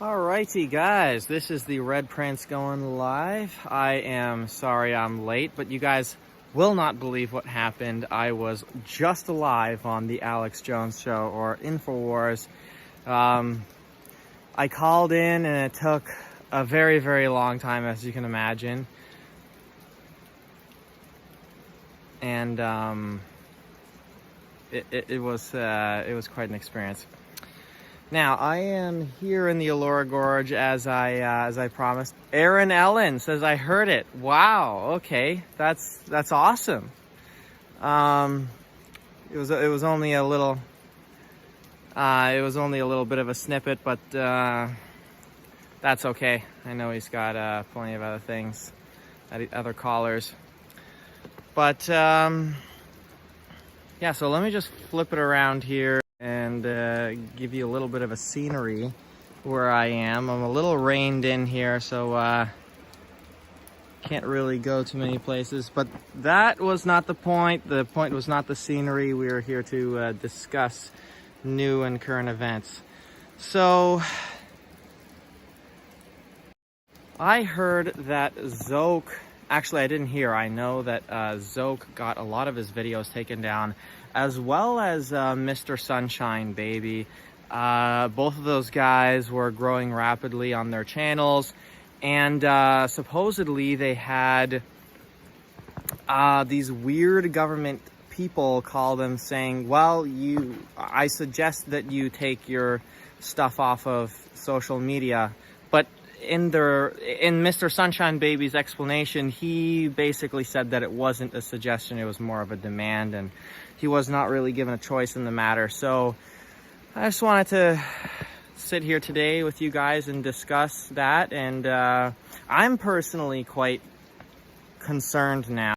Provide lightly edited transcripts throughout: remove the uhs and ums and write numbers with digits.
Alrighty guys, this is the Red Prince going live. I am sorry I'm late, but you guys will not believe what happened. I was just live on the Alex Jones show, or InfoWars. I called in and it took a very, very long time, as you can imagine. And it was quite an experience. Now, I am here in the Allura Gorge as I promised. Aaron Ellen says, I heard it. Wow, okay. That's awesome. It was only a little bit of a snippet, but that's okay. I know he's got plenty of other things, other callers. But yeah, so let me just flip it around here and give you a little bit of a scenery where I am. I'm a little reined in here, so can't really go too many places, but that was not the point. The point was not the scenery. We are here to discuss new and current events. So I heard that Zoke, actually I didn't hear, I know that Zoke got a lot of his videos taken down, as well as Mr. Sunshine Baby. Both of those guys were growing rapidly on their channels, and supposedly they had these weird government people call them saying, well, I suggest that you take your stuff off of social media. But in Mr. Sunshine Baby's explanation, he basically said that it wasn't a suggestion, it was more of a demand, and he was not really given a choice in the matter. So I just wanted to sit here today with you guys and discuss that. And I'm personally quite concerned now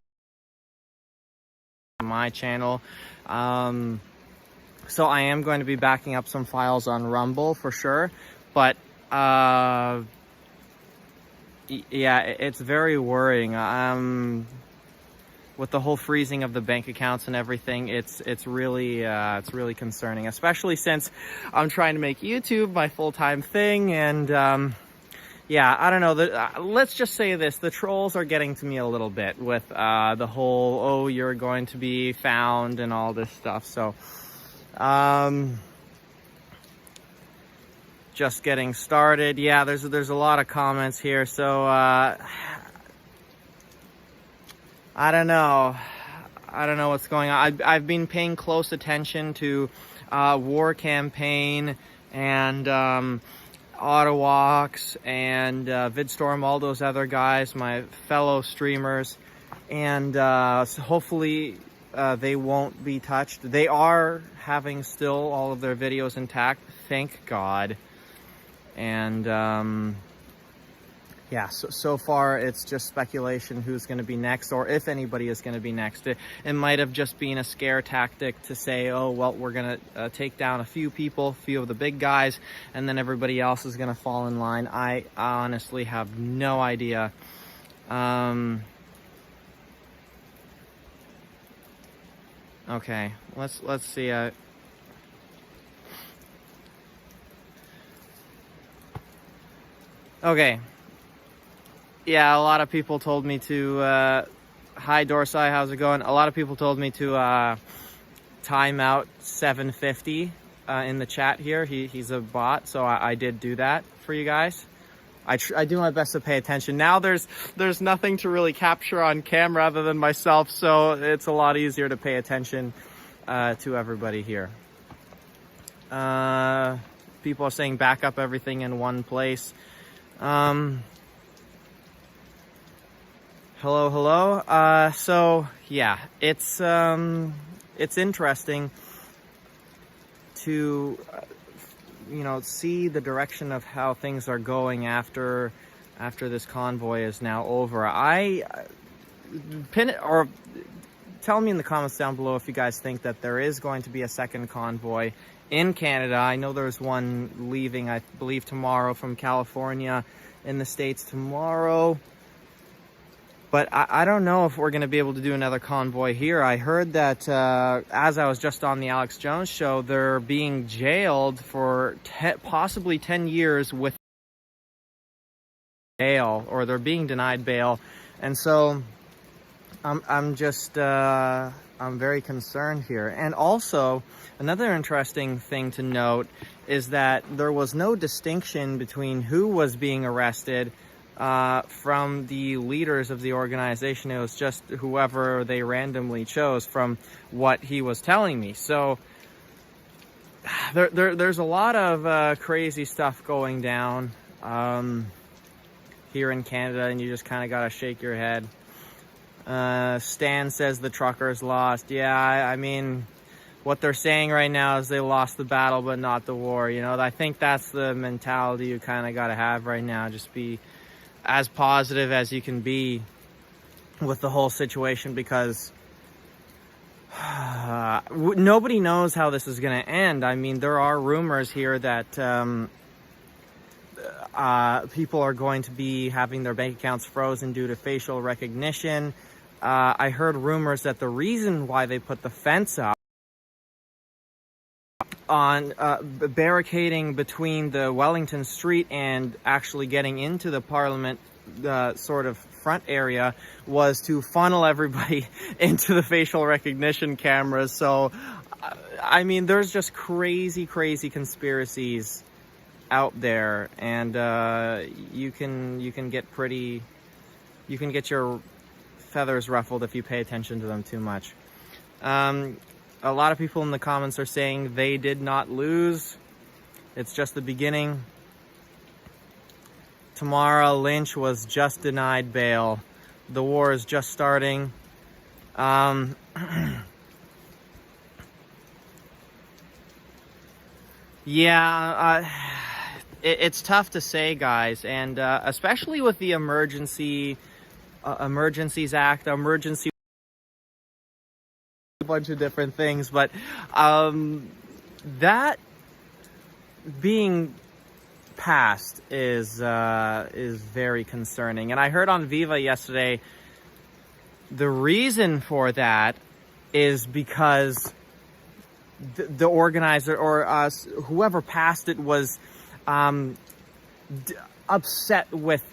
on my channel. So I am going to be backing up some files on Rumble for sure. But yeah, it's very worrying. With the whole freezing of the bank accounts and everything, it's really concerning, especially since I'm trying to make YouTube my full-time thing. And yeah, I don't know, let's just say this, the trolls are getting to me a little bit with the whole, oh, you're going to be found and all this stuff. So just getting started. Yeah, there's a lot of comments here, so I don't know what's going on. I've been paying close attention to War Campaign and Ottawa and VidStorm, all those other guys, my fellow streamers, and so hopefully they won't be touched. They are having still all of their videos intact, thank God. And yeah, so far it's just speculation who's going to be next, or if anybody is going to be next. It might have just been a scare tactic to say, oh, well, we're going to take down a few people, a few of the big guys, and then everybody else is going to fall in line. I honestly have no idea. Okay, let's see. Okay. Yeah, a lot of people told me to, hi Dorsai, how's it going? A lot of people told me to time out 750 in the chat here. He's a bot, so I did do that for you guys. I do my best to pay attention. Now there's nothing to really capture on camera other than myself, so it's a lot easier to pay attention to everybody here. People are saying back up everything in one place. Hello. So yeah, it's interesting to see the direction of how things are going after this convoy is now over. Pin it, or tell me in the comments down below if you guys think that there is going to be a second convoy in Canada. I know there's one leaving, I believe, tomorrow from California in the States tomorrow. But I don't know if we're going to be able to do another convoy here. I heard that as I was just on the Alex Jones show, they're being jailed for possibly 10 years with bail, or they're being denied bail. And so I'm very concerned here. And also, another interesting thing to note is that there was no distinction between who was being arrested from the leaders of the organization. It was just whoever they randomly chose from what he was telling me. So there's a lot of crazy stuff going down here in Canada, and you just kind of gotta shake your head. Stan says the truckers lost. Yeah, I mean, what they're saying right now is they lost the battle but not the war. You know, I think that's the mentality you kind of got to have right now. Just be as positive as you can be with the whole situation, because nobody knows how this is going to end. I mean, there are rumors here that people are going to be having their bank accounts frozen due to facial recognition. I heard rumors that the reason why they put the fence up on barricading between the Wellington Street and actually getting into the Parliament sort of front area was to funnel everybody into the facial recognition cameras. So, I mean, there's just crazy conspiracies out there, and you can get your feathers ruffled if you pay attention to them too much. A lot of people in the comments are saying they did not lose. It's just the beginning. Tamara Lynch was just denied bail. The war is just starting. It's tough to say, guys, and especially with the Emergencies Act, emergency, a bunch of different things, but that being passed is very concerning. And I heard on Viva yesterday, the reason for that is because the organizer or whoever passed it was upset with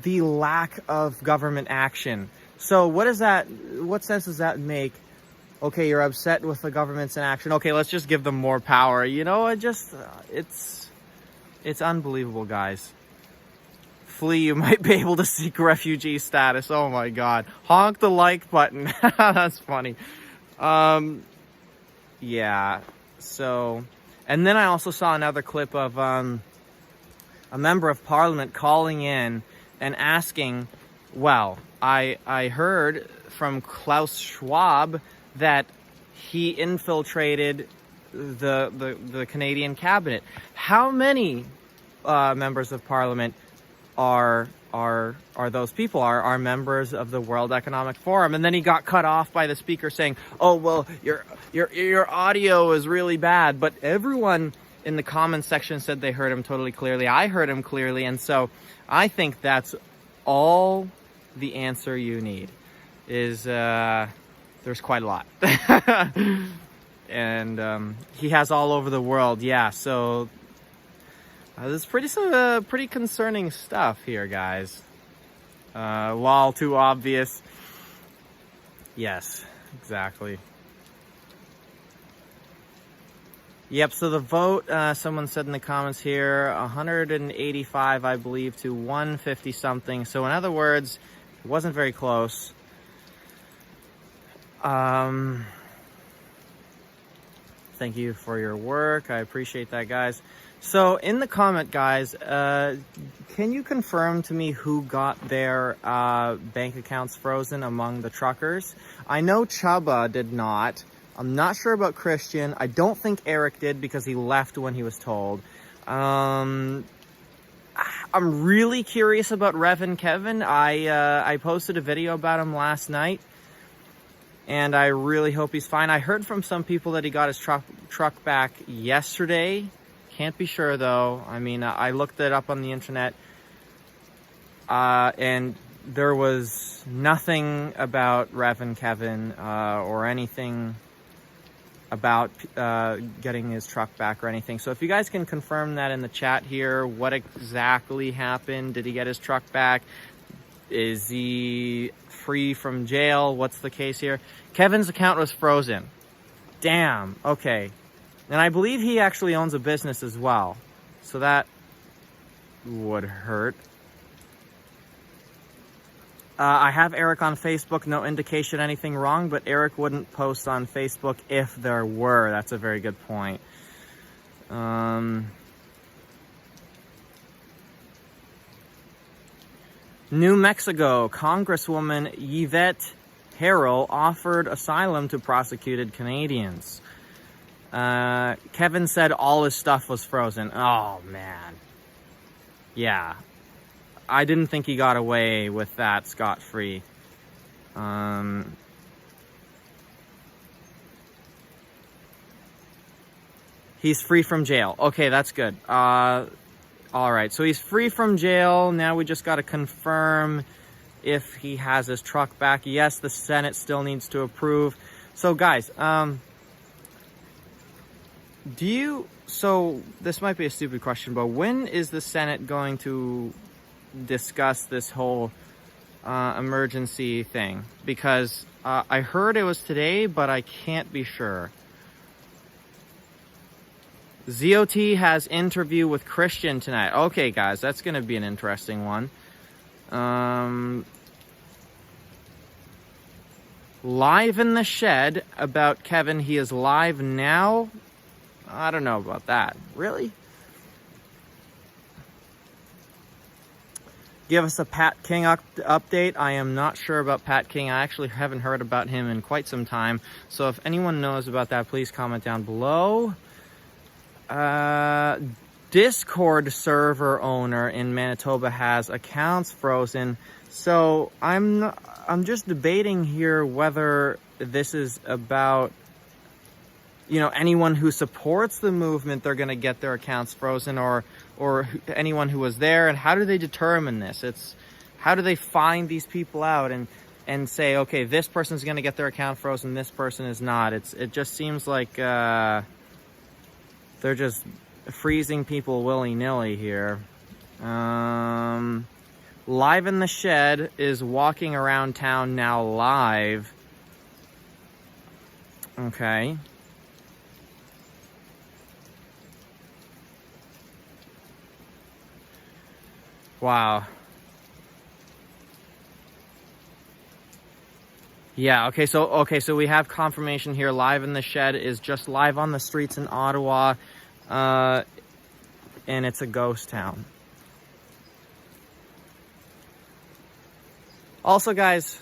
the lack of government action. So what sense does that make? Okay, you're upset with the government's inaction. Okay, let's just give them more power. You know, it's unbelievable, guys. Flee, you might be able to seek refugee status. Oh my God. Honk the like button. That's funny. Yeah, so, and then I also saw another clip of a member of parliament calling in and asking, well, I heard from Klaus Schwab that he infiltrated the Canadian cabinet. How many members of parliament are those people? Are members of the World Economic Forum? And then he got cut off by the speaker saying, oh, well, your audio is really bad. But everyone in the comments section said they heard him totally clearly. I heard him clearly. And so I think that's all the answer you need is there's quite a lot. And he has all over the world. Yeah, so this is pretty concerning stuff here, guys. Lol, too obvious. Yes, exactly. Yep, so the vote, someone said in the comments here, 185, I believe, to 150 something. So in other words, it wasn't very close. Thank you for your work. I appreciate that, guys. So in the comment, guys, can you confirm to me who got their bank accounts frozen among the truckers? I know Chubba did not. I'm not sure about Christian. I don't think Eric did because he left when he was told. I'm really curious about Revan Kevin. I posted a video about him last night, and I really hope he's fine. I heard from some people that he got his truck back yesterday. Can't be sure, though. I mean, I looked it up on the internet, and there was nothing about Revan Kevin or anything about getting his truck back or anything. So if you guys can confirm that in the chat here, what exactly happened? Did he get his truck back? Is he free from jail? What's the case here? Kevin's account was frozen. Damn, okay. And I believe he actually owns a business as well. So that would hurt. I have Eric on Facebook. No indication anything wrong, but Eric wouldn't post on Facebook if there were. That's a very good point. New Mexico Congresswoman Yvette Harrell offered asylum to prosecuted Canadians. Kevin said all his stuff was frozen. Oh, man. Yeah. I didn't think he got away with that scot-free. He's free from jail. Okay, that's good. All right, so he's free from jail. Now we just got to confirm if he has his truck back. Yes, the Senate still needs to approve. So, guys, so this might be a stupid question, but when is the Senate going to discuss this whole emergency thing? Because I heard it was today, but I can't be sure. ZOT has interview with Christian tonight. Okay, guys, that's going to be an interesting one. Live in the shed about Kevin. He is live now. I don't know about that. Really? Give us a Pat King update. I am not sure about Pat King. I actually haven't heard about him in quite some time. So if anyone knows about that, please comment down below. Discord server owner in Manitoba has accounts frozen. So I'm just debating here whether this is about, you know, anyone who supports the movement, they're going to get their accounts frozen, or anyone who was there. And how do they determine this? How do they find these people out and say, okay, this person's going to get their account frozen, this person is not? It just seems like they're just freezing people willy-nilly here. Live in the Shed is walking around town now live. Okay. Wow. Yeah, okay, so we have confirmation here. Live in the Shed is just live on the streets in Ottawa, and it's a ghost town. Also, guys,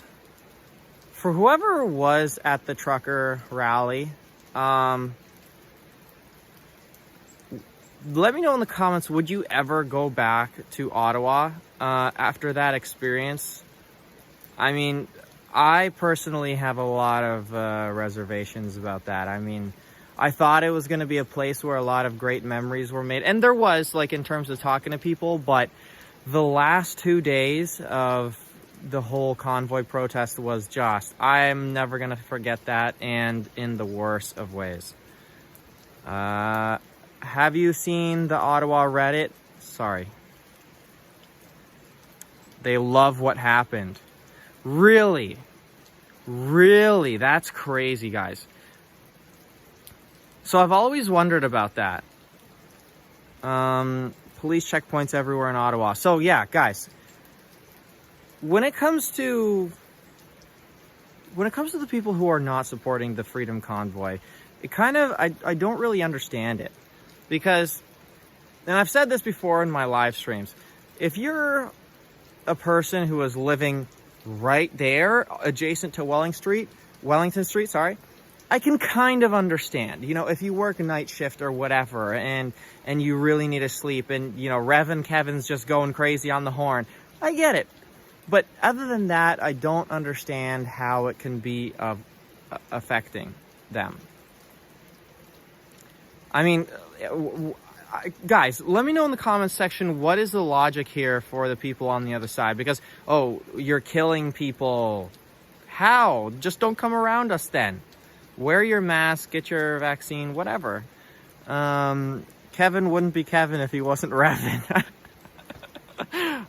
for whoever was at the trucker rally, let me know in the comments, would you ever go back to Ottawa after that experience? I mean, I personally have a lot of reservations about that. I mean, I thought it was going to be a place where a lot of great memories were made. And there was, like, in terms of talking to people. But the last 2 days of the whole Convoy protest was just, I'm never going to forget that, and in the worst of ways. Have you seen the Ottawa Reddit? Sorry. They love what happened. Really? Really? That's crazy, guys. So I've always wondered about that. Police checkpoints everywhere in Ottawa. So yeah, guys. When it comes to the people who are not supporting the Freedom Convoy, it kind of, I don't really understand it. Because, and I've said this before in my live streams, if you're a person who is living right there, adjacent to Wellington Street, I can kind of understand. You know, if you work a night shift or whatever, and you really need to sleep, and, you know, Rev Kevin's just going crazy on the horn, I get it. But other than that, I don't understand how it can be affecting them. I mean, guys, let me know in the comments section, what is the logic here for the people on the other side? Because, oh, you're killing people. How? Just don't come around us then. Wear your mask, get your vaccine, whatever. Kevin wouldn't be Kevin if he wasn't Revin.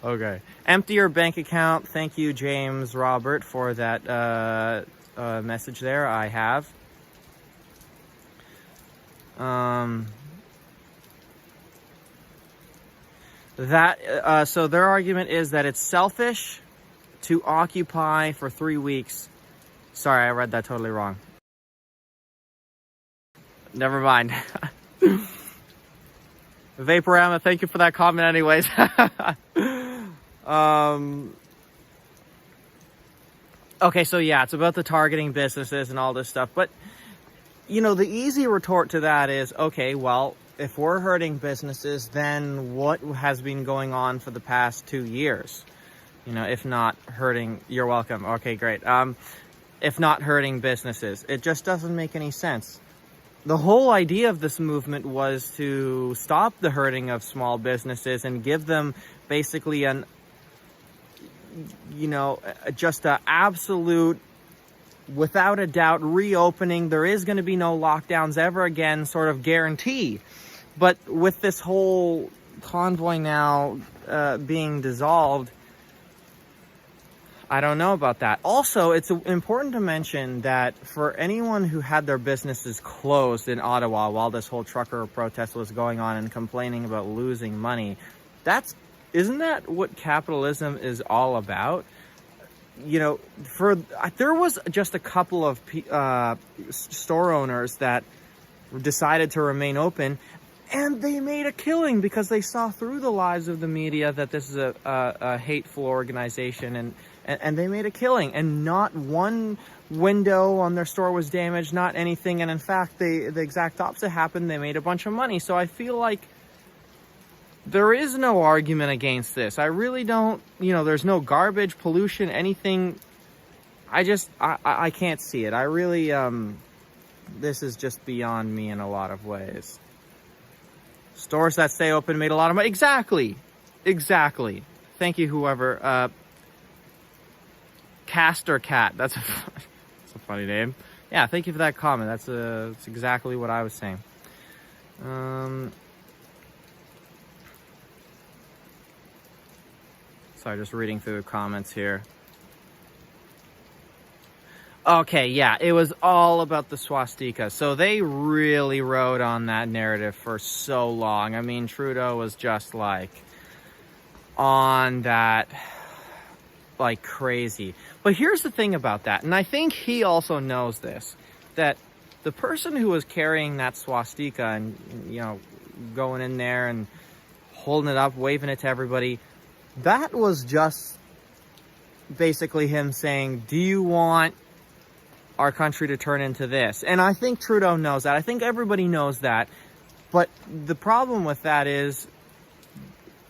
Okay. Empty your bank account. Thank you, James Robert, for that message there. I have. So their argument is that it's selfish to occupy for 3 weeks. Sorry, I read that totally wrong. Never mind. Vaporama, thank you for that comment anyways. Okay, so yeah, it's about the targeting businesses and all this stuff. But, you know, the easy retort to that is, okay, well, if we're hurting businesses, then what has been going on for the past 2 years? You know, if not hurting, you're welcome. Okay, great. If not hurting businesses, it just doesn't make any sense. The whole idea of this movement was to stop the hurting of small businesses and give them basically just an absolute, without a doubt, reopening. There is going to be no lockdowns ever again sort of guarantee. But with this whole convoy now being dissolved, I don't know about that. Also, it's important to mention that for anyone who had their businesses closed in Ottawa while this whole trucker protest was going on and complaining about losing money, isn't that what capitalism is all about? You know, there was just a couple of store owners that decided to remain open, and they made a killing because they saw through the lies of the media that this is a hateful organization, and they made a killing, and not one window on their store was damaged, not anything. And in fact, the exact opposite happened. They made a bunch of money. So I feel like there is no argument against this. I really don't, there's no garbage, pollution, anything. I can't see it. I really, this is just beyond me in a lot of ways. Stores that stay open made a lot of money. Exactly. Thank you, whoever. Caster Cat. That's a funny name. Yeah, thank you for that comment. That's exactly what I was saying. Sorry, just reading through the comments here. Okay, yeah, it was all about the swastika. So they really rode on that narrative for so long. I mean, Trudeau was just like on that like crazy. But here's the thing about that, and I think he also knows this, that the person who was carrying that swastika and, going in there and holding it up, waving it to everybody, that was just basically him saying, do you want our country to turn into this? And I think Trudeau knows that. I think everybody knows that. But the problem with that is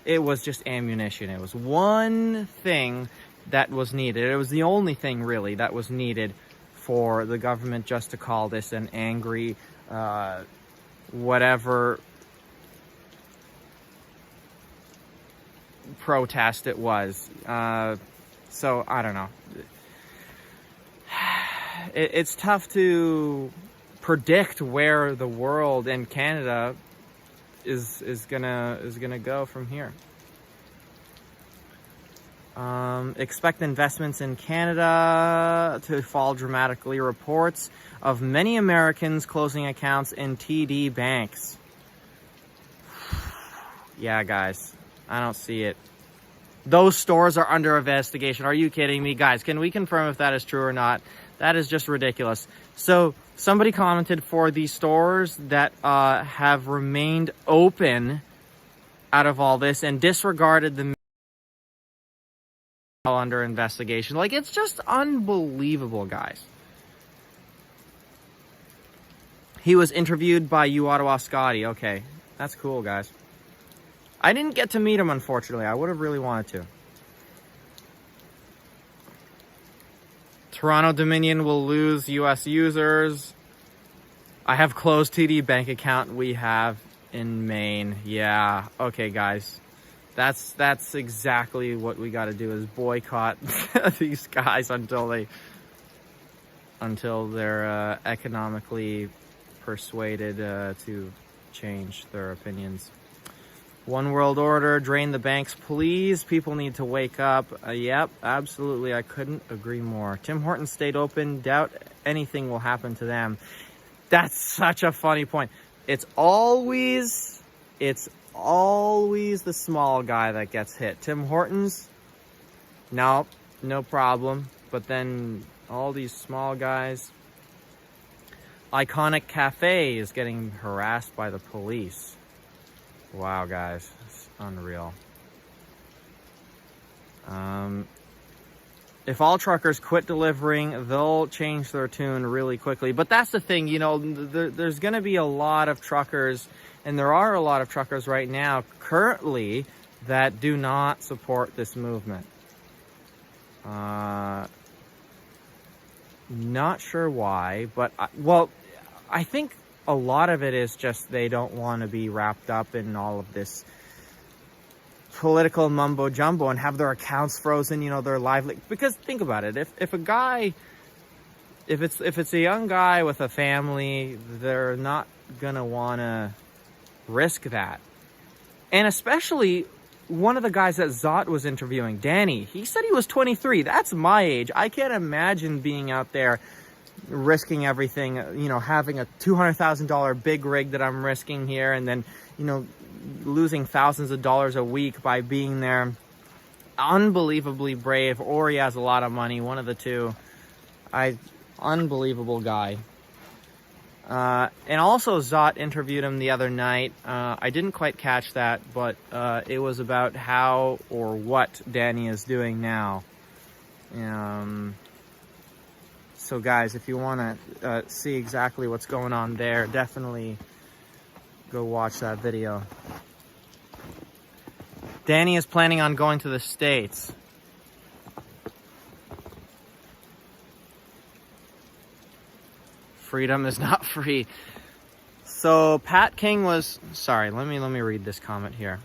it was just ammunition. It was one thing that was needed. It was the only thing really that was needed for the government just to call this an angry whatever protest it was. So I don't know. It's tough to predict where the world and Canada is gonna go from here. Expect investments in Canada to fall dramatically. Reports of many Americans closing accounts in TD banks. Yeah, guys, I don't see it. Those stores are under investigation. Are you kidding me? Guys, can we confirm if that is true or not? That is just ridiculous. So somebody commented for the stores that have remained open out of all this and disregarded the under investigation. Like, it's just unbelievable, guys. He was interviewed by you, Ottawa Scotty. Okay, that's cool, guys. I didn't get to meet him, unfortunately. I would have really wanted to. Toronto Dominion will lose U.S. users. I have closed TD bank account we have in Maine. Yeah, okay, guys. That's exactly what we got to do, is boycott these guys until they until they're economically persuaded to change their opinions. One world order, drain the banks, please. People need to wake up. Yep, absolutely. I couldn't agree more. Tim Hortons stayed open. Doubt anything will happen to them. That's such a funny point. It's always the small guy that gets hit. Tim Hortons, no problem. But then all these small guys. Iconic Cafe is getting harassed by the police. Wow, guys, it's unreal. If all truckers quit delivering, they'll change their tune really quickly. But that's the thing, you know, there's going to be a lot of truckers, and there are a lot of truckers right now currently that do not support this movement. Not sure why, but I think a lot of it is just they don't want to be wrapped up in all of this political mumbo jumbo and have their accounts frozen, you know, their lively. Because think about it, if it's a young guy with a family, they're not gonna want to risk that. And especially one of the guys that Zot was interviewing, Danny, he said he was 23. That's my age. I can't imagine being out there risking everything, you know, having a $200,000 big rig that I'm risking here, and then, you know, losing thousands of dollars a week by being there. Unbelievably brave, or he has a lot of money, one of the two. Unbelievable guy. And also Zot interviewed him the other night. I didn't quite catch that, but it was about how or what Danny is doing now. So guys, if you want to see exactly what's going on there, definitely go watch that video. Danny is planning on going to the States. Freedom is not free. So Pat King was, sorry, let me read this comment here.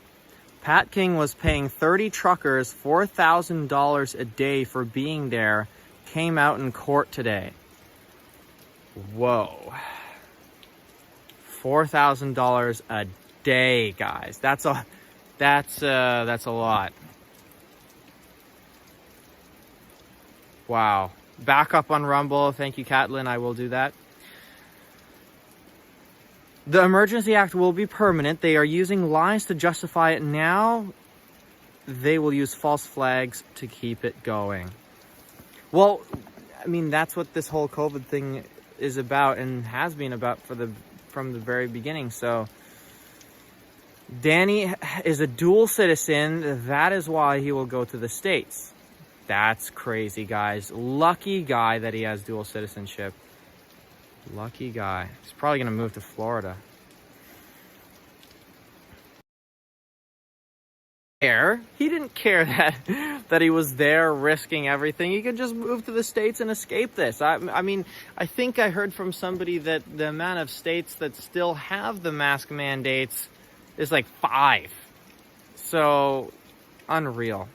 Pat King was paying 30 truckers $4,000 a day for being there. Came out in court today. Whoa. $4,000 a day, guys. That's a lot. Wow. Back up on Rumble. Thank you, Catlin. I will do that. The Emergency Act will be permanent. They are using lies to justify it now. They will use false flags to keep it going. Well, I mean, that's what this whole COVID thing is about and has been about from the very beginning. So Danny is a dual citizen. That is why he will go to the States. That's crazy, guys. Lucky guy that he has dual citizenship. Lucky guy. He's probably going to move to Florida. He didn't care that he was there risking everything. He could just move to the States and escape this. I mean, I think I heard from somebody that the amount of states that still have the mask mandates is like 5. So, unreal.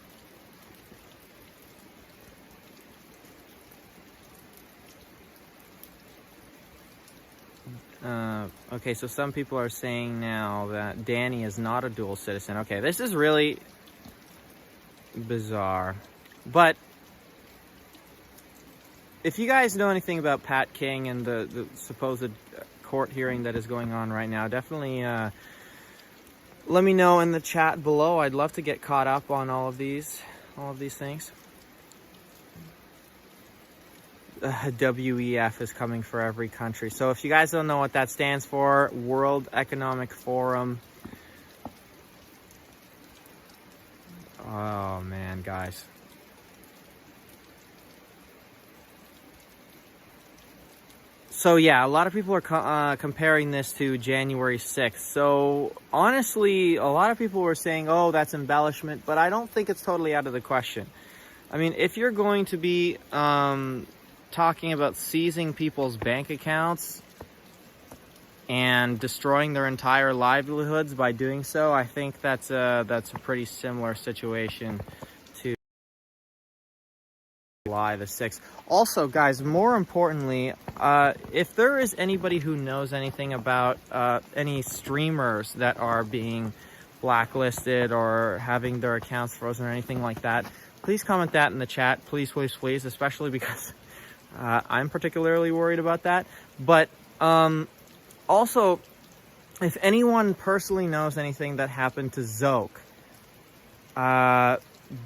Okay, so some people are saying now that Danny is not a dual citizen. Okay, this is really bizarre. But if you guys know anything about Pat King and the supposed court hearing that is going on right now, definitely let me know in the chat below. I'd love to get caught up on all of these things. WEF is coming for every country. So if you guys don't know what that stands for, World Economic Forum. Oh man, guys. So yeah, a lot of people are comparing this to January 6th. So honestly, a lot of people were saying, oh, that's embellishment, but I don't think it's totally out of the question. I mean, if you're going to be talking about seizing people's bank accounts and destroying their entire livelihoods by doing so, I think that's a pretty similar situation July the 6th. Also, guys, more importantly, if there is anybody who knows anything about any streamers that are being blacklisted or having their accounts frozen or anything like that, please comment that in the chat. Please, please, please, especially because I'm particularly worried about that. But also, if anyone personally knows anything that happened to Zoke,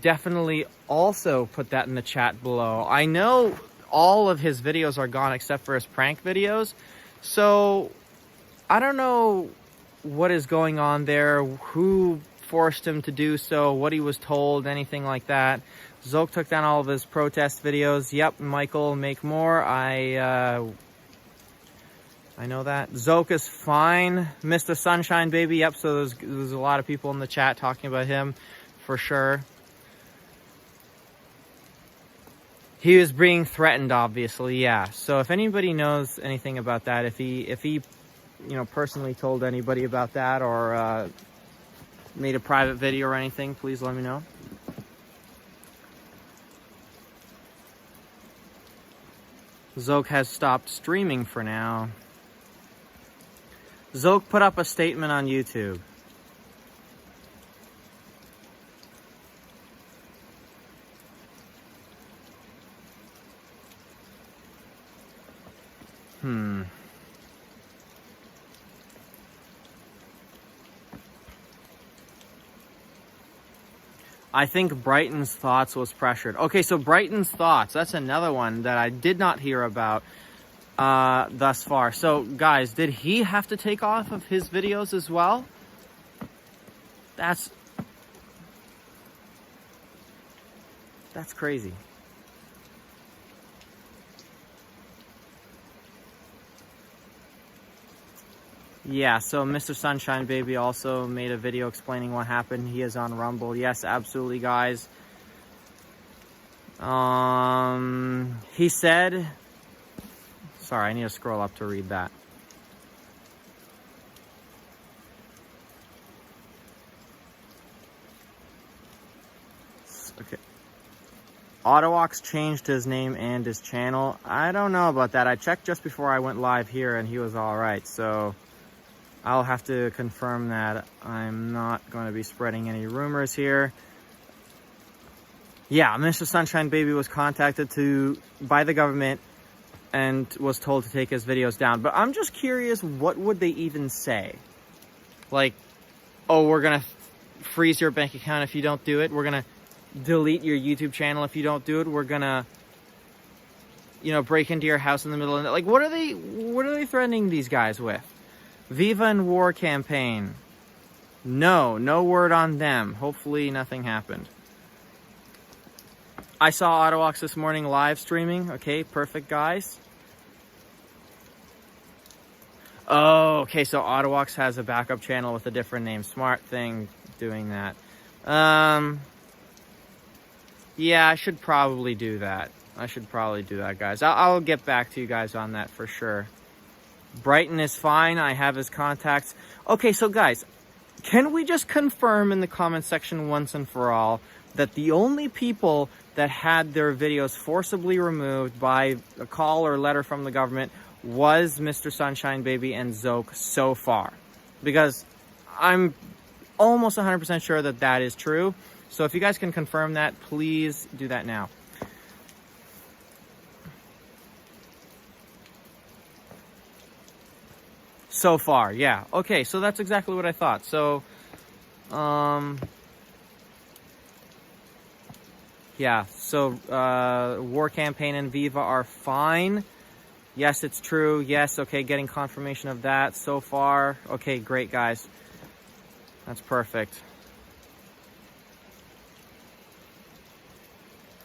definitely also put that in the chat below. I know all of his videos are gone except for his prank videos, so I don't know what is going on there, who forced him to do so, what he was told, anything like that. Zoke took down all of his protest videos. Yep, Michael, make more. I know that. Zoke is fine. Mr. Sunshine Baby, yep, so there's a lot of people in the chat talking about him for sure. He was being threatened, obviously, yeah. So if anybody knows anything about that, if he you know, personally told anybody about that or made a private video or anything, please let me know. Zoke has stopped streaming for now. Zoke put up a statement on YouTube. I think Brighton's Thoughts was pressured. Okay, so Brighton's Thoughts, that's another one that I did not hear about thus far. So, guys, did he have to take off of his videos as well? That's crazy. Yeah, so Mr. Sunshine Baby also made a video explaining what happened. He is on Rumble. Yes, absolutely, guys. He said... Sorry, I need to scroll up to read that. Okay. Ottawa's changed his name and his channel. I don't know about that. I checked just before I went live here and he was alright, so... I'll have to confirm that. I'm not going to be spreading any rumors here. Yeah, Mr. Sunshine Baby was contacted by the government and was told to take his videos down. But I'm just curious, what would they even say? Like, oh, we're going to freeze your bank account if you don't do it. We're going to delete your YouTube channel if you don't do it. We're going to, you know, break into your house in the middle of the night. Like, what are they threatening these guys with? Viva and War campaign. No word on them. Hopefully nothing happened. I saw Ottawa this morning live streaming. Okay, perfect, guys. Oh, okay, so Ottawa has a backup channel with a different name. Smart thing doing that. Yeah, I should probably do that. Guys. I'll get back to you guys on that for sure. Brighton is fine. I have his contacts. Okay, so guys, can we just confirm in the comment section once and for all that the only people that had their videos forcibly removed by a call or letter from the government was Mr. Sunshine Baby and Zoke so far? Because I'm almost 100% sure that that is true. So if you guys can confirm that, please do that now. So far, yeah. Okay, so that's exactly what I thought. So, yeah, so War Campaign and Viva are fine. Yes, it's true. Yes, okay, getting confirmation of that so far. Okay, great, guys. That's perfect.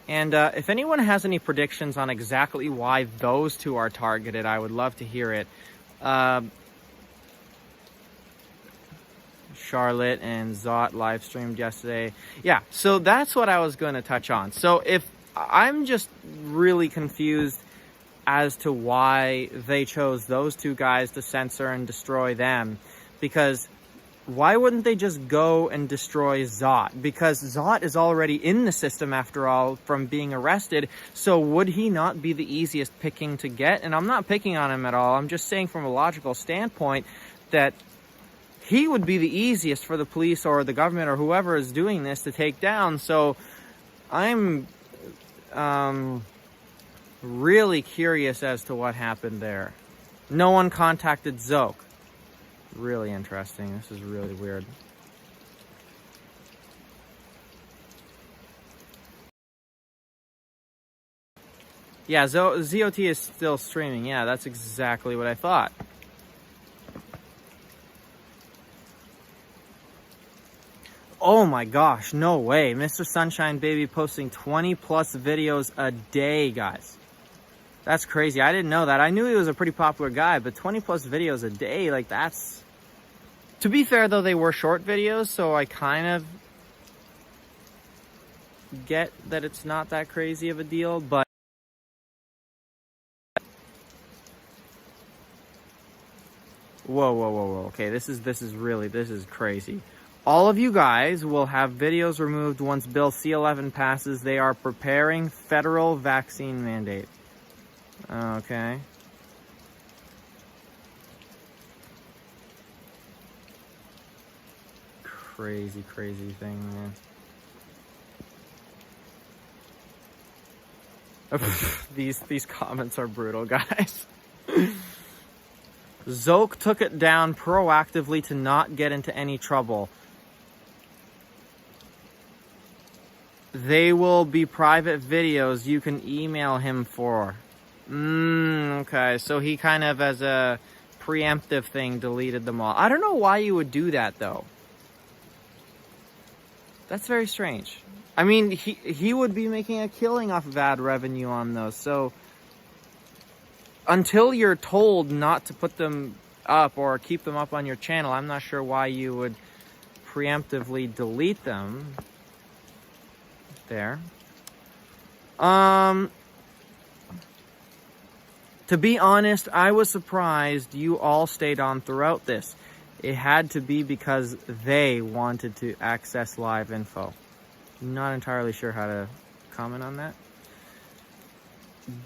And if anyone has any predictions on exactly why those two are targeted, I would love to hear it. Charlotte and Zot live streamed yesterday. Yeah, so that's what I was going to touch on. So if I'm just really confused as to why they chose those two guys to censor and destroy them, because why wouldn't they just go and destroy Zot? Because Zot is already in the system, after all, from being arrested. So would he not be the easiest picking to get? And I'm not picking on him at all. I'm just saying from a logical standpoint that he would be the easiest for the police or the government or whoever is doing this to take down. So I'm really curious as to what happened there. No one contacted Zoke. Really interesting. This is really weird. Yeah, ZOT is still streaming. Yeah, that's exactly what I thought. Oh my gosh, no way. Mr. Sunshine Baby posting 20 plus videos a day, guys. That's crazy. I didn't know that. I knew he was a pretty popular guy, but 20 plus videos a day, like that's... To be fair, though, they were short videos, so I kind of get that it's not that crazy of a deal, but... Whoa. Okay, this is crazy. All of you guys will have videos removed once Bill C-11 passes. They are preparing federal vaccine mandate. Okay. Crazy thing, man. These comments are brutal, guys. Zoke took it down proactively to not get into any trouble. They will be private videos you can email him for. Okay, so he kind of, as a preemptive thing, deleted them all. I don't know why you would do that, though. That's very strange. I mean, he would be making a killing off of ad revenue on those, so... Until you're told not to put them up or keep them up on your channel, I'm not sure why you would preemptively delete them. There. To be honest, I was surprised you all stayed on throughout this. It had to be because they wanted to access live info. Not entirely sure how to comment on that.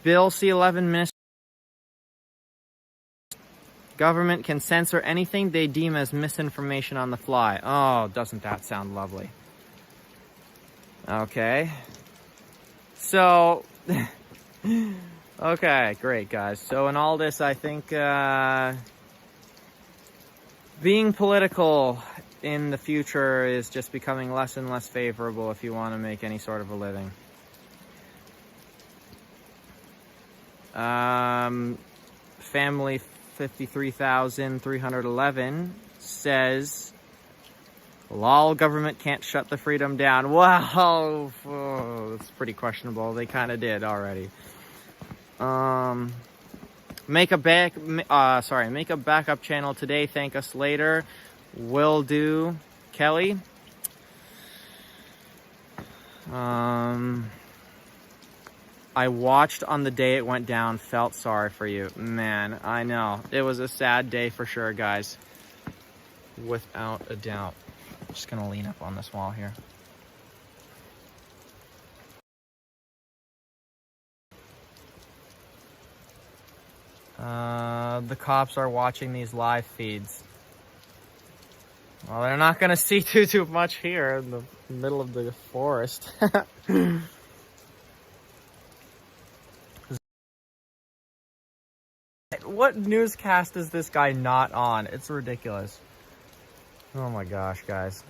Bill C-11 Minister. Government can censor anything they deem as misinformation on the fly. Oh, doesn't that sound lovely? Okay. So, okay, great, guys. So in all this, I think being political in the future is just becoming less and less favorable if you want to make any sort of a living. Family 53,311 says, lol, government can't shut the freedom down. Wow, oh, that's pretty questionable. They kind of did already. Make a backup channel today. Thank us later. Will do, Kelly. I watched on the day it went down, felt sorry for you. Man, I know. It was a sad day for sure, guys. Without a doubt. I'm just gonna lean up on this wall here. The cops are watching these live feeds. Well, they're not gonna see too much here in the middle of the forest. What newscast is this guy not on? It's ridiculous. Oh my gosh, guys.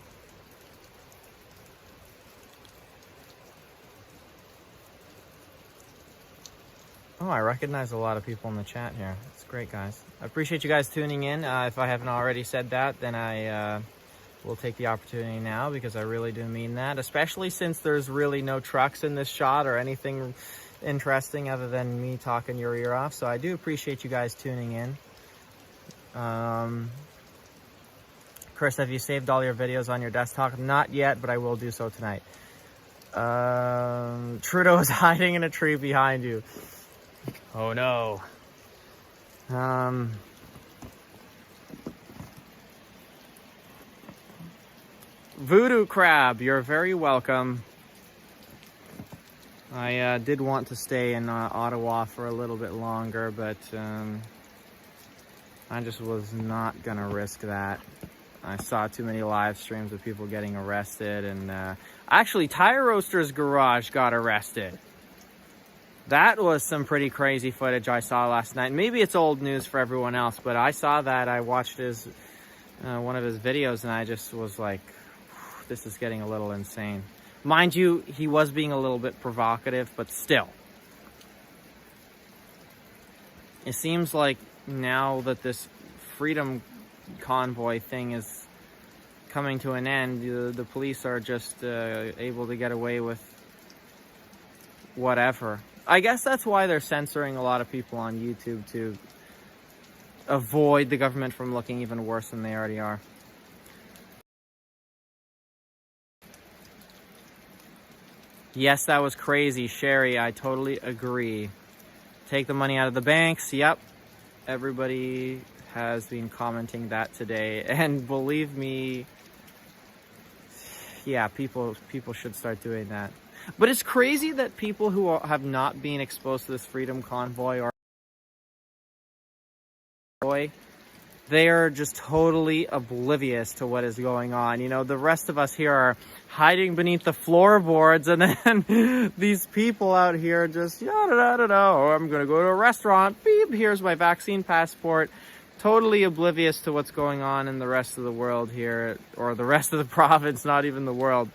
Oh, I recognize a lot of people in the chat here. It's great, guys. I appreciate you guys tuning in. If I haven't already said that, then I will take the opportunity now, because I really do mean that, especially since there's really no trucks in this shot or anything interesting other than me talking your ear off. So I do appreciate you guys tuning in. Chris, have you saved all your videos on your desktop? Not yet, but I will do so tonight. Trudeau is hiding in a tree behind you. Oh no. Voodoo Crab, you're very welcome. I did want to stay in Ottawa for a little bit longer, but I just was not gonna risk that. I saw too many live streams of people getting arrested, and actually Tire Roaster's garage got arrested. That was some pretty crazy footage I saw last night. Maybe it's old news for everyone else, but I saw that. I watched his one of his videos, and I just was like, this is getting a little insane. Mind you, he was being a little bit provocative, but still. It seems like now that this freedom convoy thing is coming to an end, the police are just able to get away with whatever. I guess that's why they're censoring a lot of people on YouTube, to avoid the government from looking even worse than they already are. Yes, that was crazy, Sherry. I totally agree. Take the money out of the banks. Yep. Everybody has been commenting that today. And believe me, yeah, people should start doing that. But it's crazy that people who have not been exposed to this freedom convoy they are just totally oblivious to what is going on. You know, the rest of us here are hiding beneath the floorboards, and then these people out here just, oh, I'm going to go to a restaurant. Beep, here's my vaccine passport. Totally oblivious to what's going on in the rest of the world here, or the rest of the province, not even the world.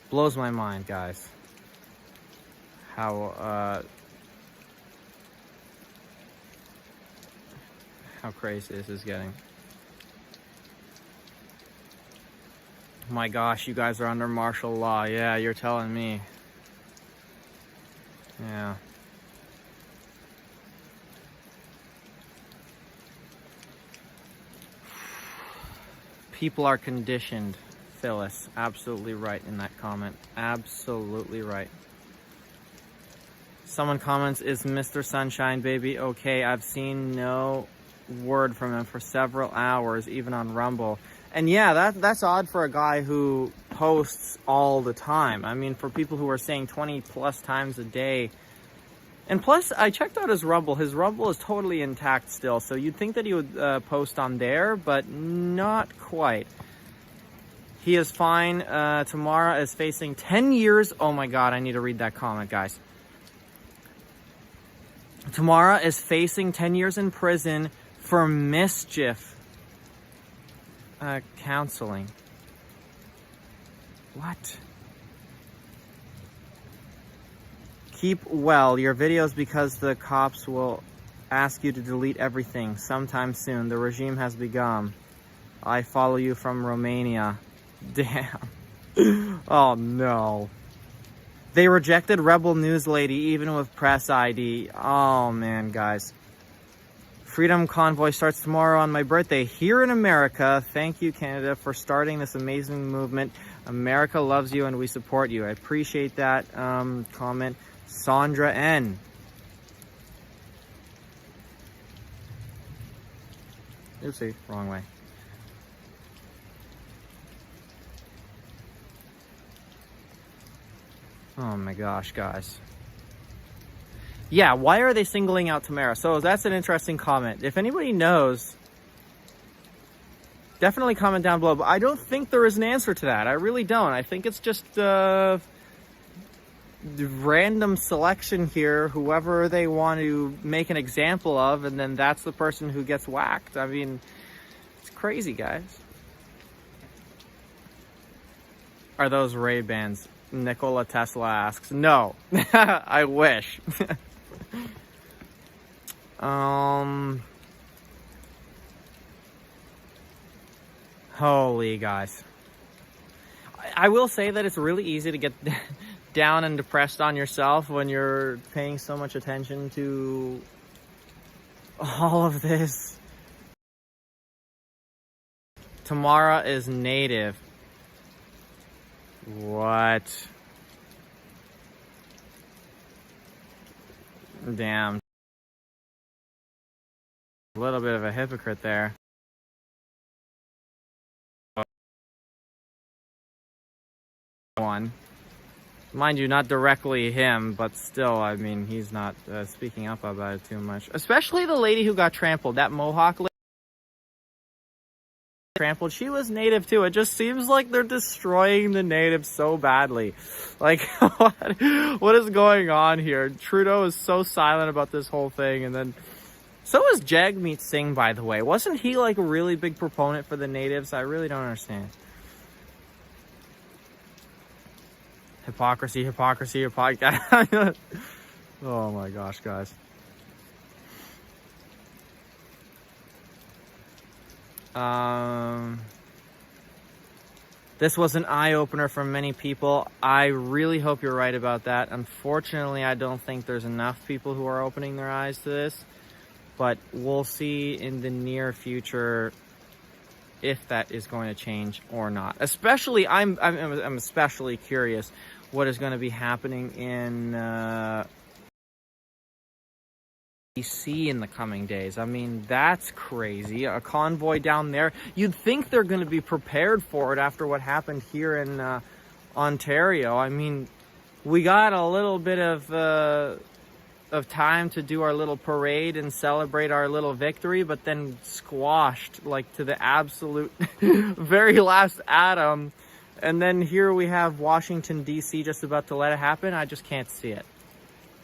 Blows my mind, guys. How crazy this is getting. My gosh, you guys are under martial law. Yeah, you're telling me. Yeah. People are conditioned, Phyllis. Absolutely right in that comment. Absolutely right. Someone comments, is Mr. Sunshine Baby okay? I've seen no word from him for several hours, even on Rumble. And yeah, that's odd for a guy who posts all the time. I mean, for people who are saying 20 plus times a day. And plus, I checked out his Rumble. His Rumble is totally intact still, so you'd think that he would post on there, but not quite. He is fine. Tamara is facing 10 years. Oh my god, I need to read that comment, guys. Tamara is facing 10 years in prison for mischief counseling. What? Keep well your videos, because the cops will ask you to delete everything sometime soon. The regime has begun. I follow you from Romania. Damn. Oh no. They rejected Rebel News Lady even with press ID. Oh man, guys. Freedom Convoy starts tomorrow on my birthday here in America. Thank you, Canada, for starting this amazing movement. America loves you and we support you. I appreciate that comment. Sandra N. Oopsie, wrong way. Oh my gosh, guys. Yeah, why are they singling out Tamara? So that's an interesting comment. If anybody knows, definitely comment down below. But I don't think there is an answer to that. I really don't. I think it's just random selection here, whoever they want to make an example of, and then that's the person who gets whacked. I mean, it's crazy, guys. Are those Ray-Bans? Nikola Tesla asks. No. I wish. Holy guys. I will say that it's really easy to get down and depressed on yourself when you're paying so much attention to all of this. Tamara is native. What? Damn. A little bit of a hypocrite there. anyone. Mind you, not directly him, but still, I mean, he's not speaking up about it too much. Especially the lady who got trampled, that Mohawk lady. Trampled, she was native too. It just seems like they're destroying the natives so badly. Like, what is going on here? Trudeau is so silent about this whole thing, and then so is Jagmeet Singh, by the way. Wasn't he like a really big proponent for the natives? I really don't understand. Hypocrisy, hypocrisy, hypocrisy. Oh my gosh, guys. This was an eye-opener for many people. I really hope you're right about that. Unfortunately, I don't think there's enough people who are opening their eyes to this, but we'll see in the near future if that is going to change or not. Especially, I'm especially curious what is going to be happening in BC in the coming days. I mean, that's crazy. A convoy down there. You'd think they're going to be prepared for it after what happened here in Ontario. I mean, we got a little bit of time to do our little parade and celebrate our little victory, but then squashed like to the absolute very last atom. And then here we have Washington, D.C. just about to let it happen. I just can't see it.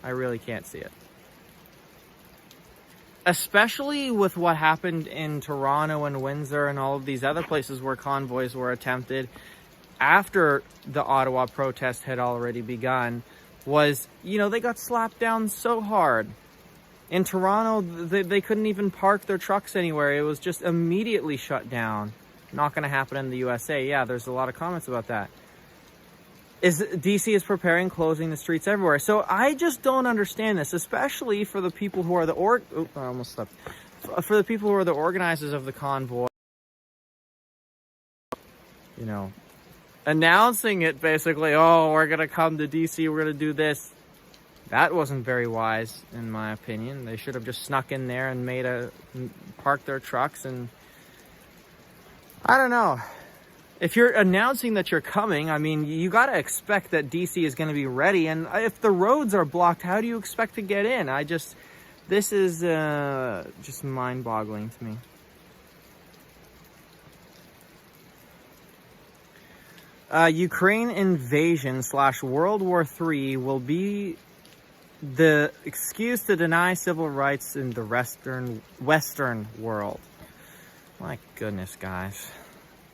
I really can't see it. Especially with what happened in Toronto and Windsor and all of these other places where convoys were attempted after the Ottawa protest had already begun, was, you know, they got slapped down so hard. In Toronto, they couldn't even park their trucks anywhere. It was just immediately shut down. Not going to happen in the USA. Yeah, there's a lot of comments about that. DC is preparing closing the streets everywhere. So I just don't understand this, especially for the people who are the for the people who are the organizers of the convoy. You know, announcing it basically, oh, we're going to come to DC, we're going to do this. That wasn't very wise, in my opinion. They should have just snuck in there and parked their trucks, and I don't know. If you're announcing that you're coming, I mean, you got to expect that DC is going to be ready. And if the roads are blocked, how do you expect to get in? This is just mind-boggling to me. Ukraine invasion / World War III will be the excuse to deny civil rights in the Western world. My goodness, guys.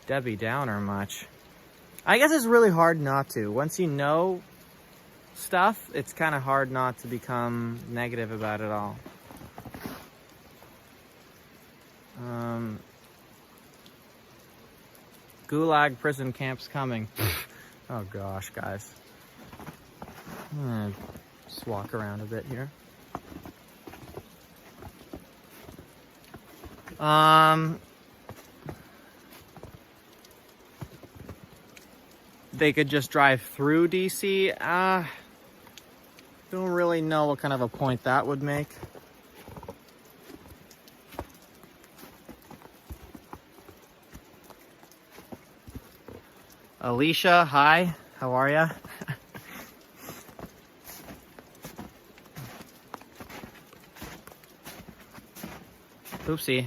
Debbie Downer much. I guess it's really hard not to. Once you know stuff, it's kind of hard not to become negative about it all. Gulag prison camps coming. Oh gosh, guys. I'm gonna just walk around a bit here. They could just drive through DC. Don't really know what kind of a point that would make. Alicia, hi. How are ya? Oopsie.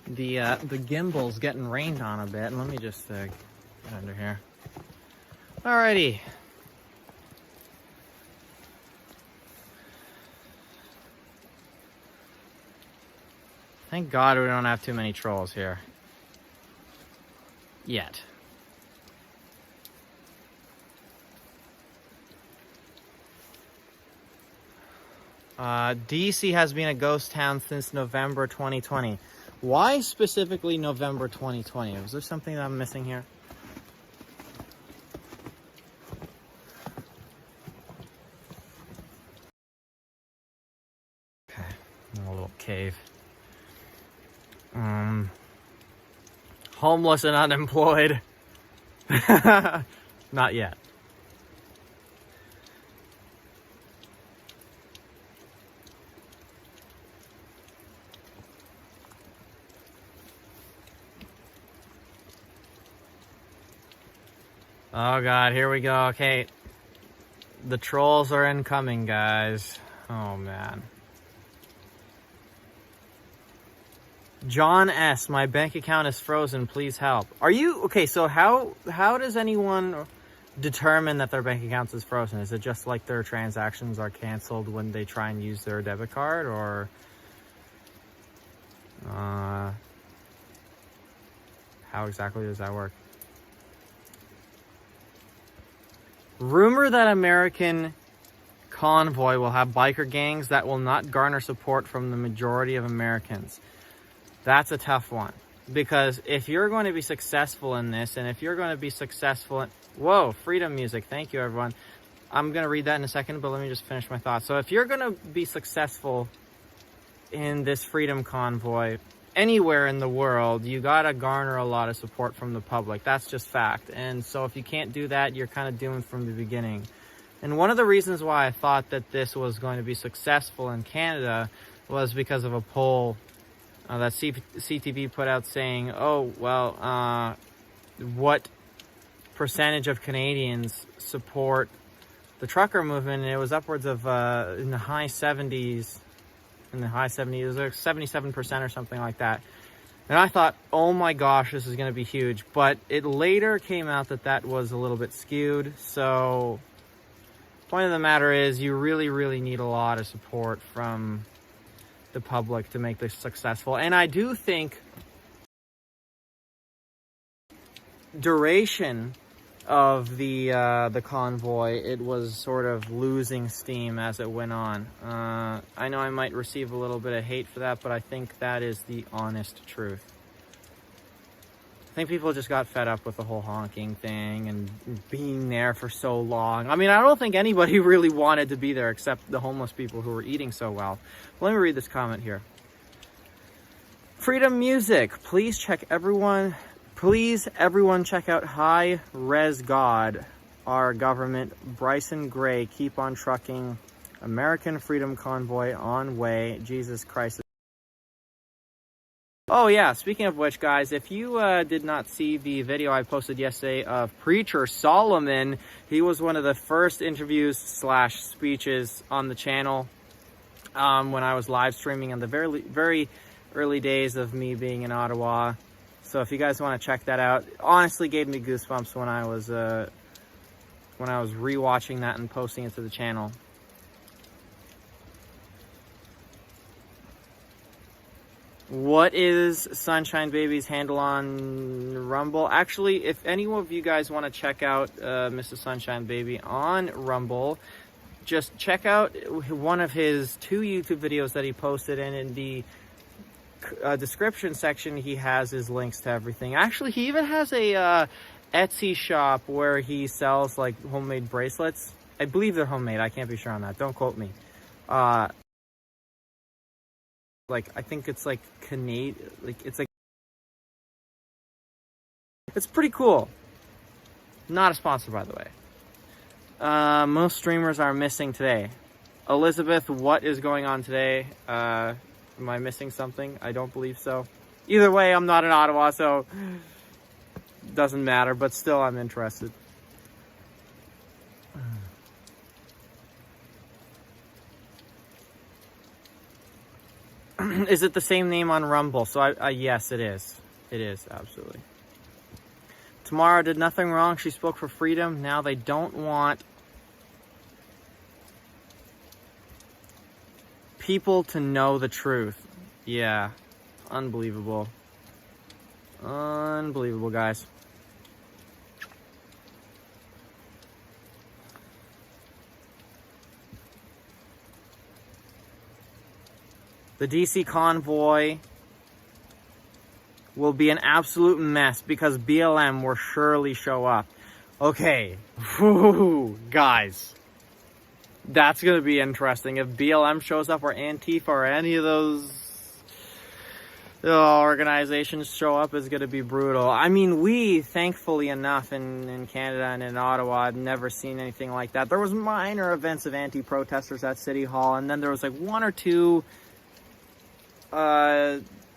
The gimbal's getting rained on a bit. Let me just get under here. Alrighty. Thank God we don't have too many trolls here. Yet. DC has been a ghost town since November 2020. Why specifically November 2020? Was there something that I'm missing here? Okay, a little cave. Homeless and unemployed. Not yet. Oh God, here we go. Okay, the trolls are incoming, guys. Oh man. John S., my bank account is frozen. Please help. Are you okay? So how does anyone determine that their bank account is frozen? Is it just like their transactions are canceled when they try and use their debit card, or how exactly does that work? Rumor that American Convoy will have biker gangs that will not garner support from the majority of Americans. That's a tough one, because if you're going to be successful in this, and if you're going to be successful in... Whoa, freedom music. Thank you, everyone. I'm going to read that in a second, but let me just finish my thoughts. So if you're going to be successful in this freedom convoy anywhere in the world, you got to garner a lot of support from the public. That's just fact. And so if you can't do that, you're kind of doomed from the beginning. And one of the reasons why I thought that this was going to be successful in Canada was because of a poll that CTV put out saying, oh, well, what percentage of Canadians support the trucker movement? And it was upwards of in the high 70s. In the high 70s, it was like 77% or something like that. And I thought, oh my gosh, this is going to be huge. But it later came out that that was a little bit skewed. So, point of the matter is, you really, really need a lot of support from the public to make this successful. And I do think duration of the convoy, it was sort of losing steam as it went on. I know I might receive a little bit of hate for that, but I think that is the honest truth. I think people just got fed up with the whole honking thing and being there for so long. I mean, I don't think anybody really wanted to be there except the homeless people who were eating so well. Let me read this comment here. Freedom Music, please everyone check out High Res God, our government, Bryson Gray, keep on trucking, American Freedom Convoy on way, Jesus Christ. Oh yeah, speaking of which, guys, if you did not see the video I posted yesterday of Preacher Solomon, he was one of the first interviews / speeches on the channel when I was live streaming in the very early days of me being in Ottawa. So if you guys want to check that out, it honestly gave me goosebumps when I was rewatching that and posting it to the channel. What is Sunshine Baby's handle on Rumble? Actually, if any of you guys want to check out Mrs. Sunshine Baby on Rumble, just check out one of his 2 YouTube videos that he posted, and in the description section he has his links to everything. Actually, he even has a Etsy shop where he sells like homemade bracelets. I believe they're homemade. I can't be sure on that. Don't quote me. Like, I think it's like Canadian, like it's pretty cool. Not a sponsor, by the way. Most streamers are missing today. Elizabeth, what is going on today? Am I missing something? I don't believe so. Either way, I'm not in Ottawa, so doesn't matter, but still I'm interested. Is it the same name on Rumble? So yes, it is. It is, absolutely. Tamara did nothing wrong. She spoke for freedom. Now they don't want people to know the truth. Yeah. Unbelievable. Unbelievable, guys. The DC convoy will be an absolute mess because BLM will surely show up. Okay. Whew, guys. That's going to be interesting. If BLM shows up or Antifa or any of those organizations show up, is going to be brutal. I mean, we, thankfully enough, in Canada and in Ottawa, I've never seen anything like that. There was minor events of anti-protesters at City Hall, and then there was like 1 or 2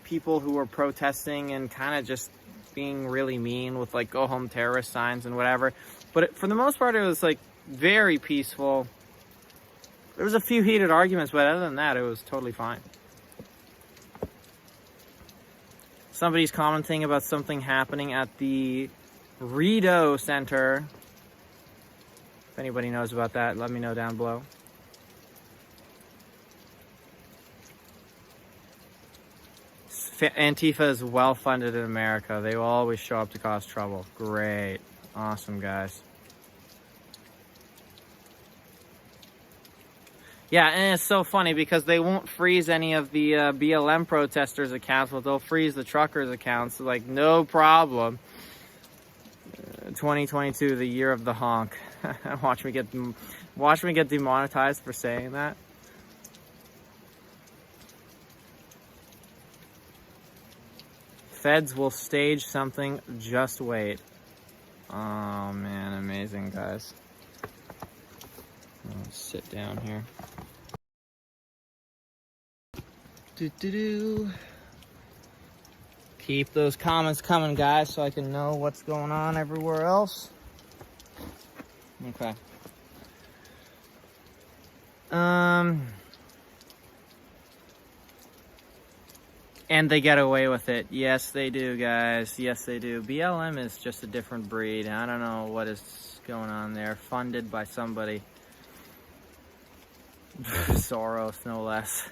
people who were protesting and kind of just being really mean with like go home terrorist signs and whatever. But for the most part, it was like very peaceful. There was a few heated arguments, but other than that, it was totally fine. Somebody's commenting about something happening at the Rideau Center. If anybody knows about that, let me know down below. Antifa is well funded in America. They will always show up to cause trouble. Great. Awesome, guys. Yeah, and it's so funny because they won't freeze any of the BLM protesters' accounts, but they'll freeze the truckers' accounts. Like, no problem. 2022, the year of the honk. Watch me get demonetized for saying that. Feds will stage something, just wait. Oh man, amazing, guys. I'll sit down here. Keep those comments coming, guys, so I can know what's going on everywhere else. Okay. And they get away with it. Yes, they do, guys. Yes, they do. BLM is just a different breed. I don't know what is going on there. Funded by somebody. Soros, no less.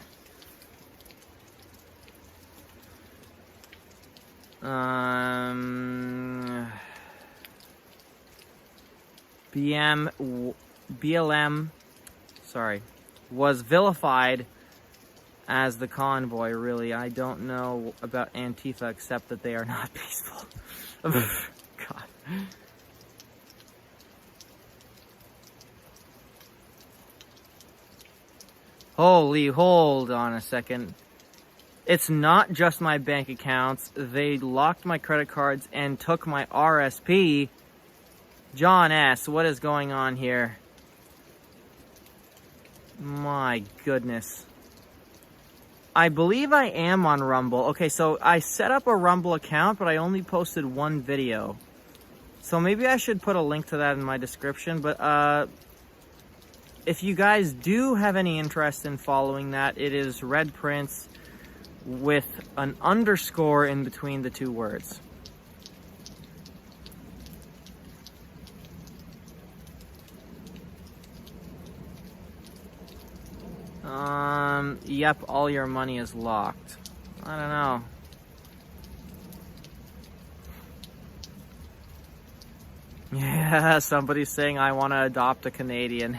BLM, sorry, was vilified as the convoy. Really, I don't know about Antifa except that they are not peaceful. God. Holy, hold on a second. It's not just my bank accounts. They locked my credit cards and took my RSP. John S., what is going on here? My goodness. I believe I am on Rumble. Okay, so I set up a Rumble account, but I only posted one video. So maybe I should put a link to that in my description. But if you guys do have any interest in following that, it is Red Prince with an underscore in between the two words. Yep, all your money is locked. I don't know. Yeah, somebody's saying I want to adopt a Canadian.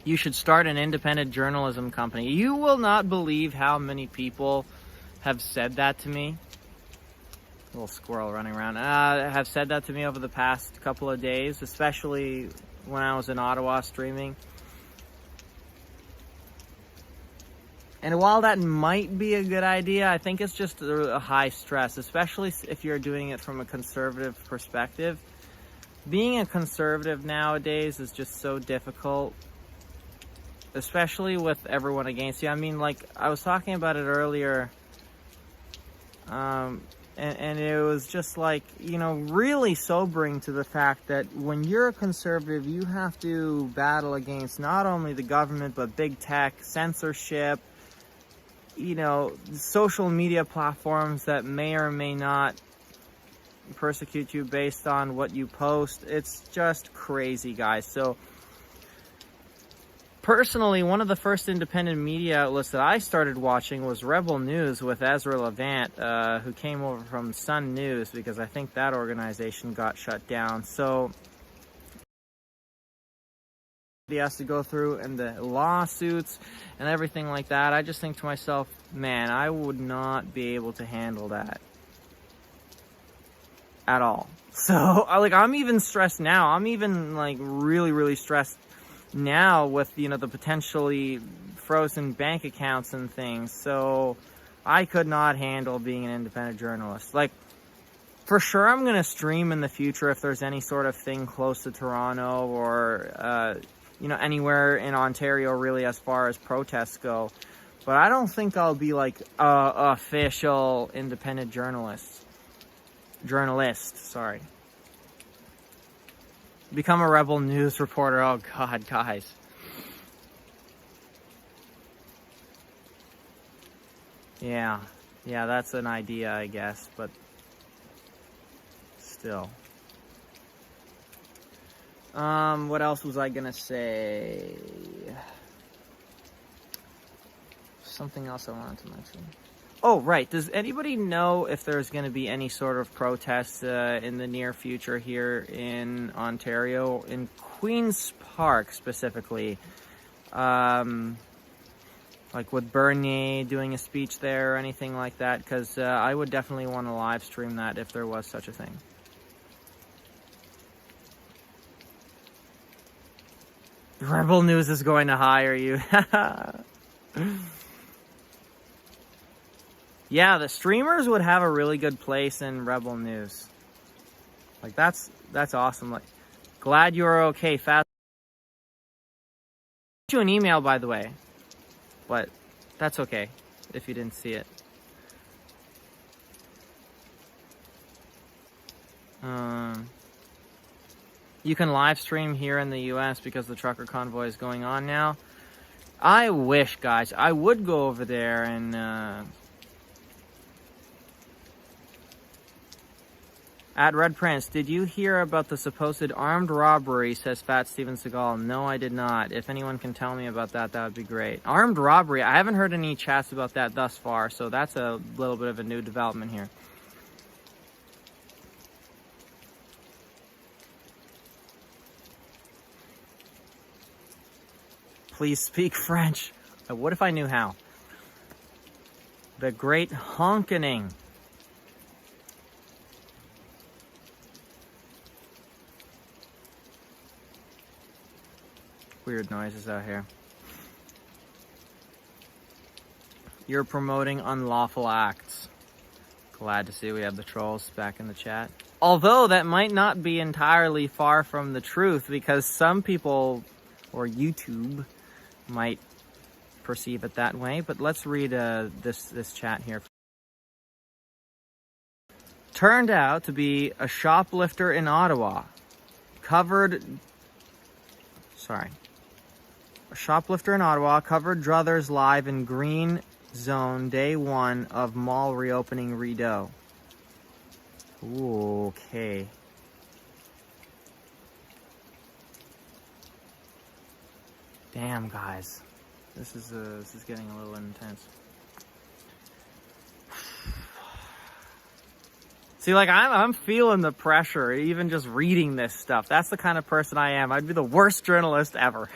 You should start an independent journalism company. You will not believe how many people have said that to me. Little squirrel running around. Have said that to me over the past couple of days, especially when I was in Ottawa streaming. And while that might be a good idea, I think it's just a high stress, especially if you're doing it from a conservative perspective. Being a conservative nowadays is just so difficult, especially with everyone against you. I mean, like, I was talking about it earlier, and it was just like, you know, really sobering to the fact that when you're a conservative, you have to battle against not only the government, but big tech, censorship, you know, social media platforms that may or may not persecute you based on what you post. It's just crazy, guys. So personally, one of the first independent media outlets that I started watching was Rebel News with Ezra Levant, who came over from Sun News, because I think that organization got shut down. So he has to go through, and the lawsuits and everything like that. I just think to myself, man, I would not be able to handle that at all. So, like, I'm even stressed now. I'm even, like, really, really stressed now with, you know, the potentially frozen bank accounts and things. So I could not handle being an independent journalist. Like, for sure I'm going to stream in the future if there's any sort of thing close to Toronto, or you know, anywhere in Ontario really as far as protests go. But I don't think I'll be like a official independent journalist, sorry. Become a rebel news reporter. Oh God, guys. Yeah, that's an idea, I guess, but still. What else was I gonna say? Something else I wanted to mention. Oh, right. Does anybody know if there's going to be any sort of protest in the near future here in Ontario, in Queen's Park specifically? Like with Bernier doing a speech there or anything like that? Because I would definitely want to live stream that if there was such a thing. Rebel News is going to hire you. Yeah, the streamers would have a really good place in Rebel News. Like, that's awesome. Like, glad you're okay. Fast. I sent you an email, by the way, but that's okay if you didn't see it. You can live stream here in the US because the trucker convoy is going on now. I wish, guys, I would go over there and at Red Prince, did you hear about the supposed armed robbery, says Fat Steven Seagal. No, I did not. If anyone can tell me about that, that would be great. Armed robbery, I haven't heard any chats about that thus far, so that's a little bit of a new development here. Please speak French. What if I knew how? The Great Honkening. Weird noises out here. You're promoting unlawful acts. Glad to see we have the trolls back in the chat. Although that might not be entirely far from the truth, because some people, or YouTube, might perceive it that way. But let's read this chat here. Turned out to be a shoplifter in Ottawa. A shoplifter in Ottawa covered druthers live in green zone day 1 of mall reopening Rideau. Ooh, okay. Damn, guys. This is getting a little intense. See, like, I'm feeling the pressure, even just reading this stuff. That's the kind of person I am. I'd be the worst journalist ever.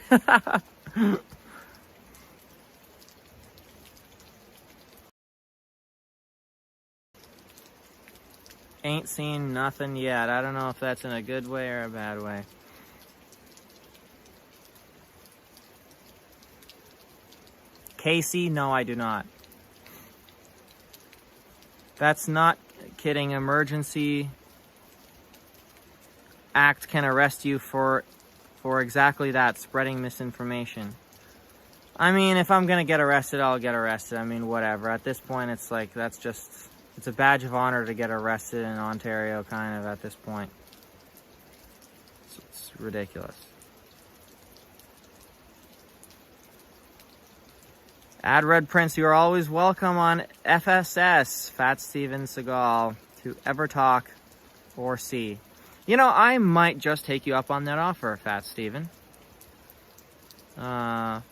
Ain't seen nothing yet. I don't know if that's in a good way or a bad way. Casey, no, I do not. That's not kidding. Emergency Act can arrest you for exactly that, spreading misinformation. I mean, if I'm gonna get arrested, I'll get arrested. I mean, whatever. At this point, it's like, it's a badge of honor to get arrested in Ontario, kind of, at this point. It's ridiculous. Add Red Prince, you are always welcome on FSS, Fat Steven Seagal, to ever talk or see. You know, I might just take you up on that offer, Fat Steven. I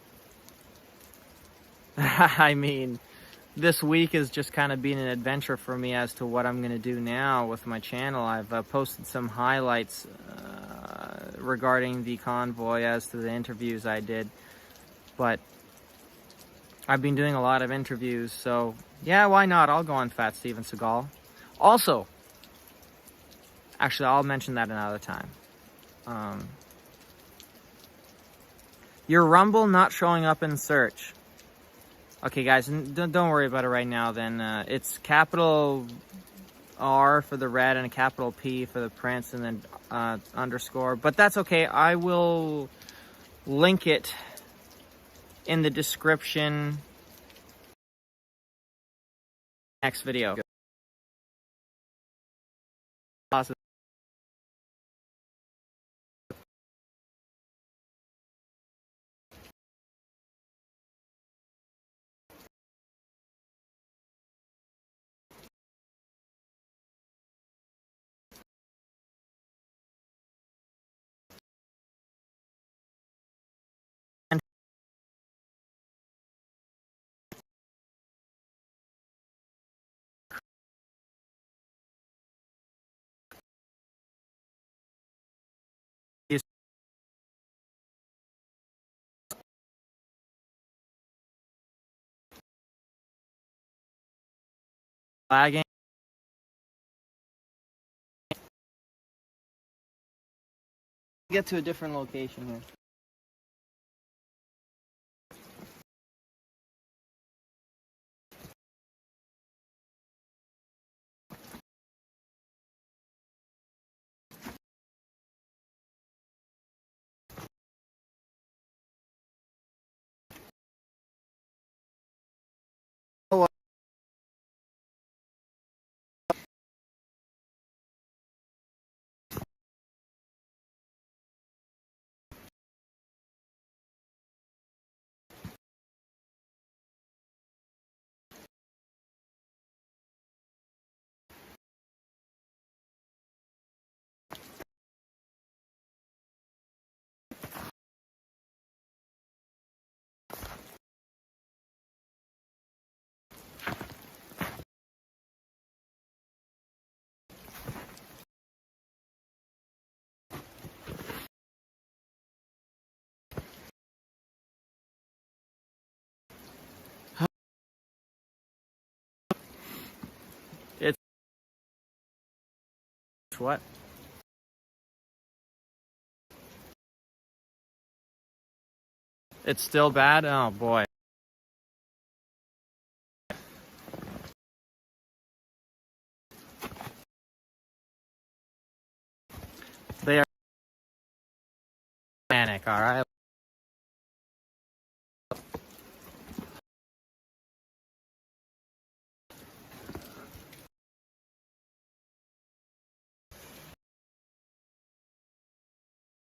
mean, this week has just kind of been an adventure for me as to what I'm going to do now with my channel. I've posted some highlights regarding the convoy as to the interviews I did. But I've been doing a lot of interviews, so yeah, why not? I'll go on Fat Steven Seagal. Also, actually, I'll mention that another time. Your Rumble not showing up in search. Okay, guys, don't worry about it right now then. It's capital R for the red and a capital P for the Prince and then underscore. But that's okay. I will link it in the description. Next video. Lagging. Get to a different location here. It's what? It's still bad? Oh boy. They are panic, alright?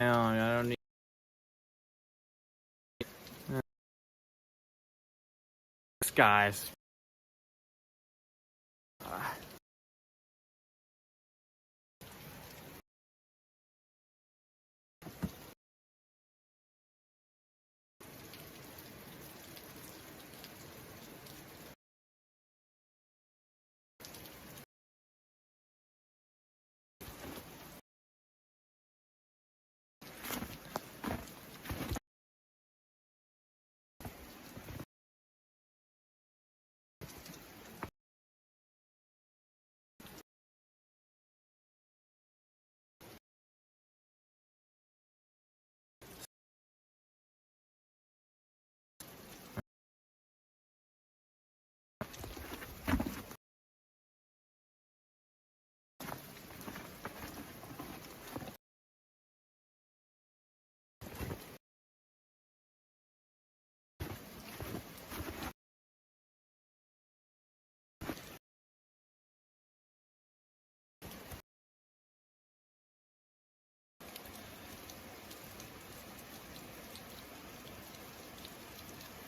No, I don't need this guys.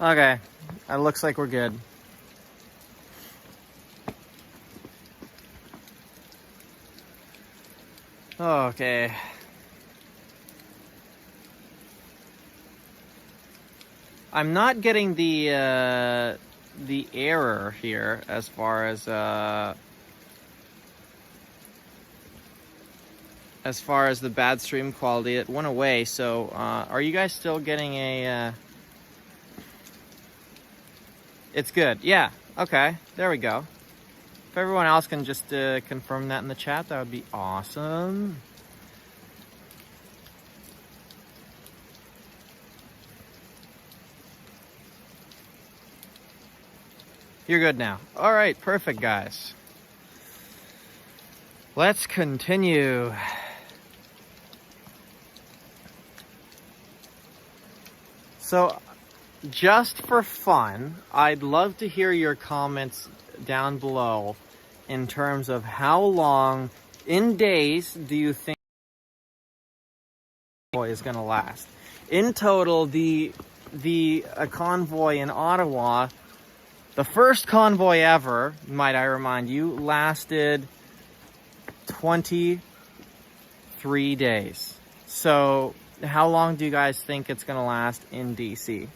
Okay, it looks like we're good. Okay. I'm not getting the error here as far as the bad stream quality. It went away. So are you guys still getting a? It's good. Yeah. Okay. There we go. If everyone else can just confirm that in the chat, that would be awesome. You're good now. All right, perfect, guys. Let's continue. So, just for fun, I'd love to hear your comments down below in terms of how long, in days, do you think convoy is going to last? In total, the convoy in Ottawa, the first convoy ever, might I remind you, lasted 23 days. So, how long do you guys think it's going to last in DC?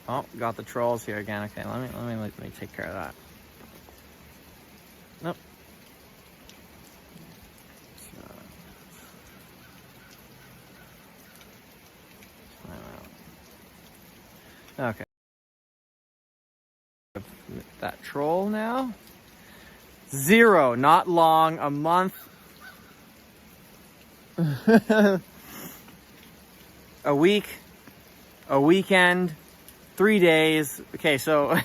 Oh, got the trolls here again. Okay, let me take care of that. Nope. Okay. That troll now. 0, not long, a month. A week, a weekend, 3 days. Okay, so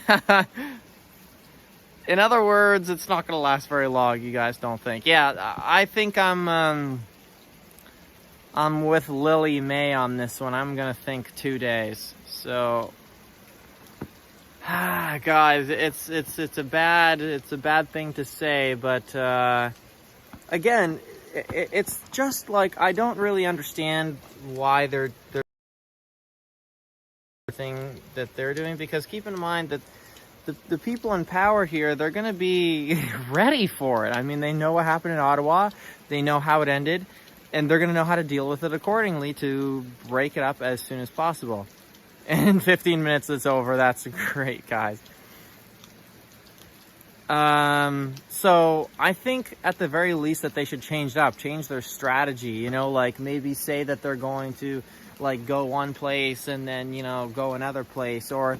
in other words, it's not going to last very long, you guys don't think? Yeah, I think I'm with Lily May on this one. I'm going to think 2 days. So guys, it's a bad thing to say, but again, it's just like I don't really understand why they're thing that they're doing, because keep in mind that the people in power here, they're going to be ready for it. I mean, they know what happened in Ottawa, they know how it ended, and they're going to know how to deal with it accordingly to break it up as soon as possible. And in 15 minutes it's over. That's great, guys. So I think at the very least that they should change it up, change their strategy, you know, like maybe say that they're going to like go one place and then, you know, go another place, or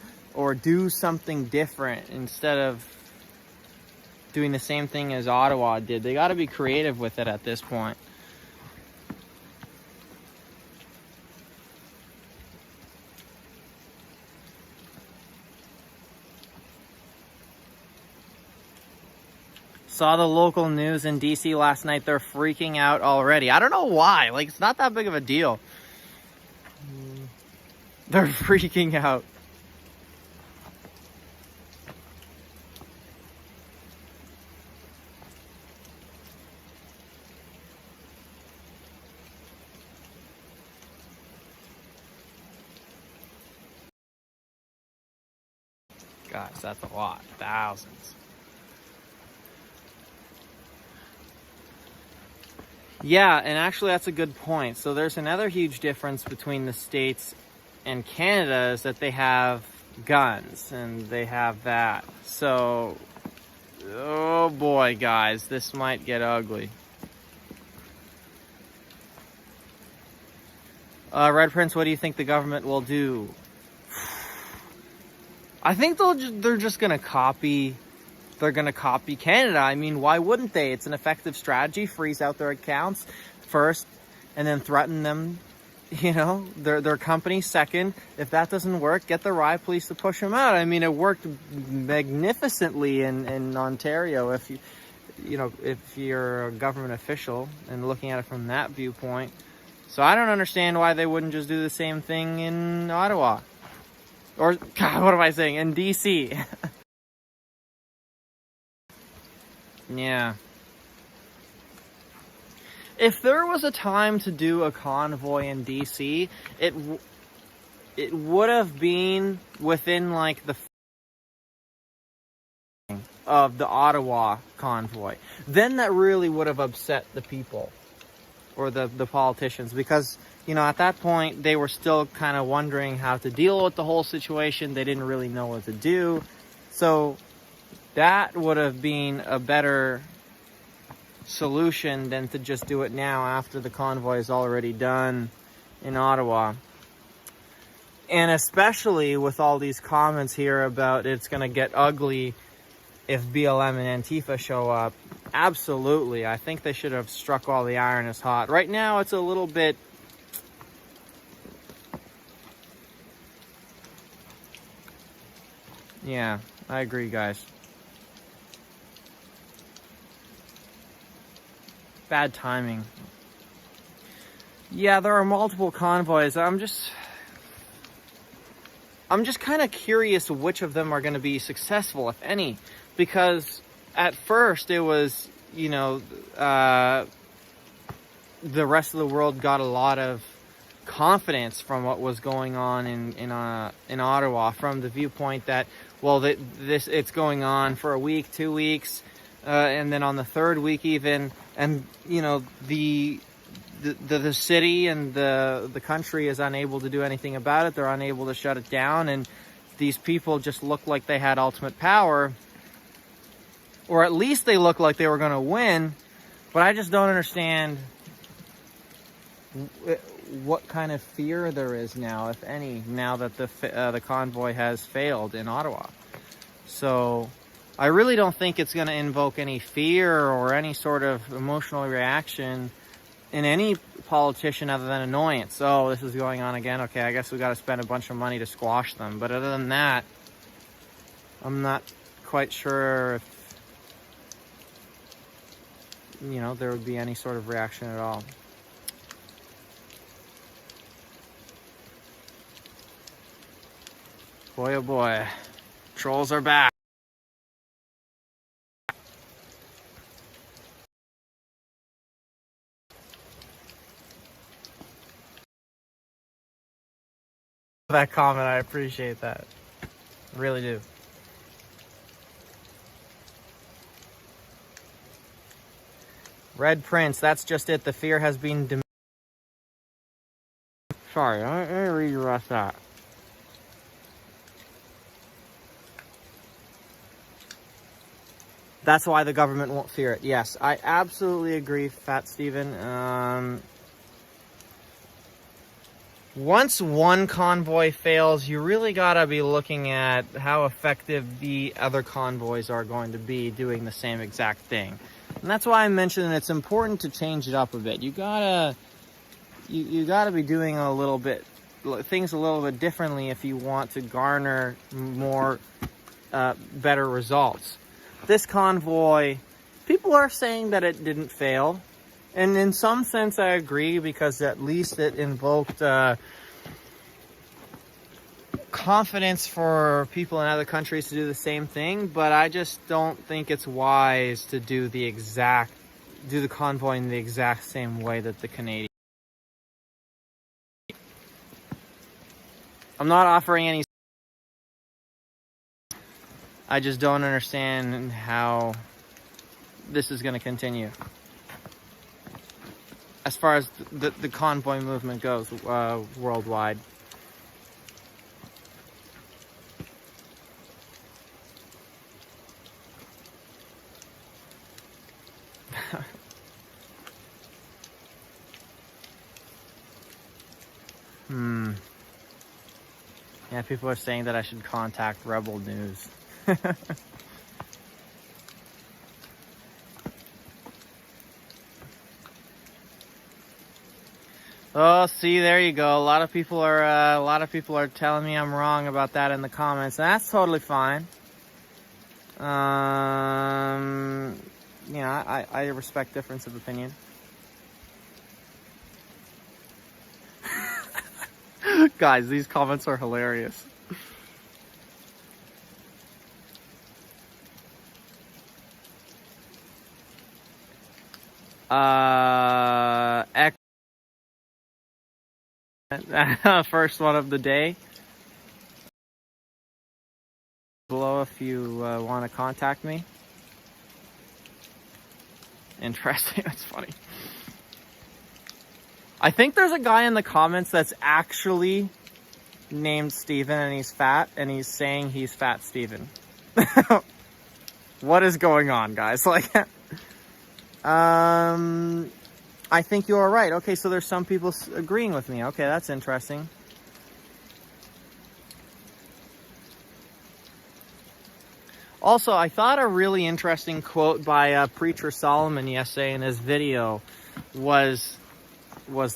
do something different instead of doing the same thing as Ottawa did. They got to be creative with it at this point. Saw the local news in DC last night. They're freaking out already. I don't know why. Like, it's not that big of a deal. They're freaking out. Guys, that's a lot. Thousands. Yeah, and actually that's a good point. So there's another huge difference between the States and Canada is that they have guns and they have that. So, oh boy, guys, this might get ugly. Red Prince, what do you think the government will do? I think they're just gonna copy. They're going to copy Canada. I mean, why wouldn't they? It's an effective strategy. Freeze out their accounts first and then threaten them, you know, their company second. If that doesn't work, get the riot police to push them out. I mean, it worked magnificently in Ontario if if you're a government official and looking at it from that viewpoint. So I don't understand why they wouldn't just do the same thing in Ottawa. Or, God, what am I saying? In DC. Yeah. If there was a time to do a convoy in DC, it would have been within like the of the Ottawa convoy. Then that really would have upset the people or the politicians, because, you know, at that point they were still kind of wondering how to deal with the whole situation. They didn't really know what to do. So that would have been a better solution than to just do it now after the convoy is already done in Ottawa. And especially with all these comments here about it's going to get ugly if BLM and Antifa show up. Absolutely. I think they should have struck while the iron is hot. Right now, it's a little bit... Yeah, I agree, guys. Bad timing. Yeah, there are multiple convoys. I'm just kind of curious which of them are going to be successful, if any, because at first it was, you know, the rest of the world got a lot of confidence from what was going on in Ottawa, from the viewpoint that, well, it's going on for a week, 2 weeks, and then on the third week even, and you know, the city and the country is unable to do anything about it. They're unable to shut it down, and these people just look like they had ultimate power, or at least they look like they were going to win. But I just don't understand what kind of fear there is now, if any, now that the convoy has failed in Ottawa. So I really don't think it's going to invoke any fear or any sort of emotional reaction in any politician other than annoyance. Oh, this is going on again. Okay, I guess we got to spend a bunch of money to squash them. But other than that, I'm not quite sure if, you know, there would be any sort of reaction at all. Boy, oh boy, trolls are back. That comment, I appreciate that. Really do. Red Prince, that's just it. The fear has been Sorry, let me read the rest of that. That's why the government won't fear it. Yes, I absolutely agree, Fat Steven. Once one convoy fails, you really gotta be looking at how effective the other convoys are going to be doing the same exact thing. And that's why I mentioned it's important to change it up a bit. You gotta be doing things a little bit differently if you want to garner more better results. This convoy, people are saying that it didn't fail. And in some sense, I agree, because at least it invoked confidence for people in other countries to do the same thing. But I just don't think it's wise to do the convoy in the exact same way that the Canadians. I'm not offering any. I just don't understand how this is going to continue. As far as the convoy movement goes worldwide. Yeah, people are saying that I should contact Rebel News. Oh, see, there you go. A lot of people are telling me I'm wrong about that in the comments, and that's totally fine. Yeah, I respect difference of opinion. Guys, these comments are hilarious. First one of the day. Below if you want to contact me. Interesting, that's funny. I think there's a guy in the comments that's actually named Steven and he's fat, and he's saying he's Fat Steven. What is going on, guys? Like, I think you're right. Okay, so there's some people agreeing with me. Okay, that's interesting. Also, I thought a really interesting quote by Preacher Solomon yesterday in his video was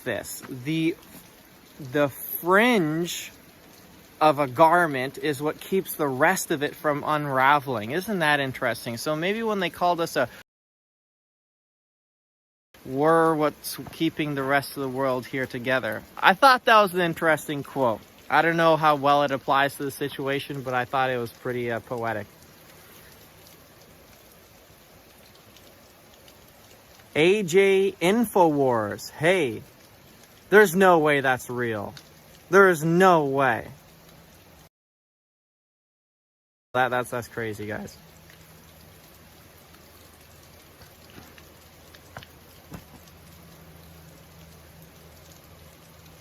this: the fringe of a garment is what keeps the rest of it from unraveling. Isn't that interesting? So maybe when they called us we're what's keeping the rest of the world here together. I thought that was an interesting quote. I don't know how well it applies to the situation, but I thought it was pretty poetic. AJ Infowars. Hey, there's no way that's real. There is no way. That's crazy, guys.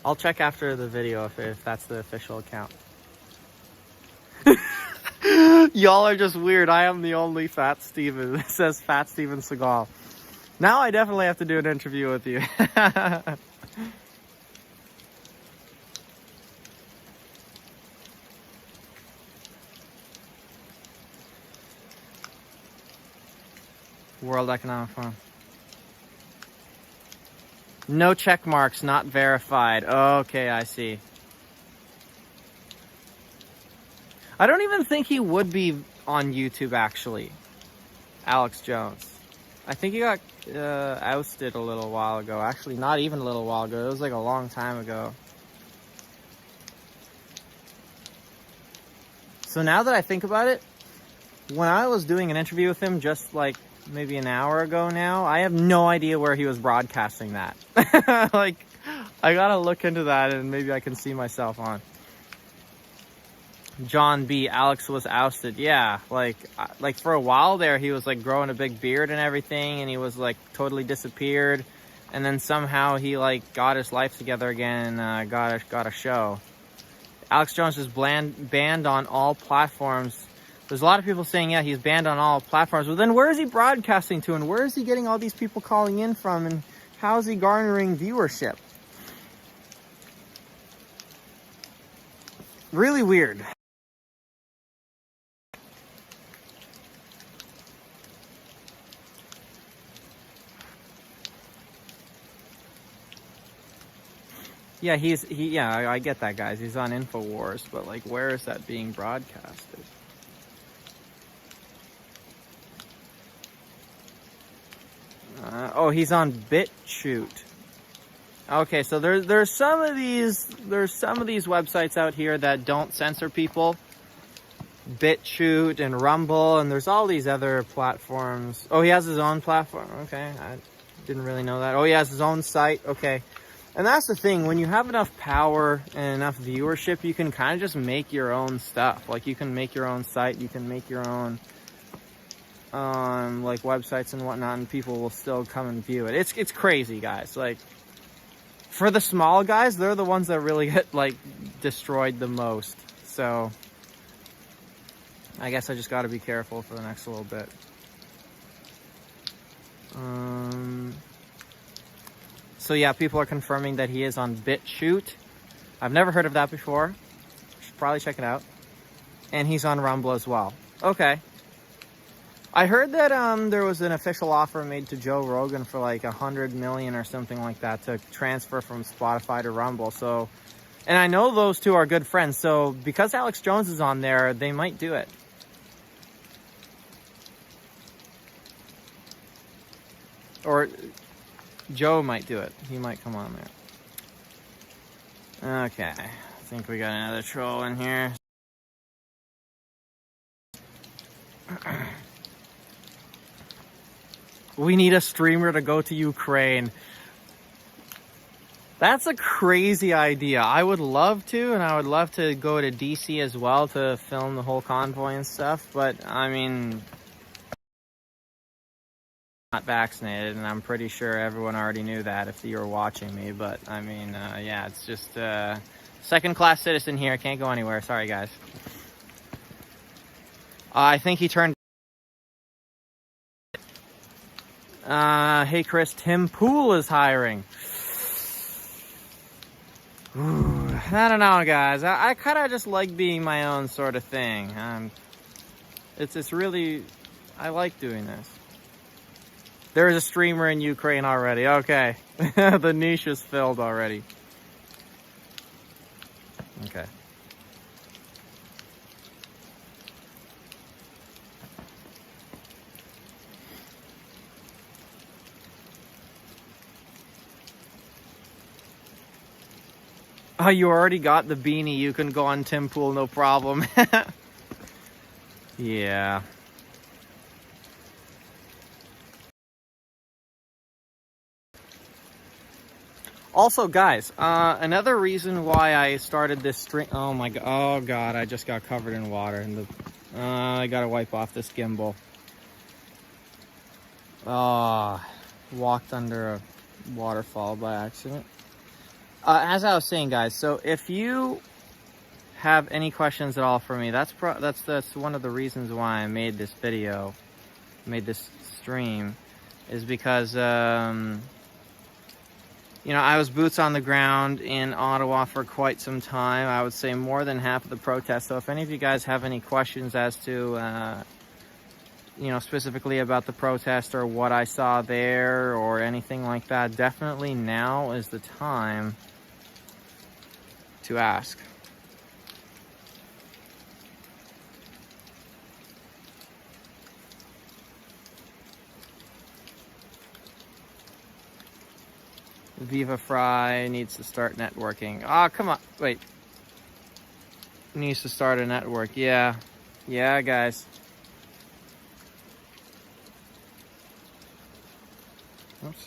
I'll check after the video if that's the official account. Y'all are just weird. I am the only Fat Steven. It says Fat Steven Seagal. Now I definitely have to do an interview with you. World Economic Forum. No check marks, not verified. Okay, I see. I don't even think he would be on YouTube, actually. Alex Jones. I think he got ousted a little while ago. Actually, not even a little while ago. It was like a long time ago. So now that I think about it, when I was doing an interview with him just like maybe an hour ago now, I have no idea where he was broadcasting that. Like, I gotta look into that and maybe I can see myself on. John B. Alex was ousted. Yeah, like for a while there, he was like growing a big beard and everything, and he was like totally disappeared. And then somehow he like got his life together again and got a show. Alex Jones is banned on all platforms. There's a lot of people saying, yeah, he's banned on all platforms. But then where is he broadcasting to? And where is he getting all these people calling in from? And how is he garnering viewership? Really weird. Yeah, I get that, guys. He's on InfoWars, but like, where is that being broadcasted? Oh, he's on BitChute. Okay, so there's some of these websites out here that don't censor people. BitChute and Rumble, and there's all these other platforms. Oh, he has his own platform. Okay, I didn't really know that. Oh, he has his own site. Okay. And that's the thing, when you have enough power and enough viewership, you can kind of just make your own stuff. Like, you can make your own site, you can make your own like websites and whatnot, and people will still come and view it. It's crazy, guys. Like, for the small guys, they're the ones that really get like destroyed the most. So I guess I just got to be careful for the next little bit. So yeah, people are confirming that he is on BitChute. I've never heard of that before. Should probably check it out. And he's on Rumble as well. Okay. I heard that there was an official offer made to Joe Rogan for like $100 million or something like that to transfer from Spotify to Rumble. So, and I know those two are good friends. So because Alex Jones is on there, they might do it. Or Joe might do it. He might come on there. Okay. I think we got another troll in here. We need a streamer to go to Ukraine. That's a crazy idea. I would love to, and I would love to go to DC as well to film the whole convoy and stuff. But, I mean, not vaccinated, and I'm pretty sure everyone already knew that if you were watching me. But I mean, yeah, it's just second-class citizen here. Can't go anywhere. Sorry, guys. I think he turned. Hey, Chris. Tim Pool is hiring. Ooh, I don't know, guys. I kind of just like being my own sort of thing. It's really, I like doing this. There is a streamer in Ukraine already. Okay. The niche is filled already. Okay. Oh, you already got the beanie. You can go on Tim Pool, no problem. Yeah. Also, guys, another reason why I started this stream. Oh my god! Oh god! I just got covered in water, and I gotta wipe off this gimbal. Walked under a waterfall by accident. As I was saying, guys, so if you have any questions at all for me, that's one of the reasons why I made this video, made this stream, is because you know, I was boots on the ground in Ottawa for quite some time. I would say more than half of the protest. So if any of you guys have any questions as to you know, specifically about the protest or what I saw there or anything like that, definitely now is the time to ask. Viva Fry needs to start networking. Ah, come on. Wait. Needs to start a network. Yeah. Yeah, guys. Oops.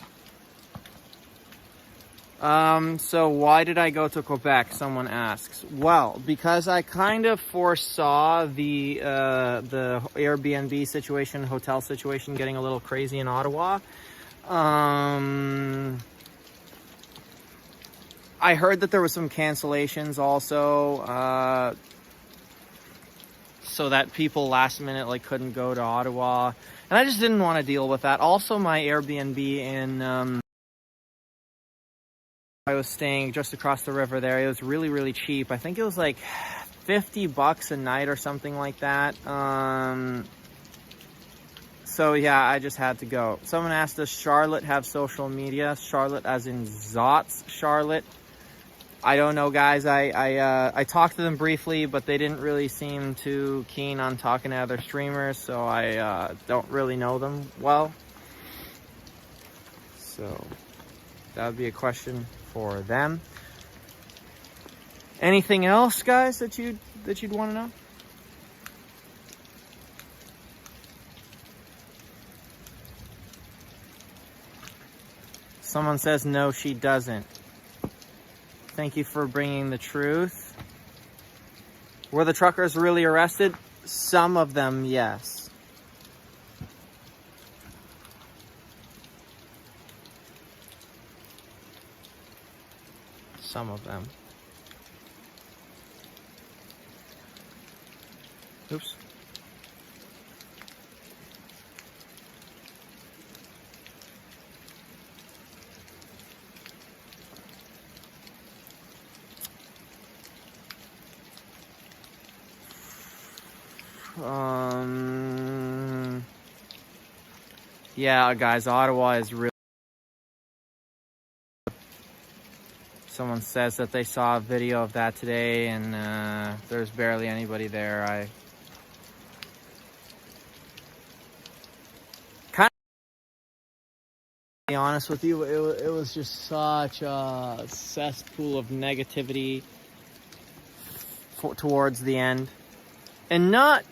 So why did I go to Quebec? Someone asks. Well, because I kind of foresaw the Airbnb situation, hotel situation getting a little crazy in Ottawa. I heard that there was some cancellations also, so that people last minute like couldn't go to Ottawa, and I just didn't want to deal with that. Also, my Airbnb in I was staying just across the river there. It was really, really cheap. I think it was like $50 a night or something like that. So yeah, I just had to go. Someone asked, does Charlotte have social media? Charlotte as in Zotz Charlotte. I don't know, guys. I talked to them briefly, but they didn't really seem too keen on talking to other streamers, so I don't really know them well. So that would be a question for them. Anything else, guys, that you'd want to know? Someone says no, she doesn't. Thank you for bringing the truth. Were the truckers really arrested? Some of them, yes. Some of them. Oops. Yeah, guys, Ottawa is really... Someone says that they saw a video of that today, and there's barely anybody there. Kind of, to be honest with you, it was just such a cesspool of negativity towards the end. And not,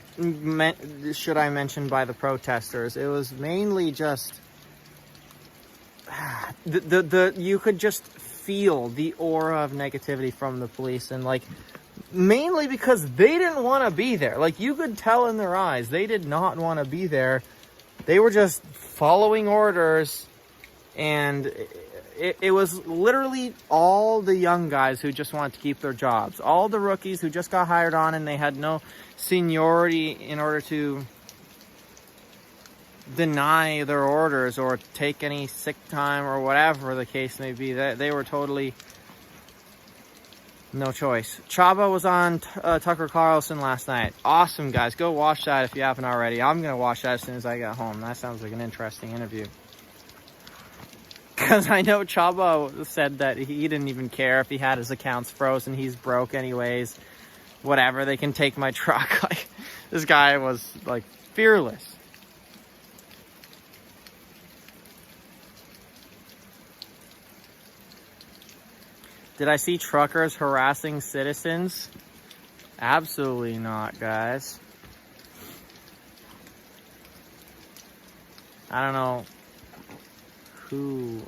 should I mention, by the protesters. It was mainly just... you could just feel the aura of negativity from the police, and like mainly because they didn't want to be there. Like, you could tell in their eyes they did not want to be there. They were just following orders, and it was literally all the young guys who just wanted to keep their jobs, all the rookies who just got hired on and they had no seniority in order to deny their orders or take any sick time or whatever the case may be. They were totally No choice. Chaba was on Tucker Carlson last night. Awesome, guys. Go watch that if you haven't already. I'm going to watch that as soon as I get home. That sounds like an interesting interview. Because I know Chaba said that he didn't even care if he had his accounts frozen. He's broke anyways. Whatever, they can take my truck. Like, this guy was, like, fearless. Did I see truckers harassing citizens? Absolutely not, guys. I don't know who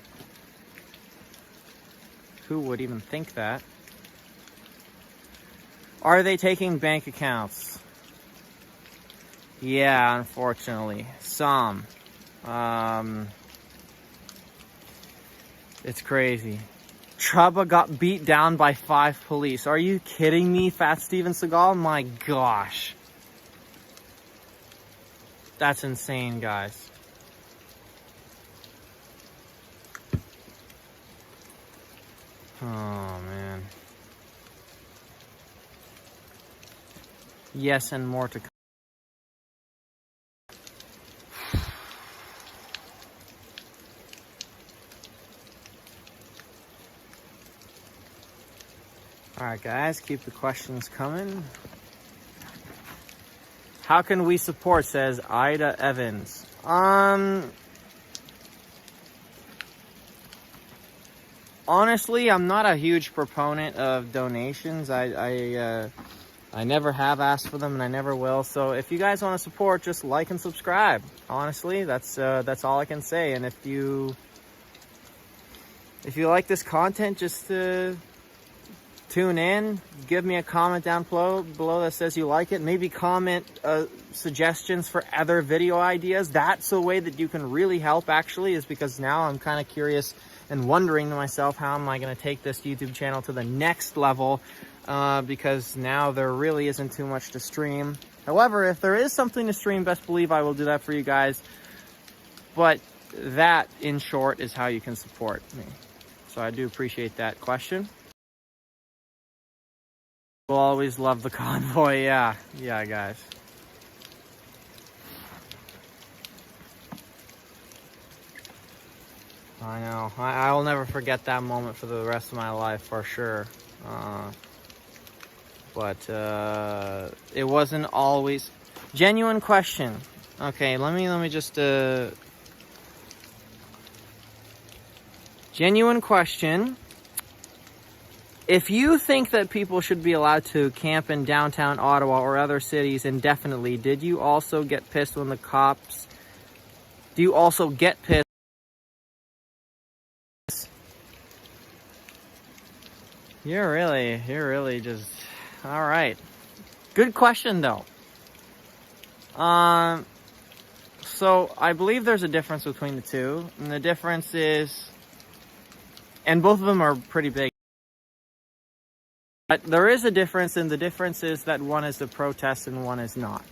would even think that. Are they taking bank accounts? Yeah, unfortunately. Some. It's crazy. Chaba got beat down by 5 police. Are you kidding me, Fat Steven Seagal? My gosh. That's insane, guys. Oh, man. Yes, and more to come. Alright, guys, keep the questions coming. How can we support, says Ida Evans. Honestly, I'm not a huge proponent of donations. I never have asked for them, and I never will. So if you guys want to support, just like and subscribe. Honestly, that's all I can say. And if you like this content, just tune in, give me a comment down below that says you like it. Maybe comment suggestions for other video ideas. That's a way that you can really help, actually, is because now I'm kind of curious and wondering to myself, how am I going to take this YouTube channel to the next level? Because now there really isn't too much to stream. However, if there is something to stream, best believe I will do that for you guys. But that, in short, is how you can support me. So I do appreciate that question. We'll always love the convoy. Yeah, guys. I know. I will never forget that moment for the rest of my life, for sure. But it wasn't always. Genuine question. Okay, let me just genuine question. If you think that people should be allowed to camp in downtown Ottawa or other cities indefinitely, did you also get pissed when the cops... Do you also get pissed? You're really just... Alright. Good question, though. So, I believe there's a difference between the two. And the difference is... And both of them are pretty big. But there is a difference, and the difference is that one is a protest and one is not.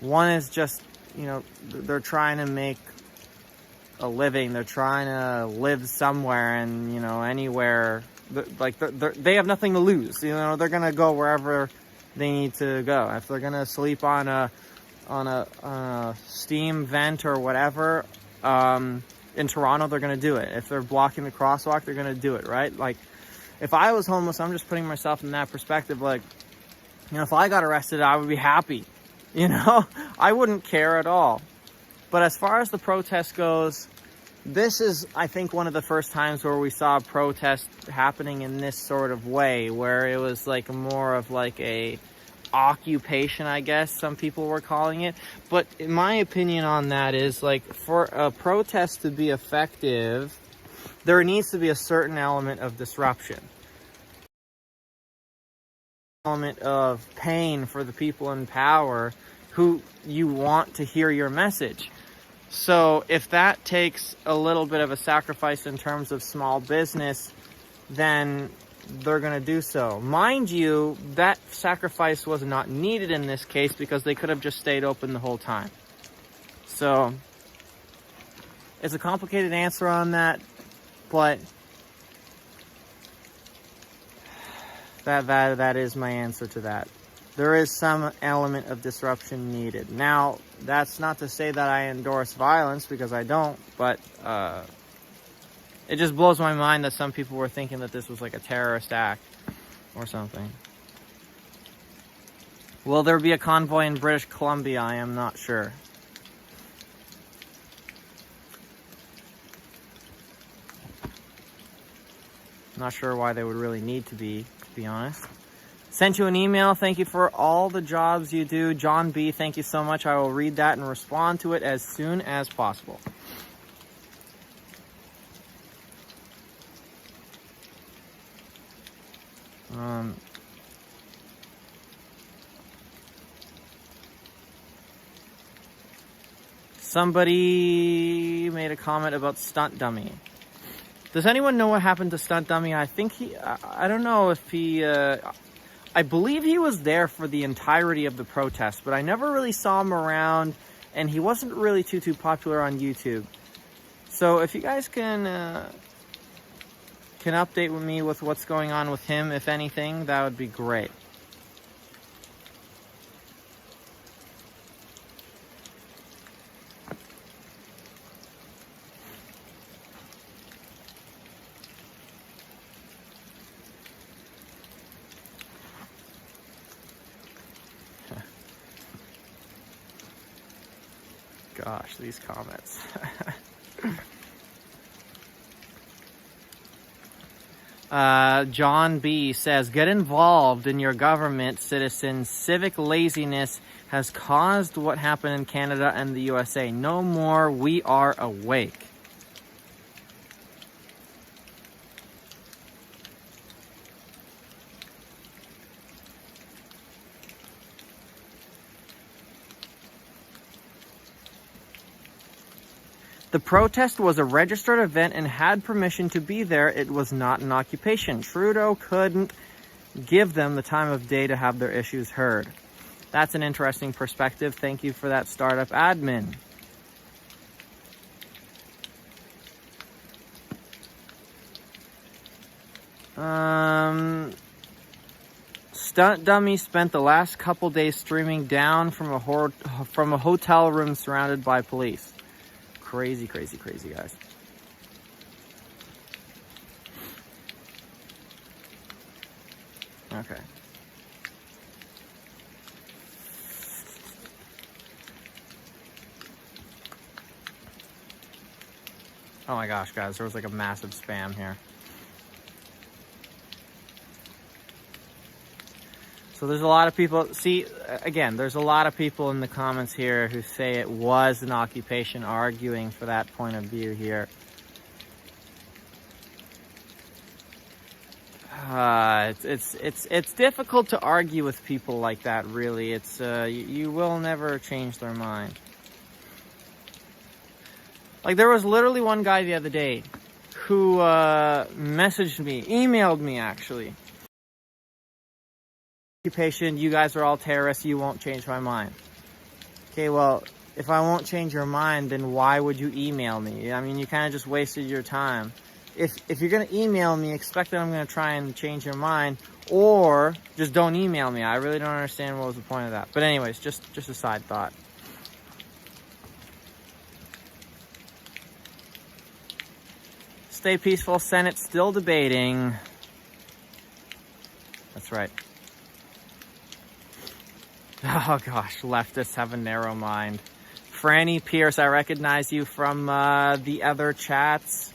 One is just, you know, they're trying to make a living. They're trying to live somewhere, and, you know, anywhere. Like, they have nothing to lose. You know, they're going to go wherever they need to go. If they're going to sleep on a steam vent or whatever, in Toronto, they're going to do it. If they're blocking the crosswalk, they're going to do it, right? Like, if I was homeless, I'm just putting myself in that perspective, like, you know, if I got arrested, I would be happy, you know? I wouldn't care at all. But as far as the protest goes, this is, I think, one of the first times where we saw a protest happening in this sort of way, where it was like more of like a occupation, I guess some people were calling it. But in my opinion on that is, like, for a protest to be effective, there needs to be a certain element of disruption. Element of pain for the people in power who you want to hear your message. So if that takes a little bit of a sacrifice in terms of small business, then they're going to do so. Mind you, that sacrifice was not needed in this case because they could have just stayed open the whole time. So it's a complicated answer on that. But That is my answer to that. There is some element of disruption needed. Now, that's not to say that I endorse violence, because I don't, but it just blows my mind that some people were thinking that this was like a terrorist act or something. Will there be a convoy in British Columbia? I am not sure. Not sure why they would really need to be honest. Sent you an email. Thank you for all the jobs you do. John B., thank you so much. I will read that and respond to it as soon as possible. Somebody made a comment about Stunt Dummy. Does anyone know what happened to Stunt Dummy? I think I don't know if he, I believe he was there for the entirety of the protest, but I never really saw him around, and he wasn't really too popular on YouTube. So if you guys can update with me with what's going on with him, if anything, that would be great. Gosh, these comments. John B. says, get involved in your government, citizens. Civic laziness has caused what happened in Canada and the USA. No more, we are awake. The protest was a registered event and had permission to be there. It was not an occupation. Trudeau couldn't give them the time of day to have their issues heard. That's an interesting perspective. Thank you for that, startup admin. Stunt Dummy spent the last couple days streaming down from a hotel room surrounded by police. Crazy, crazy, crazy, guys. Okay. Oh my gosh, guys, there was like a massive spam here. So there's a lot of people, see, again, there's a lot of people in the comments here who say it was an occupation, arguing for that point of view here. It's difficult to argue with people like that, really. It's you will never change their mind. Like, there was literally one guy the other day who messaged me, emailed me actually. Occupation, you guys are all terrorists, you won't change my mind. Okay, well, if I won't change your mind, then why would you email me? I mean, you kind of just wasted your time. If you're going to email me, expect that I'm going to try and change your mind, or just don't email me. I really don't understand what was the point of that. But anyways, just a side thought. Stay peaceful, Senate still debating. That's right. Oh gosh, leftists have a narrow mind. Franny Pierce, I recognize you from the other chats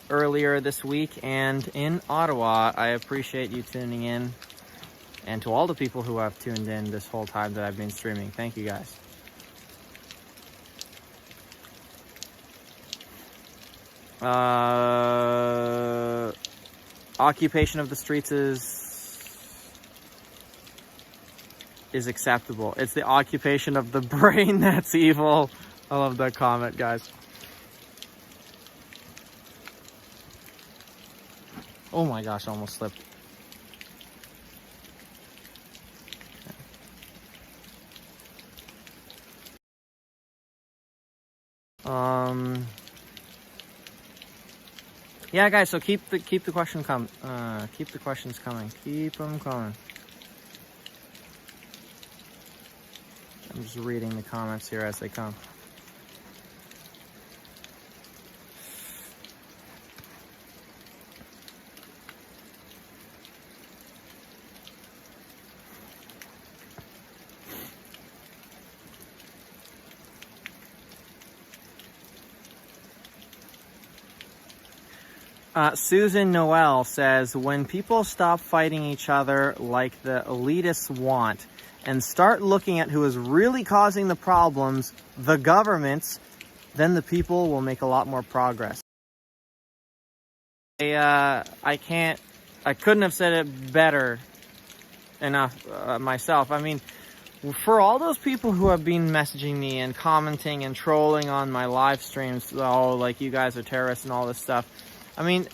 earlier this week and in Ottawa. I appreciate you tuning in. And to all the people who have tuned in this whole time that I've been streaming, thank you guys. Occupation of the streets is acceptable. It's the occupation of the brain that's evil. I love that comment, guys. Oh my gosh, I almost slipped. Yeah, guys. So keep the questions coming. Keep the questions coming. Keep them coming. I'm just reading the comments here as they come. Susan Noel says, when people stop fighting each other like the elitists want and start looking at who is really causing the problems, the governments, then the people will make a lot more progress. I couldn't have said it better enough myself. I mean, for all those people who have been messaging me and commenting and trolling on my live streams, oh, like you guys are terrorists and all this stuff. I mean,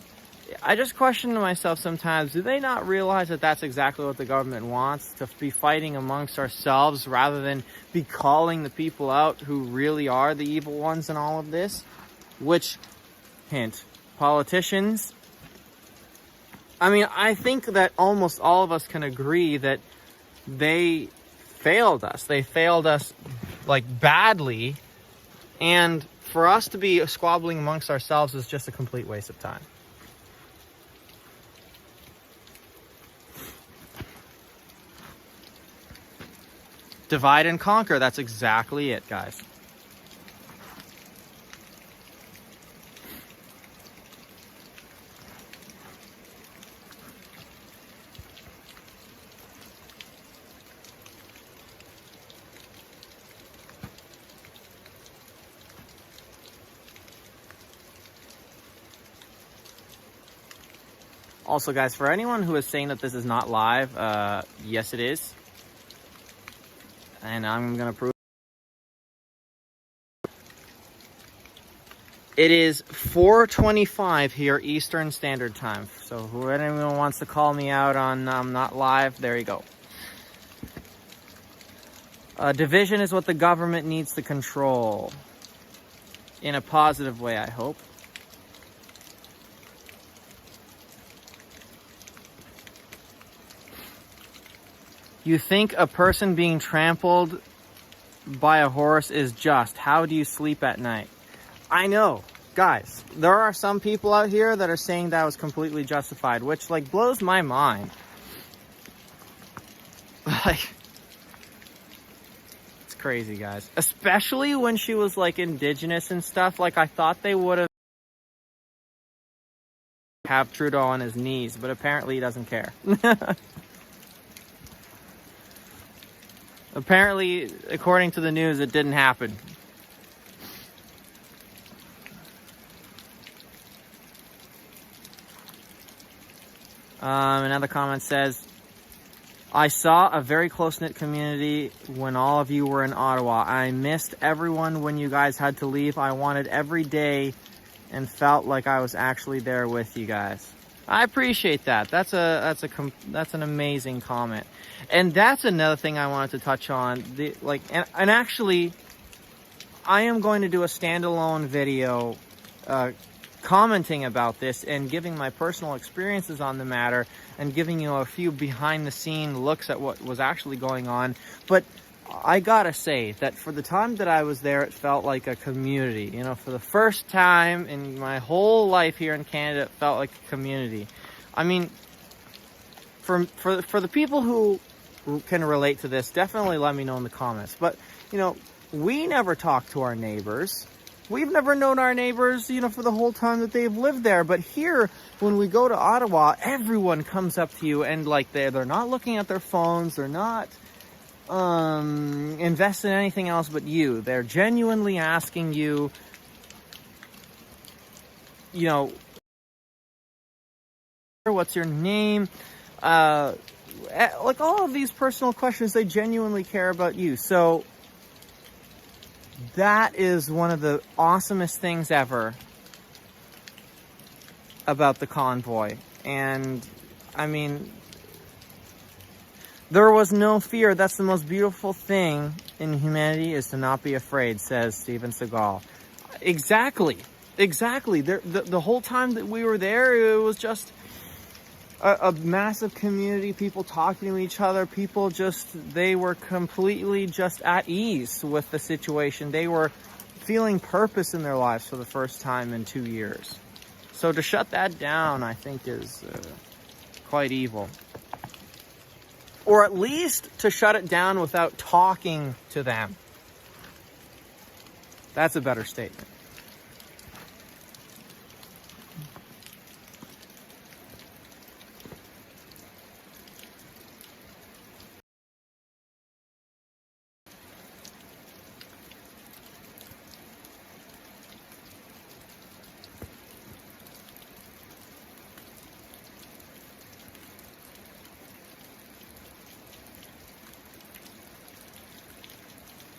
I just question to myself sometimes, do they not realize that that's exactly what the government wants? To be fighting amongst ourselves rather than be calling the people out who really are the evil ones in all of this? Which, hint, politicians. I mean, I think that almost all of us can agree that they failed us. They failed us, like, badly. And for us to be squabbling amongst ourselves is just a complete waste of time. Divide and conquer. That's exactly it, guys. Also, guys, for anyone who is saying that this is not live, yes, it is. And I'm going to prove it is 4:25 here Eastern Standard Time. So whoever anyone wants to call me out on not live, there you go. Division is what the government needs to control. In a positive way, I hope. You think a person being trampled by a horse is just. How do you sleep at night? I know, guys, there are some people out here that are saying that was completely justified, which, like, blows my mind. Like, it's crazy, guys. Especially when she was, like, indigenous and stuff. Like, I thought they would have Trudeau on his knees, but apparently he doesn't care. Apparently, according to the news, it didn't happen. Another comment says, I saw a very close-knit community when all of you were in Ottawa. I missed everyone when you guys had to leave. I wanted every day and felt like I was actually there with you guys. I appreciate that. That's an amazing comment. And that's another thing I wanted to touch on. And actually, I am going to do a standalone video commenting about this and giving my personal experiences on the matter and giving you a few behind-the-scene looks at what was actually going on. But I gotta say that for the time that I was there, it felt like a community. You know, for the first time in my whole life here in Canada, it felt like a community. I mean, for the people who can relate to this, definitely let me know in the comments. But, you know, we never talk to our neighbors. We've never known our neighbors, you know, for the whole time that they've lived there. But here, when we go to Ottawa, everyone comes up to you and, like, they're not looking at their phones. They're not invest in anything else but you. They're genuinely asking you, you know, what's your name? Like, all of these personal questions, they genuinely care about you. So that is one of the awesomest things ever about the convoy. And I mean, there was no fear. That's the most beautiful thing in humanity, is to not be afraid, says Steven Seagal. Exactly. Exactly. The whole time that we were there, it was just a massive community, people talking to each other, people just, they were completely just at ease with the situation. They were feeling purpose in their lives for the first time in 2 years. So to shut that down, I think is quite evil. Or at least to shut it down without talking to them. That's a better statement.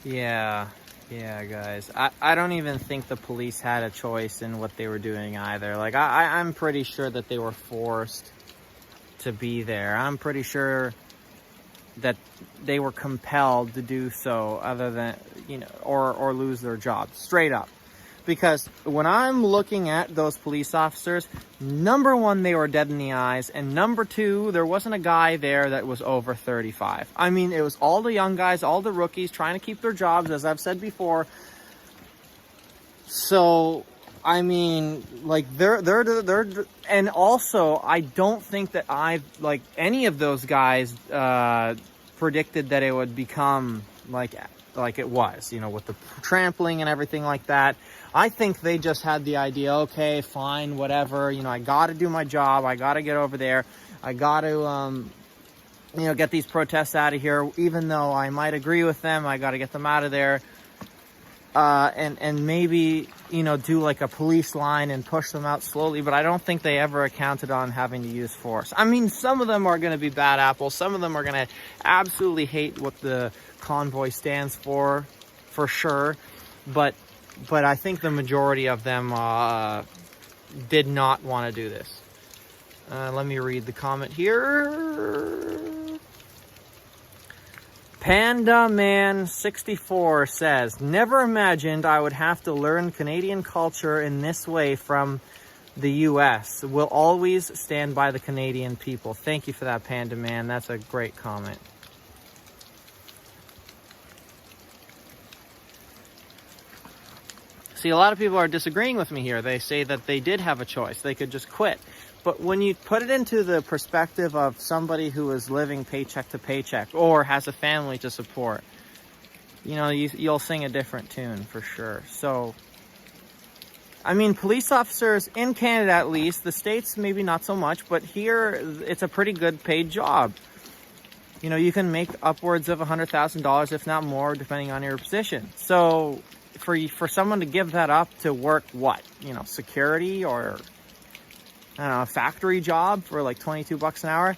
Yeah, guys. I don't even think the police had a choice in what they were doing either. Like, I'm pretty sure that they were forced to be there. I'm pretty sure that they were compelled to do so, other than, or lose their jobs, straight up. Because when I'm looking at those police officers, number one, they were dead in the eyes. And number two, there wasn't a guy there that was over 35. I mean, it was all the young guys, all the rookies trying to keep their jobs, as I've said before. So, I mean, like, they're, and also, I don't think that any of those guys, predicted that it would become like it was, with the trampling and everything like that. I think they just had the idea, okay, fine, whatever, I got to do my job. I got to get over there. I got to, get these protests out of here. Even though I might agree with them, I got to get them out of there. And maybe, do like a police line and push them out slowly. But I don't think they ever accounted on having to use force. I mean, some of them are going to be bad apples. Some of them are going to absolutely hate what the Convoy stands for sure. But I think the majority of them did not want to do this. Let me read the comment here. Panda Man 64 says, never imagined I would have to learn Canadian culture in this way from the US. Will always stand by the Canadian people. Thank you for that, Panda Man. That's a great comment. See, a lot of people are disagreeing with me here. They say that they did have a choice. They could just quit. But when you put it into the perspective of somebody who is living paycheck to paycheck or has a family to support, you'll sing a different tune for sure. So, I mean, police officers in Canada, at least, the States maybe not so much, but here it's a pretty good paid job. You can make upwards of $100,000, if not more, depending on your position. So for someone to give that up to work what? Security or, I don't know, a factory job for like $22 an hour,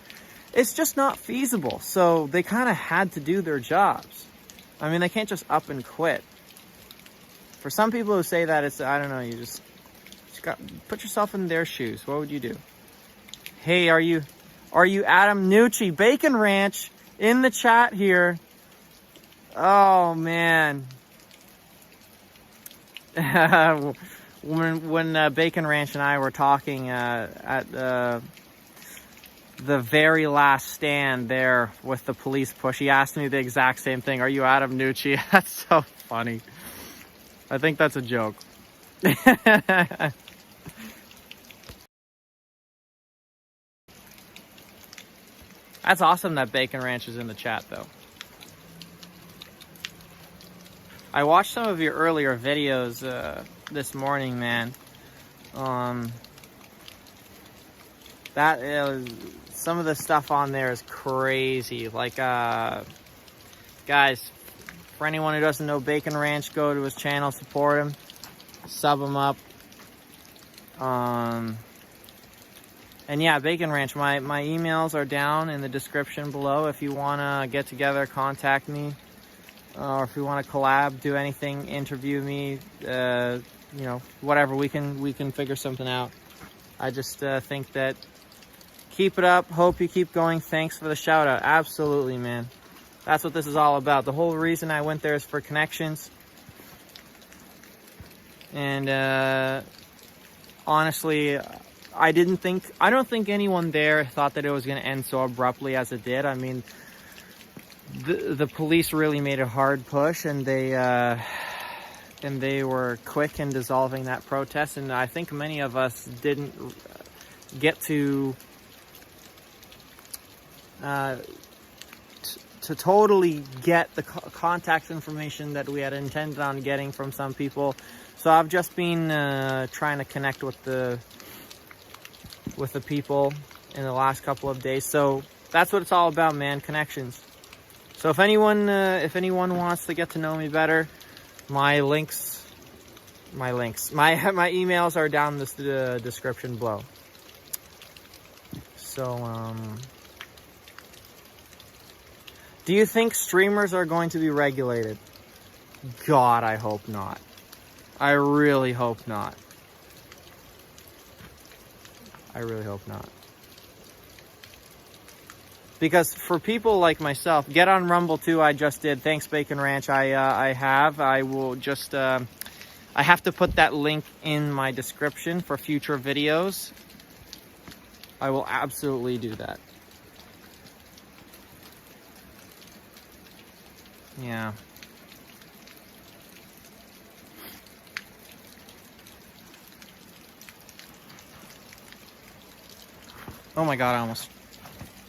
it's just not feasible. So they kind of had to do their jobs. I mean, they can't just up and quit. For some people who say that, it's, I don't know, you just got, put yourself in their shoes. What would you do? Hey, are you Adam Nucci? Bacon Ranch in the chat here. Oh, man. When Bacon Ranch and I were talking at the very last stand there with the police push, he asked me the exact same thing. Are you Adam Nucci? That's so funny. I think that's a joke. That's awesome that Bacon Ranch is in the chat, though. I watched some of your earlier videos this morning, man. That is, some of the stuff on there is crazy. Like, guys, for anyone who doesn't know Bacon Ranch, go to his channel, support him, sub him up. And yeah, Bacon Ranch, my emails are down in the description below. If you want to get together, contact me. Or if you want to collab, do anything, interview me, whatever, we can figure something out. I just think that keep it up. Hope you keep going. Thanks for the shout out. Absolutely, man. That's what this is all about. The whole reason I went there is for connections. And honestly, I don't think anyone there thought that it was going to end so abruptly as it did. I mean, the police really made a hard push, and they were quick in dissolving that protest. And I think many of us didn't get to totally get the contact information that we had intended on getting from some people. So I've just been trying to connect with the people in the last couple of days. So that's what it's all about, man. Connections. So if anyone wants to get to know me better, my emails are down in the description below. So, do you think streamers are going to be regulated? God, I hope not. I really hope not. I really hope not. Because for people like myself, get on Rumble too. I just did. Thanks, Bacon Ranch. I have. I will just. I have to put that link in my description for future videos. I will absolutely do that. Yeah. Oh my God! I almost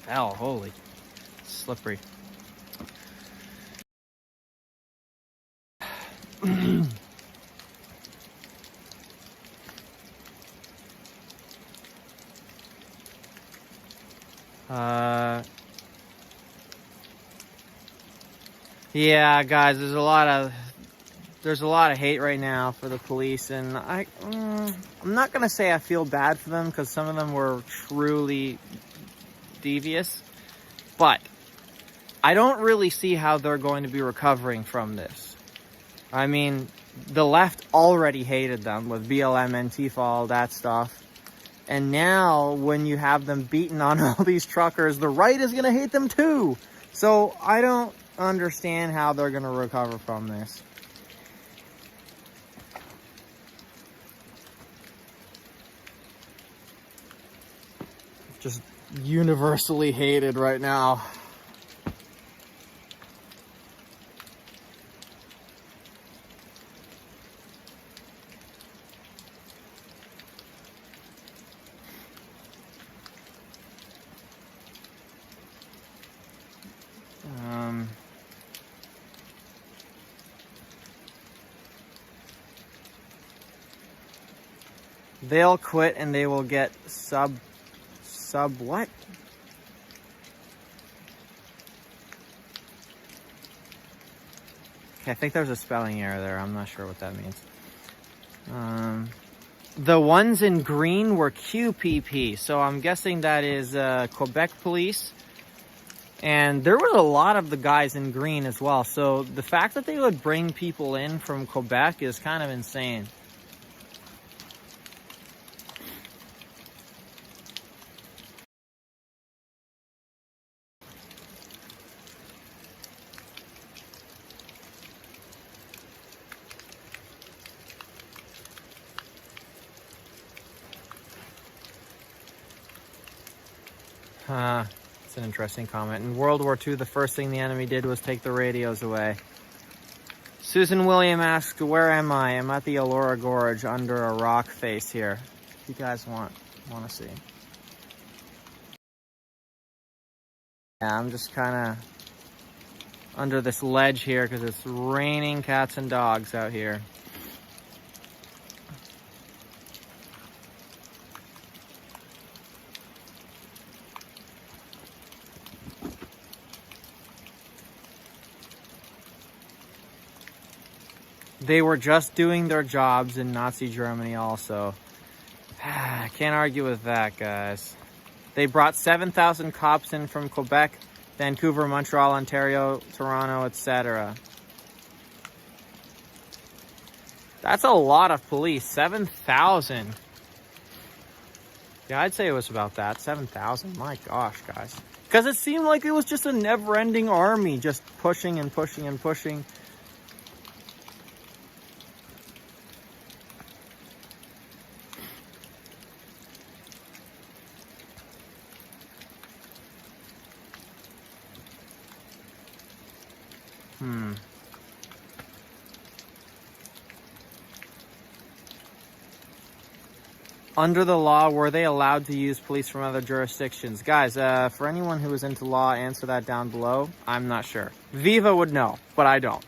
fell. Holy, slippery. Yeah, guys, there's a lot of hate right now for the police, and I'm not gonna say I feel bad for them, because some of them were truly devious, but I don't really see how they're going to be recovering from this. I mean, the left already hated them with BLM, Antifa, all that stuff. And now, when you have them beating on all these truckers, the right is going to hate them too. So, I don't understand how they're going to recover from this. Just universally hated right now. They'll quit and they will get sub what? Okay, I think there's a spelling error there. I'm not sure what that means. The ones in green were QPP, so I'm guessing that is Quebec police. And there were a lot of the guys in green as well. So the fact that they would bring people in from Quebec is kind of insane. It's an interesting comment. In World War II, the first thing the enemy did was take the radios away. Susan William asked, where am I? I'm at the Elora Gorge under a rock face here. If you guys want to see. Yeah, I'm just kind of under this ledge here because it's raining cats and dogs out here. They were just doing their jobs in Nazi Germany also. I can't argue with that, guys. They brought 7,000 cops in from Quebec, Vancouver, Montreal, Ontario, Toronto, etc. That's a lot of police. 7,000. Yeah, I'd say it was about that. 7,000. My gosh, guys. Because it seemed like it was just a never-ending army, just pushing and pushing and pushing. Under the law, were they allowed to use police from other jurisdictions? Guys, for anyone who is into law, answer that down below. I'm not sure. Viva would know, but I don't.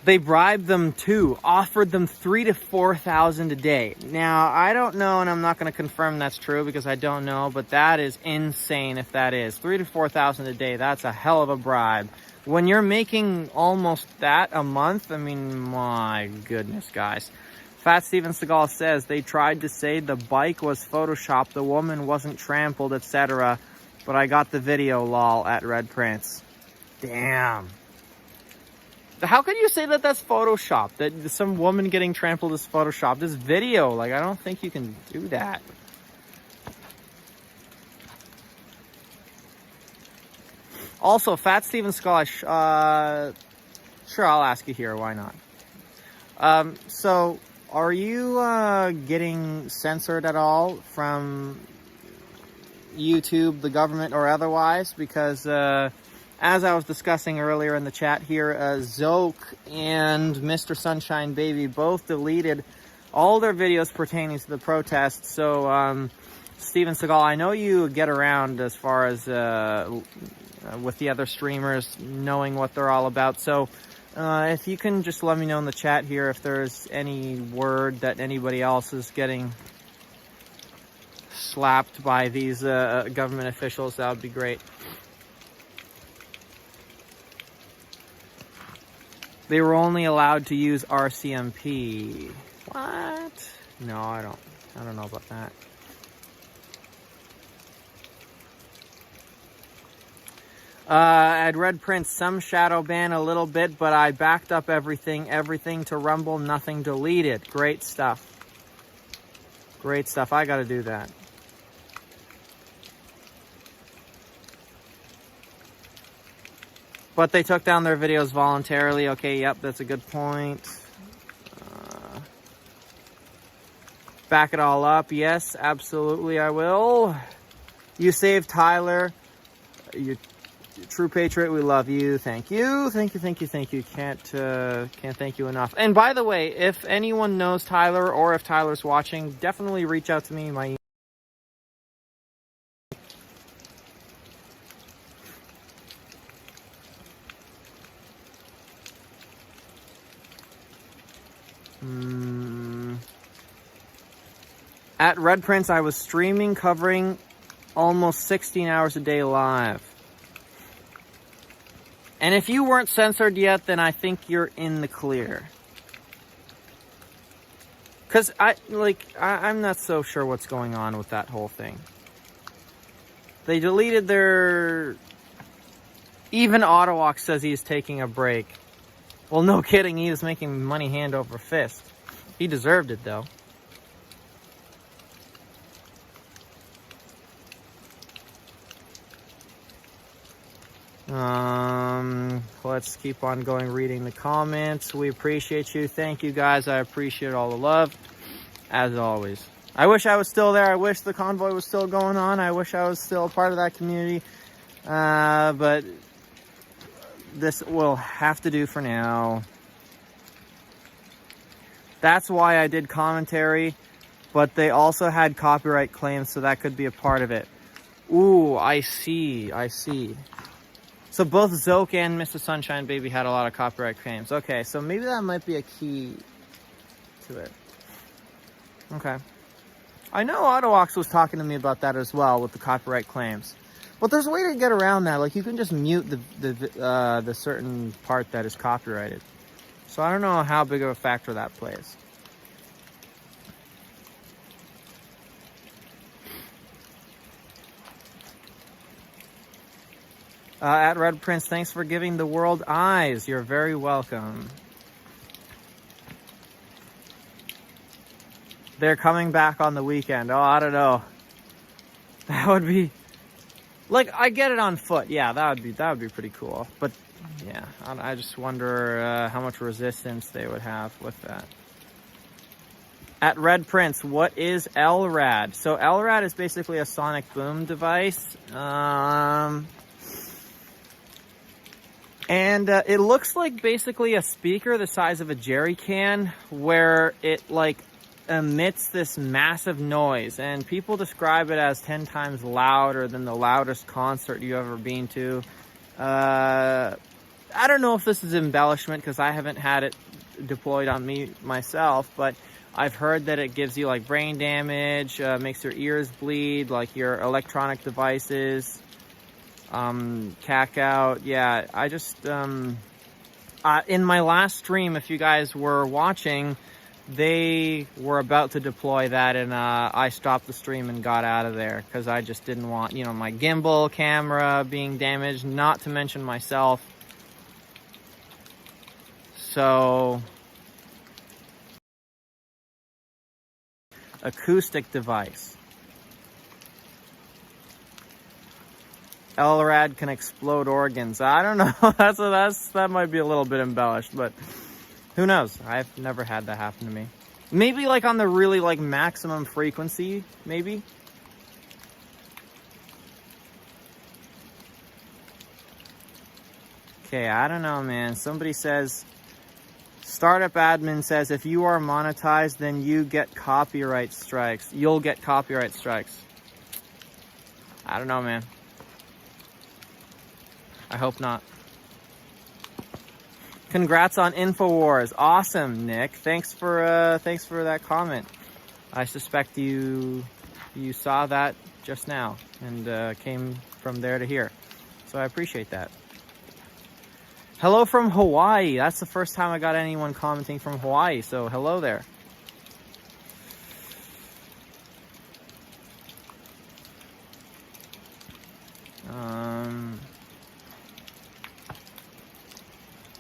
They bribed them too, offered them $3,000 to $4,000 a day. Now, I don't know, and I'm not going to confirm that's true because I don't know, but that is insane if that is. $3,000 to $4,000 a day, that's a hell of a bribe. When you're making almost that a month, I mean, my goodness, guys. Fat Steven Seagal says they tried to say the bike was photoshopped, the woman wasn't trampled, etc. But I got the video, lol, at Red Prince. Damn. How can you say that that's photoshopped? That some woman getting trampled is photoshopped? This video, like, I don't think you can do that. Also, Fat Steven Seagal, sure, I'll ask you here, why not? So, are you getting censored at all from YouTube, the government, or otherwise? Because as I was discussing earlier in the chat here, Zoke and Mr. Sunshine Baby both deleted all their videos pertaining to the protests. So, Steven Seagal, I know you get around as far as with the other streamers, knowing what they're all about. So, if you can just let me know in the chat here if there's any word that anybody else is getting slapped by these government officials, that would be great. They were only allowed to use RCMP. What? No, I don't know about that. At Red Prince, some shadow ban a little bit, but I backed up everything to Rumble, nothing deleted. Great stuff. Great stuff. I gotta do that. But they took down their videos voluntarily. Okay, yep, that's a good point. Back it all up. Yes, absolutely I will. You saved Tyler. You true patriot. We love you. Thank you. Thank you, thank you, thank you. Can't thank you enough. And by the way, if anyone knows Tyler or if Tyler's watching, definitely reach out to me. My At Red Prince, I was streaming, covering almost 16 hours a day live. And if you weren't censored yet, then I think you're in the clear. Because I'm not so sure what's going on with that whole thing. They deleted their... Even Ottawa says he's taking a break. Well, no kidding, he was making money hand over fist. He deserved it, though. Let's keep on going reading the comments. We appreciate you. Thank you, guys. I appreciate all the love, as always. I wish I was still there. I wish the convoy was still going on. I wish I was still a part of that community. But this will have to do for now. That's why I did commentary, but they also had copyright claims, so that could be a part of it. Ooh, I see. I see. So both Zoke and Mr. Sunshine Baby had a lot of copyright claims. Okay, so maybe that might be a key to it. Okay. I know Ottowox was talking to me about that as well with the copyright claims. But there's a way to get around that. Like, you can just mute the certain part that is copyrighted. So I don't know how big of a factor that plays. At Red Prince, thanks for giving the world eyes. You're very welcome. They're coming back on the weekend. Oh, I don't know. That would be... Like, I get it on foot. Yeah, that would be pretty cool. But, yeah, I just wonder how much resistance they would have with that. At Red Prince, what is LRAD? So LRAD is basically a sonic boom device. And it looks like basically a speaker the size of a jerry can, where it like emits this massive noise, and people describe it as 10 times louder than the loudest concert you've ever been to. I don't know if this is embellishment because I haven't had it deployed on me myself, but I've heard that it gives you like brain damage, makes your ears bleed, like your electronic devices cack out. Yeah, I just in my last stream, if you guys were watching, they were about to deploy that, and I stopped the stream and got out of there because I just didn't want, you know, my gimbal camera being damaged, not to mention myself. So acoustic device. LRAD can explode organs. I don't know. that might be a little bit embellished, but who knows? I've never had that happen to me. Maybe like on the really like maximum frequency, maybe. Okay, I don't know, man. Somebody says, Startup Admin says, if you are monetized, then you get copyright strikes. You'll get copyright strikes. I don't know, man. I hope not. Congrats on InfoWars. Awesome, Nick. Thanks for that comment. I suspect you saw that just now and came from there to here. So I appreciate that. Hello from Hawaii. That's the first time I got anyone commenting from Hawaii. So hello there.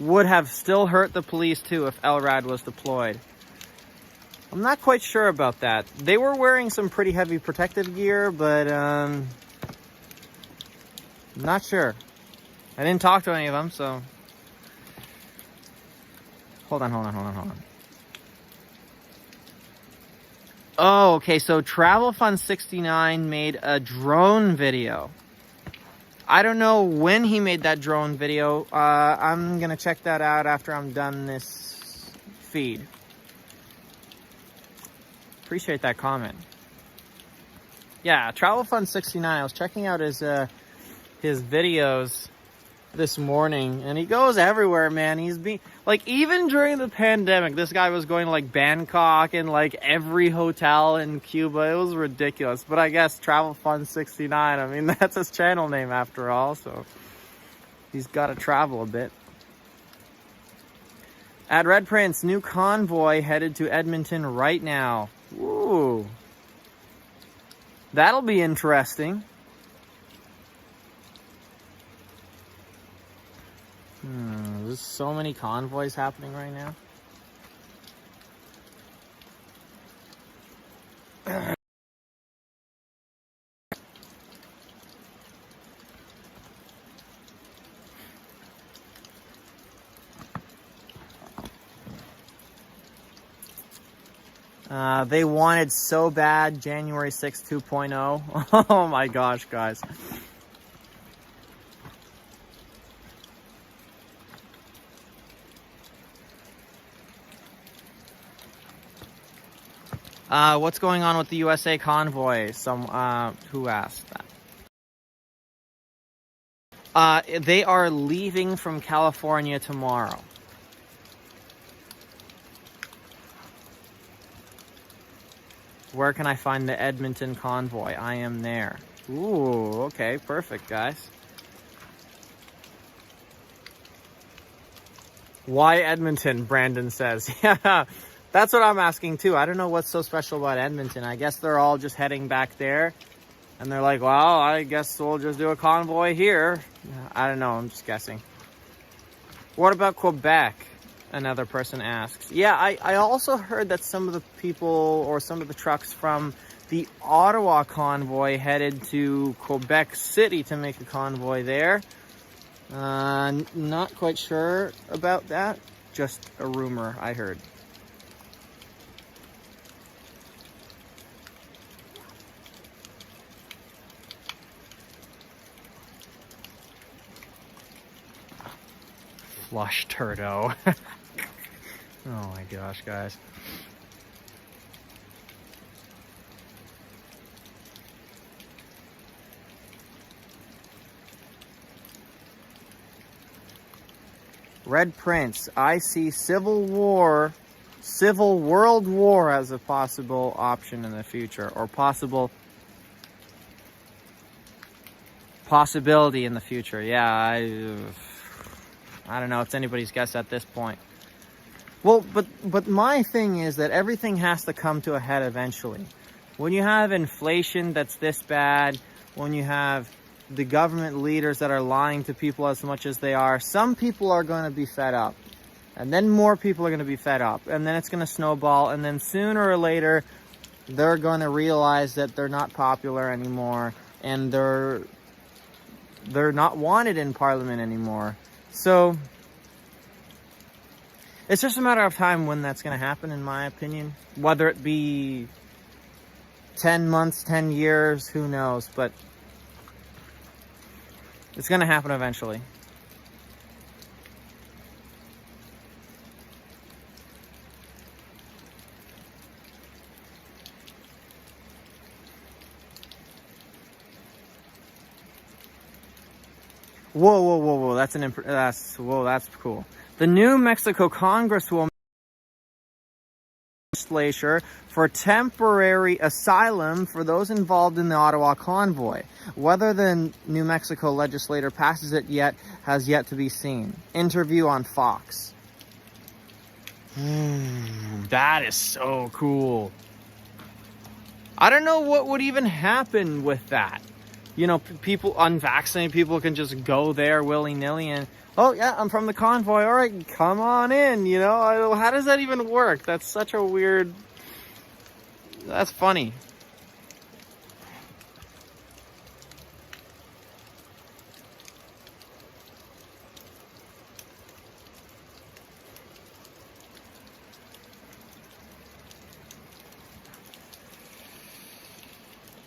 Would have still hurt the police too if LRAD was deployed. I'm not quite sure about that. They were wearing some pretty heavy protective gear, but I'm not sure. I didn't talk to any of them, so hold on. Oh, okay, so Travel Fund 69 made a drone video. I don't know when he made that drone video. I'm gonna check that out after I'm done this feed. Appreciate that comment. Yeah, Travel Fund 69. I was checking out his videos this morning, and he goes everywhere, man. He's being like, even during the pandemic, this guy was going to like Bangkok and like every hotel in Cuba. It was ridiculous. But I guess Travel Fund 69, I mean, that's his channel name after all, so he's got to travel a bit. At Red Prince, new convoy headed to Edmonton right now. Ooh, that'll be interesting. There's so many convoys happening right now. They wanted so bad January 6th 2.0. Oh my gosh, guys. What's going on with the USA convoy? Who asked that? They are leaving from California tomorrow. Where can I find the Edmonton convoy? I am there. Ooh, okay, perfect, guys. Why Edmonton? Brandon says. Yeah. That's what I'm asking too. I don't know what's so special about Edmonton. I guess they're all just heading back there. And they're like, well, I guess we'll just do a convoy here. I don't know. I'm just guessing. What about Quebec? Another person asks. Yeah, I also heard that some of the people or some of the trucks from the Ottawa convoy headed to Quebec City to make a convoy there. Not quite sure about that. Just a rumor I heard. flush turdo. Oh my gosh, guys. Red Prince, I see civil world war as a possible option in the future, or possibility in the future. Yeah, I don't know. It's anybody's guess at this point. Well, but my thing is that everything has to come to a head eventually. When you have inflation that's this bad, when you have the government leaders that are lying to people as much as they are, some people are going to be fed up. And then more people are going to be fed up. And then it's going to snowball. And then sooner or later, they're going to realize that they're not popular anymore. And they're not wanted in Parliament anymore. So it's just a matter of time when that's going to happen, in my opinion. Whether it be 10 months, 10 years, who knows. But it's going to happen eventually. Whoa. That's cool. The New Mexico Congresswoman legislature for temporary asylum for those involved in the Ottawa convoy. Whether the New Mexico legislature passes it yet has yet to be seen. Interview on Fox. That is so cool. I don't know what would even happen with that. You know, people, unvaccinated people can just go there willy-nilly and, oh yeah, I'm from the convoy, all right, come on in, you know? How does that even work? That's such a weird, that's funny.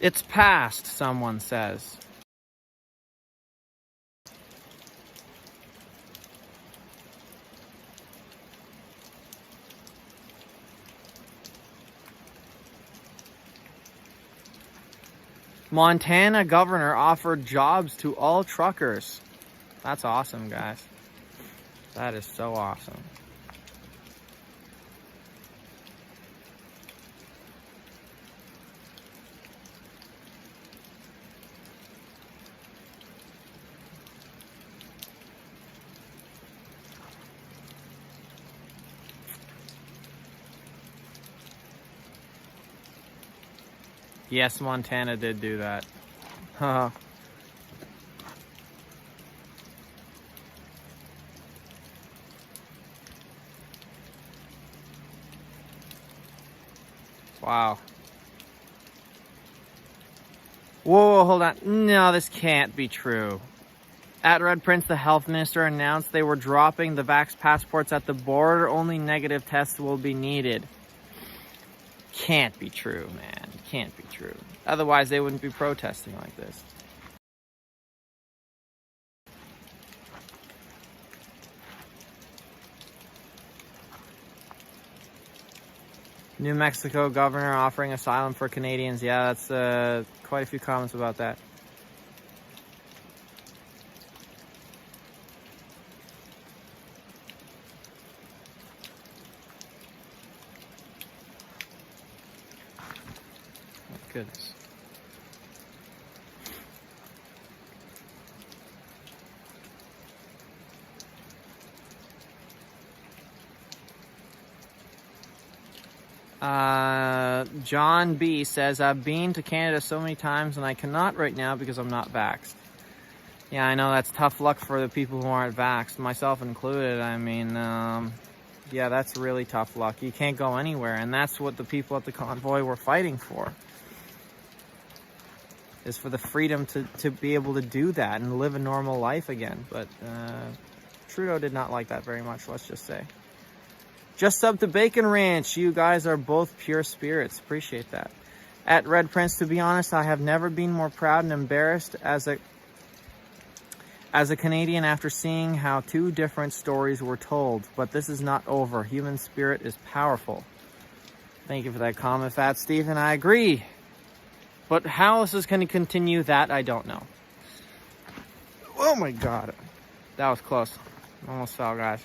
It's past, someone says. Montana governor offered jobs to all truckers. That's awesome, guys. That is so awesome. Yes, Montana did do that. Haha. Wow. Whoa, hold on. No, this can't be true. At Red Prince, the health minister announced they were dropping the vax passports at the border. Only negative tests will be needed. Can't be true, man. Can't be true. Otherwise, they wouldn't be protesting like this. New Mexico governor offering asylum for Canadians. Yeah, that's quite a few comments about that. Goodness. John B says, I've been to Canada so many times and I cannot right now because I'm not vaxxed. Yeah, I know that's tough luck for the people who aren't vaxxed, myself included. I mean, yeah, that's really tough luck. You can't go anywhere, and that's what the people at the convoy were fighting for. Is for the freedom to be able to do that and live a normal life again. But Trudeau did not like that very much, let's just say. Just sub to Bacon Ranch. You guys are both pure spirits. Appreciate that. At Red Prince, to be honest, I have never been more proud and embarrassed as As a Canadian, after seeing how two different stories were told, but this is not over. Human spirit is powerful. Thank you for that comment, Fat Stephen. I agree. But how this is going to continue, that I don't know. Oh my God. That was close. Almost fell, guys.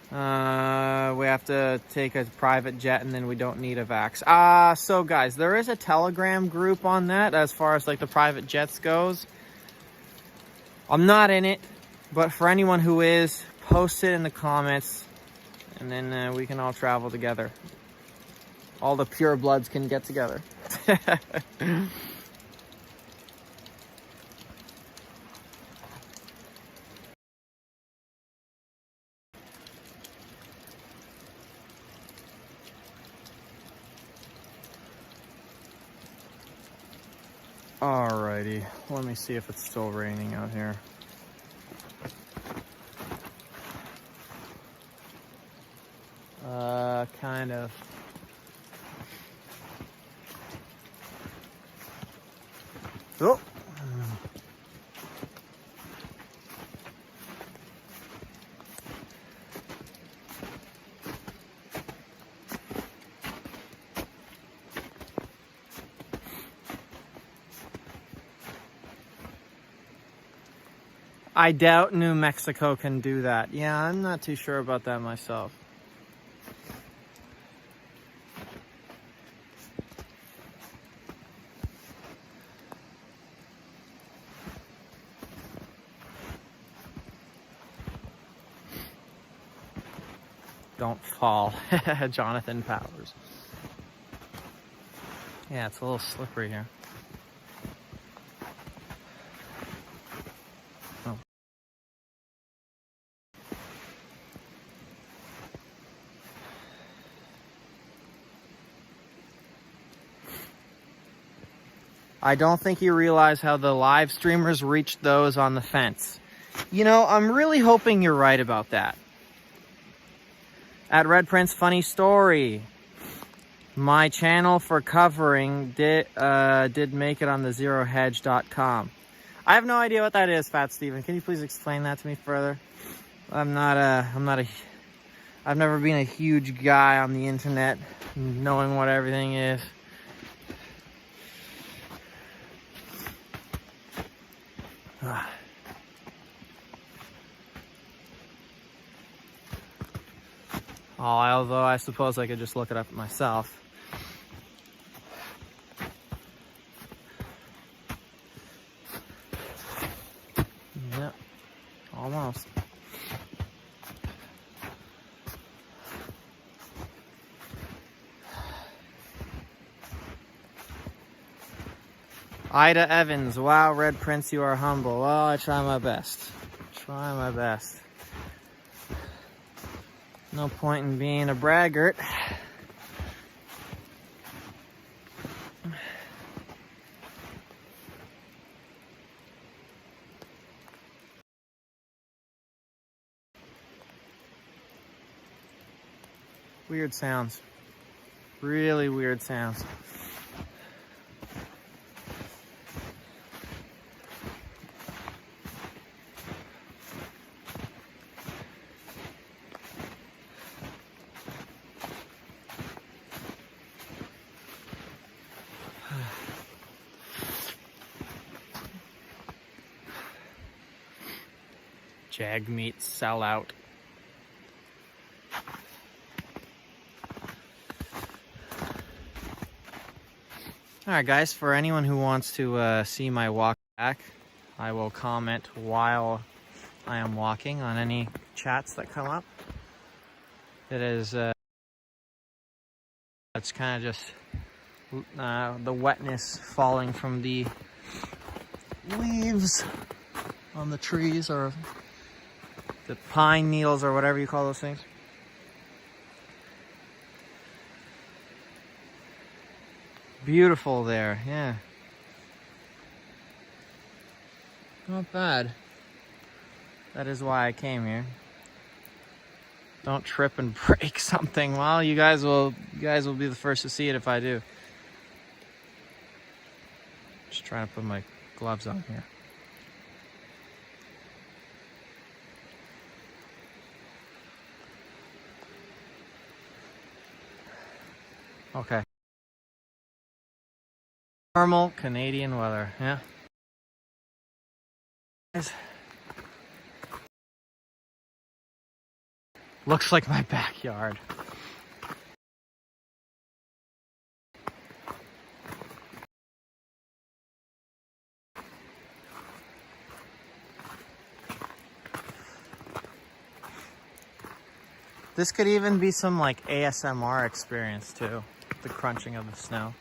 We have to take a private jet and then we don't need a vax. So guys, there is a Telegram group on that as far as like the private jets goes. I'm not in it, but for anyone who is, post it in the comments and then we can all travel together. All the pure bloods can get together. Alrighty, let me see if it's still raining out here. Kind of. Oh. I doubt New Mexico can do that. Yeah, I'm not too sure about that myself. Don't fall, Jonathan Powers. Yeah, it's a little slippery here. Oh. I don't think you realize how the live streamers reached those on the fence. You know, I'm really hoping you're right about that. At Red Prince, funny story. My channel for covering did make it on the zerohedge.com. I have no idea what that is, Fat Steven. Can you please explain that to me further? I've never been a huge guy on the internet, knowing what everything is. Although I suppose I could just look it up myself. Yep, almost. Ida Evans, wow, Red Prince, you are humble. Well, I try my best. Try my best. No point in being a braggart. Weird sounds. Really weird sounds. Jag meat sellout. Alright guys, for anyone who wants to see my walk back, I will comment while I am walking on any chats that come up. It is, it's kind of just the wetness falling from the leaves on the trees, or the pine needles, or whatever you call those things. Beautiful there, yeah. Not bad. That is why I came here. Don't trip and break something. Well, you guys will be the first to see it if I do. Just trying to put my gloves on here. Okay. Normal Canadian weather, yeah. Looks like my backyard. This could even be some like ASMR experience too. The crunching of the snow.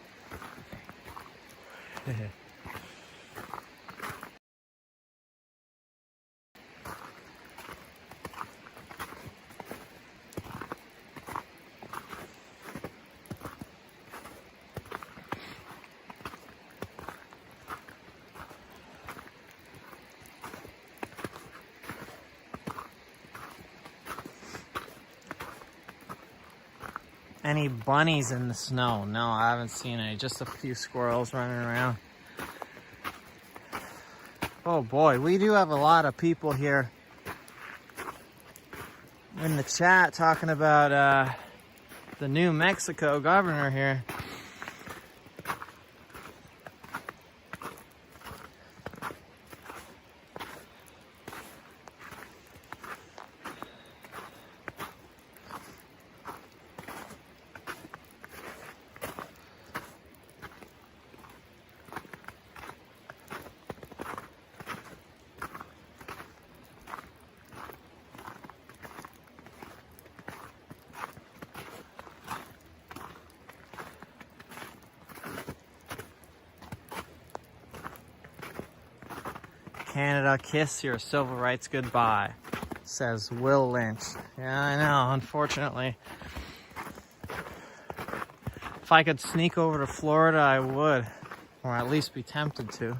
Any bunnies in the snow? No, I haven't seen any. Just a few squirrels running around. Oh boy, we do have a lot of people here in the chat talking about the New Mexico governor here. Canada, kiss your civil rights goodbye, says Will Lynch. Yeah, I know, unfortunately. If I could sneak over to Florida, I would, or at least be tempted to.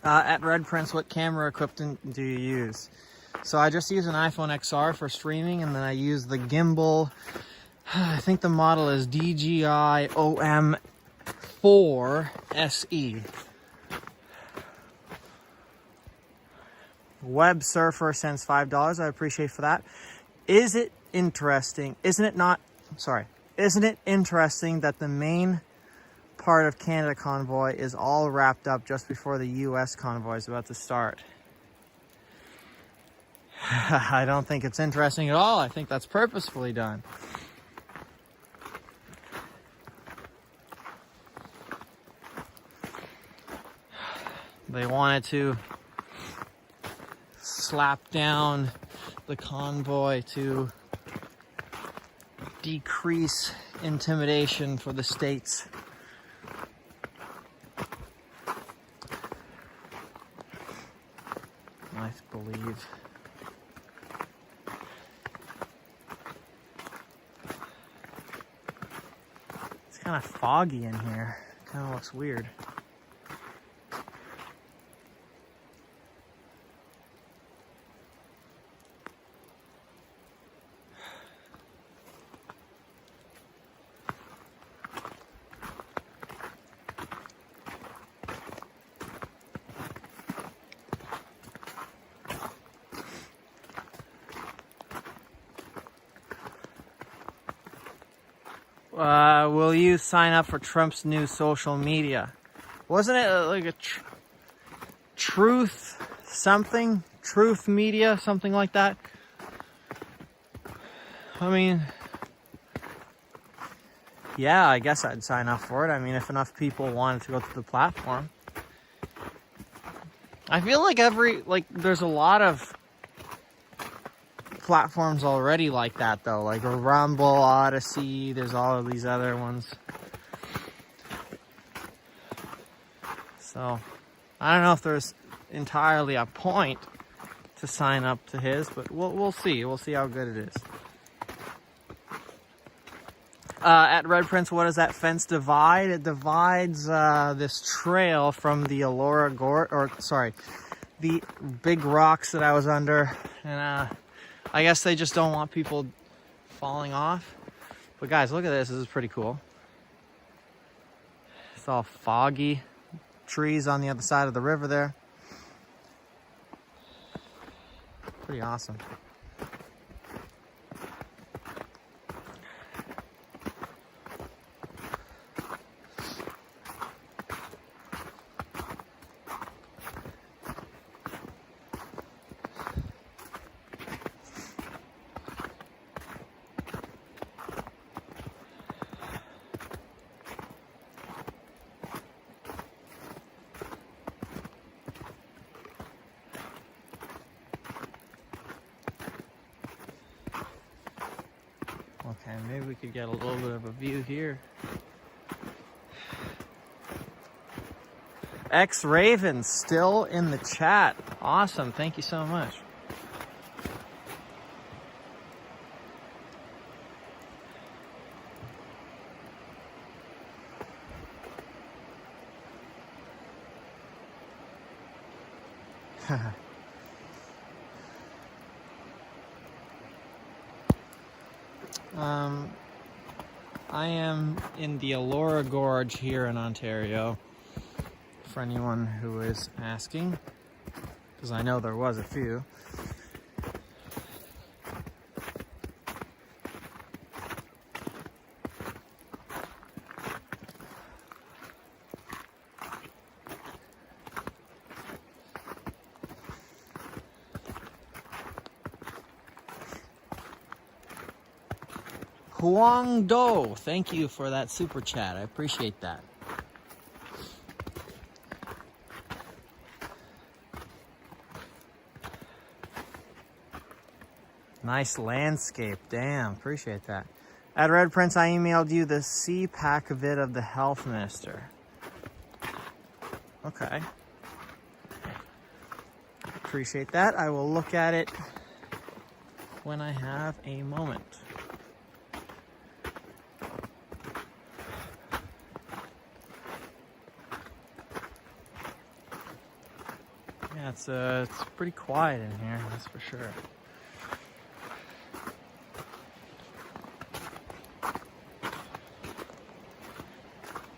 At Red Prince, what camera equipment do you use? So I just use an iPhone XR for streaming, and then I use the gimbal. I think the model is DJI OM4 SE. Web Surfer sends $5. I appreciate for that. Is it interesting? Isn't it interesting that the main part of Canada Convoy is all wrapped up just before the US convoy is about to start? I don't think it's interesting at all. I think that's purposefully done. They wanted to slap down the convoy to decrease intimidation for the states. I believe. It's kind of foggy in here. Kind of looks weird. Will you sign up for Trump's new social media? Wasn't it like a truth something? Truth media, something like that? I mean, yeah, I guess I'd sign up for it. I mean, if enough people wanted to go to the platform. I feel like there's a lot of platforms already like that though, like a Rumble, Odyssey, there's all of these other ones. So I don't know if there's entirely a point to sign up to his, but we'll see. We'll see how good it is. At Red Prince, what does that fence divide? It divides this trail from the the big rocks that I was under, and I guess they just don't want people falling off. But guys, look at this. This is pretty cool. It's all foggy. Trees on the other side of the river there. Pretty awesome. Okay, maybe we could get a little bit of a view here. X-Raven still in the chat. Awesome, thank you so much. I am in the Elora Gorge here in Ontario, for anyone who is asking, because I know there was a few. Huang Do, thank you for that super chat. I appreciate that. Nice landscape. Damn, appreciate that. At Red Prince, I emailed you the CPAC vid of the health minister. Okay. Appreciate that. I will look at it when I have a moment. Yeah, it's pretty quiet in here, that's for sure.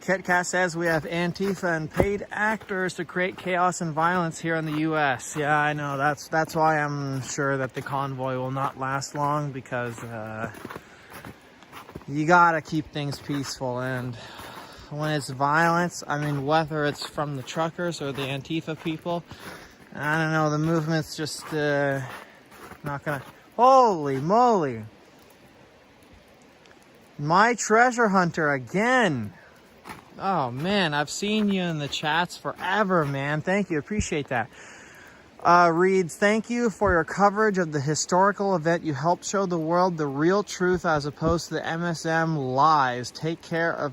KitKat says we have Antifa and paid actors to create chaos and violence here in the U.S. Yeah, I know. That's why I'm sure that the convoy will not last long, because you gotta keep things peaceful. And when it's violence, I mean, whether it's from the truckers or the Antifa people, I don't know, the movement's just not gonna... Holy moly! My treasure hunter again! Oh man, I've seen you in the chats forever, man. Thank you, appreciate that. Reads, thank you for your coverage of the historical event. You helped show the world the real truth as opposed to the MSM lies. Take care,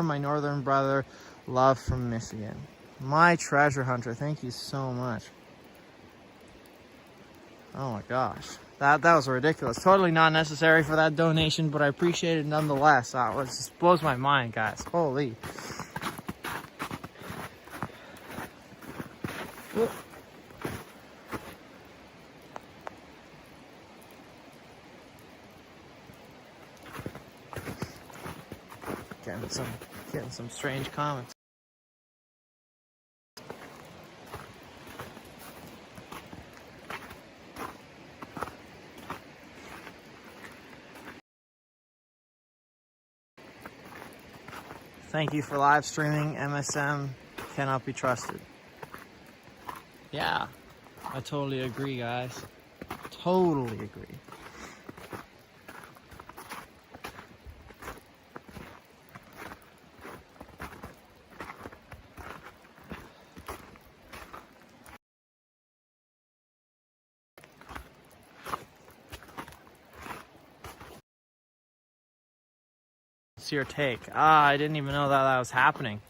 my northern brother. Love from Michigan. My treasure hunter, thank you so much. Oh my gosh. That was ridiculous. Totally not necessary for that donation, but I appreciate it nonetheless. It just blows my mind, guys. Holy. Whoop. Getting some strange comments. Thank you for live streaming. MSM cannot be trusted. Yeah, I totally agree, guys. Totally agree. What's your take? I didn't even know that was happening.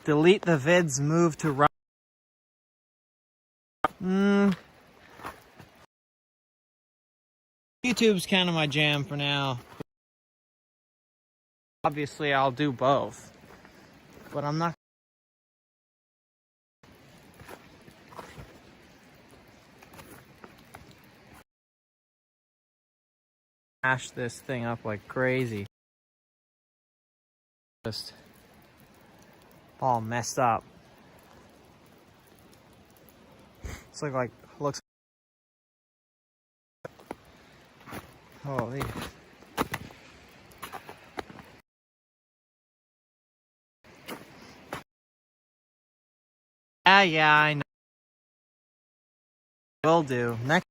Delete the vids, move to run. YouTube's kind of my jam for now. Obviously, I'll do both, but I'm not smash this thing up like crazy. Just all messed up. It's like looks. Holy. Yeah, I know. Will do. Next.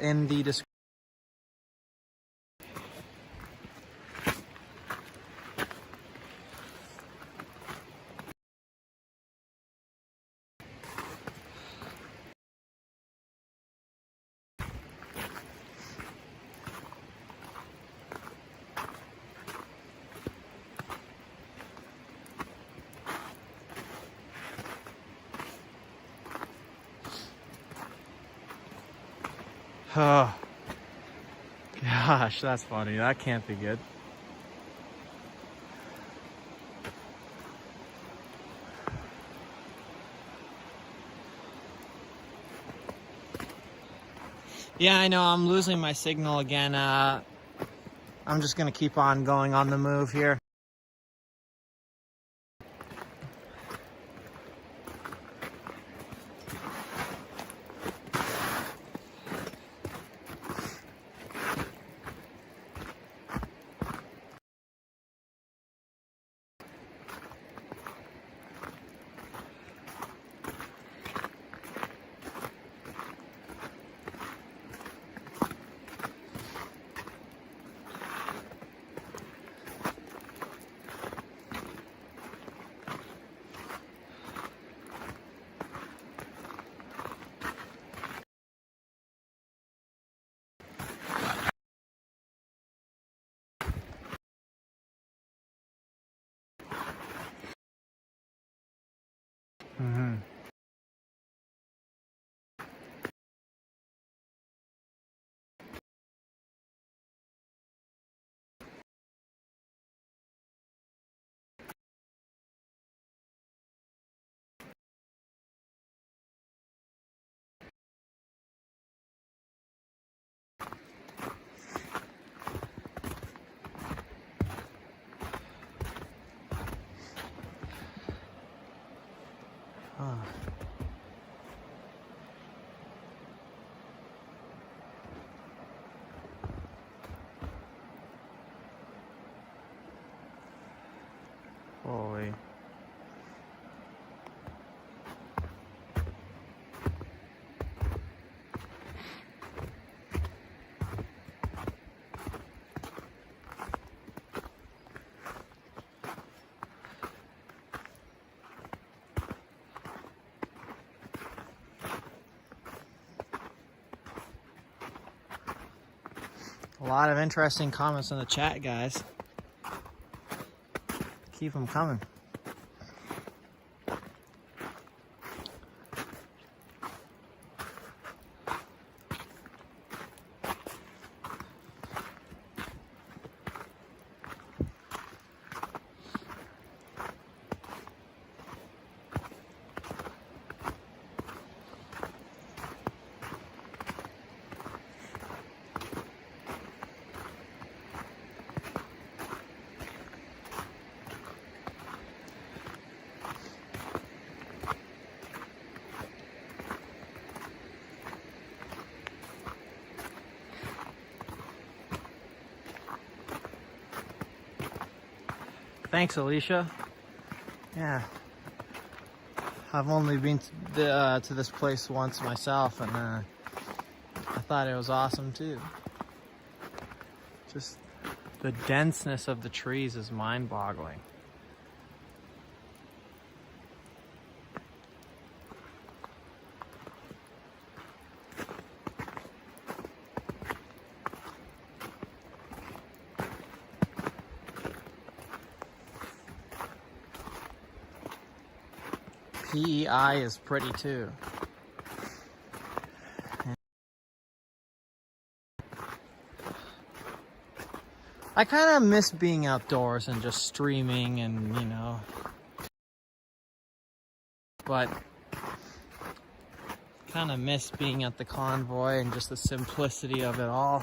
In the description. Oh, gosh, that's funny. That can't be good. Yeah, I know. I'm losing my signal again. I'm just going to keep on going on the move here. Mm-hmm. Oh. Holy. A lot of interesting comments in the chat, guys. Keep them coming. Thanks, Alicia. Yeah, I've only been to this place once myself, and I thought it was awesome too. Just the denseness of the trees is mind-boggling. PEI is pretty too. I kind of miss being outdoors and just streaming and, you know. But Kind of miss being at the Convoy and just the simplicity of it all.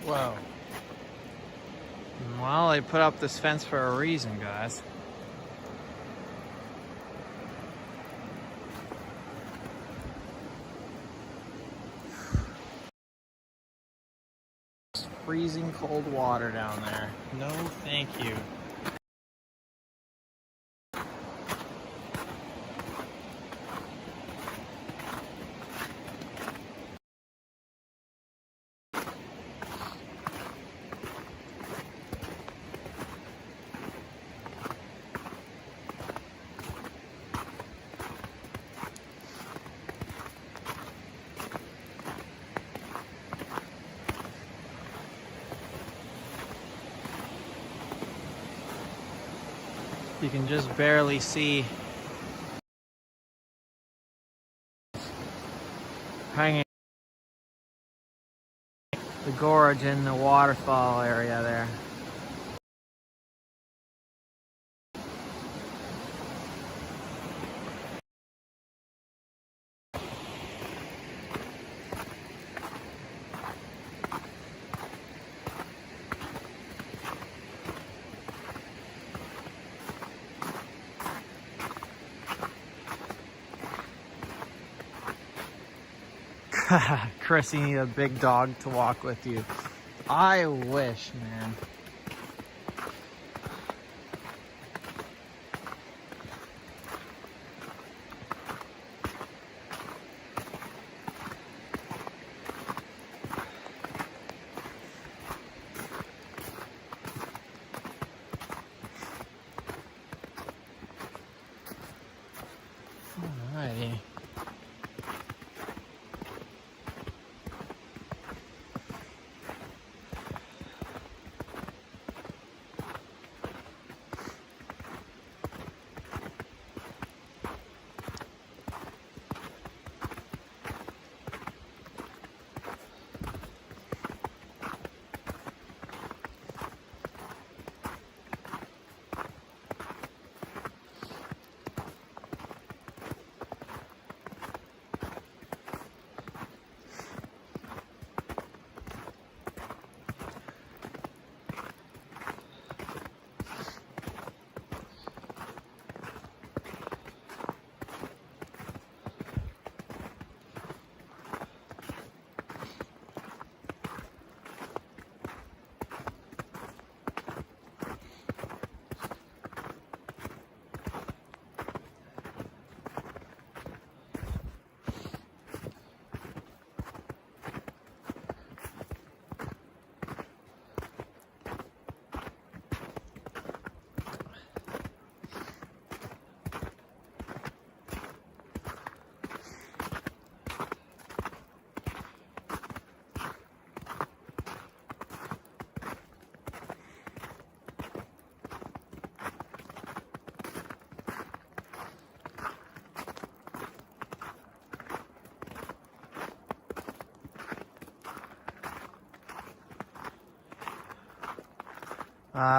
Whoa. Well, they put up this fence for a reason, guys. It's freezing cold water down there. No, thank you. You can just barely see hanging the gorge in the waterfall area there. Chris, you need a big dog to walk with you. I wish, man. Alrighty.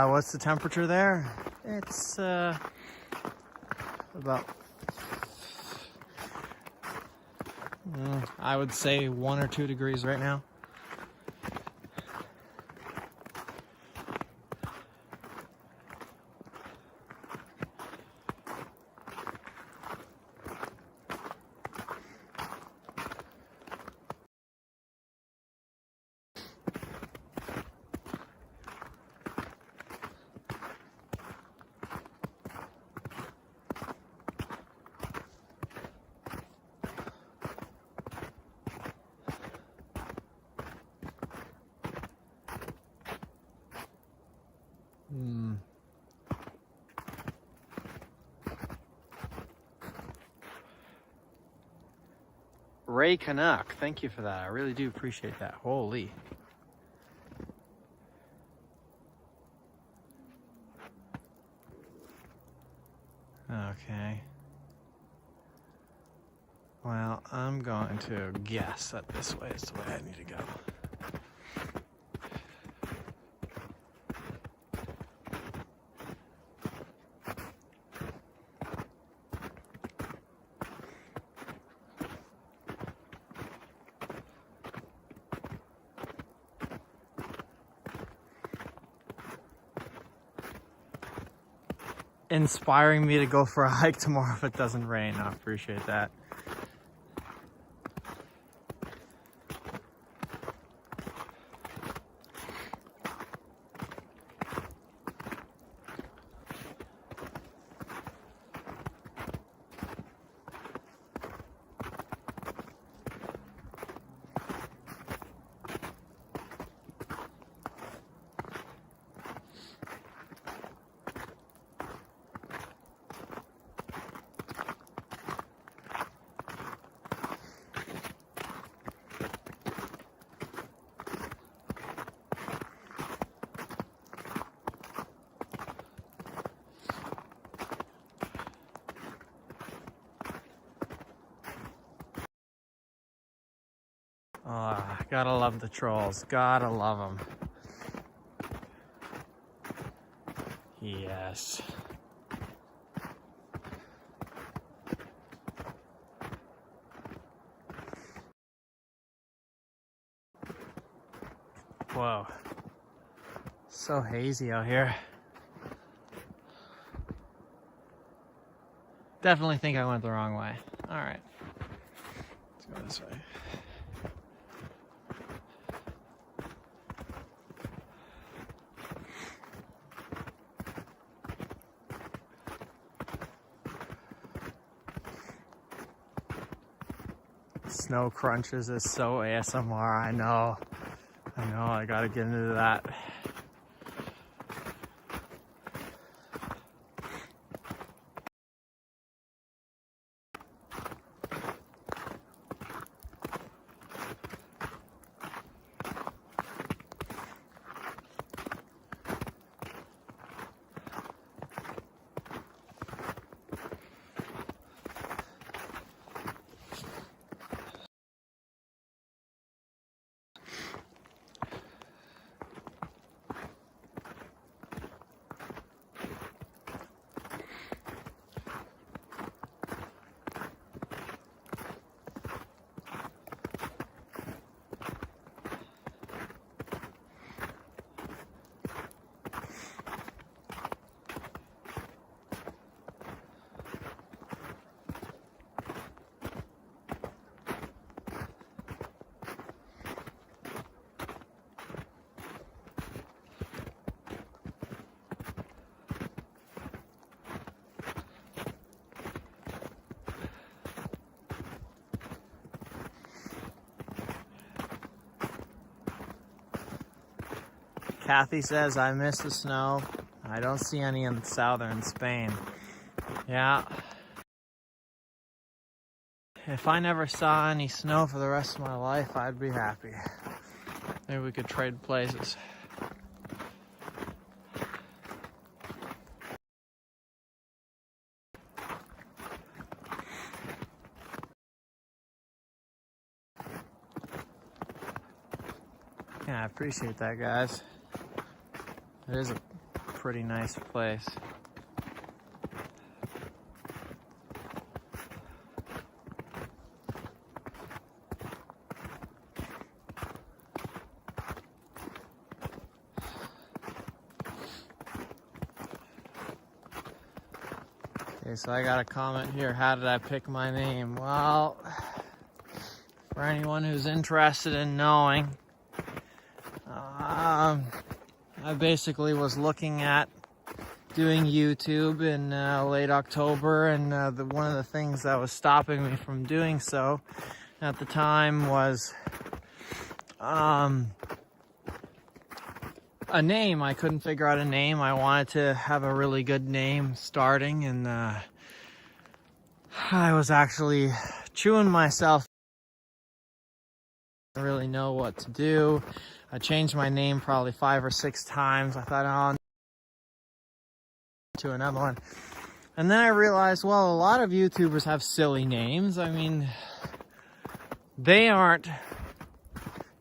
What's the temperature there? It's about, I would say 1 or 2 degrees right now. Ray Canuck, thank you for that. I really do appreciate that. Holy. Okay. Well, I'm going to guess that this way is the way I need to go. Inspiring me to go for a hike tomorrow if it doesn't rain. I appreciate that. Oh, gotta love the trolls. Gotta love them. Yes. Whoa. So hazy out here. Definitely think I went the wrong way. All right. Let's go this way. Snow crunches is so ASMR. I know, I gotta get into that. Kathy says, I miss the snow. I don't see any in southern Spain. Yeah. If I never saw any snow for the rest of my life, I'd be happy. Maybe we could trade places. Yeah, I appreciate that, guys. It is a pretty nice place. Okay, so I got a comment here. How did I pick my name? Well, for anyone who's interested in knowing, I basically was looking at doing YouTube in late October, and one of the things that was stopping me from doing so at the time was a name. I couldn't figure out a name. I wanted to have a really good name starting, and I was actually chewing myself. I really know what to do. I changed my name probably 5 or 6 times. I thought, oh, to another one. And then I realized, well, a lot of YouTubers have silly names. I mean, they aren't,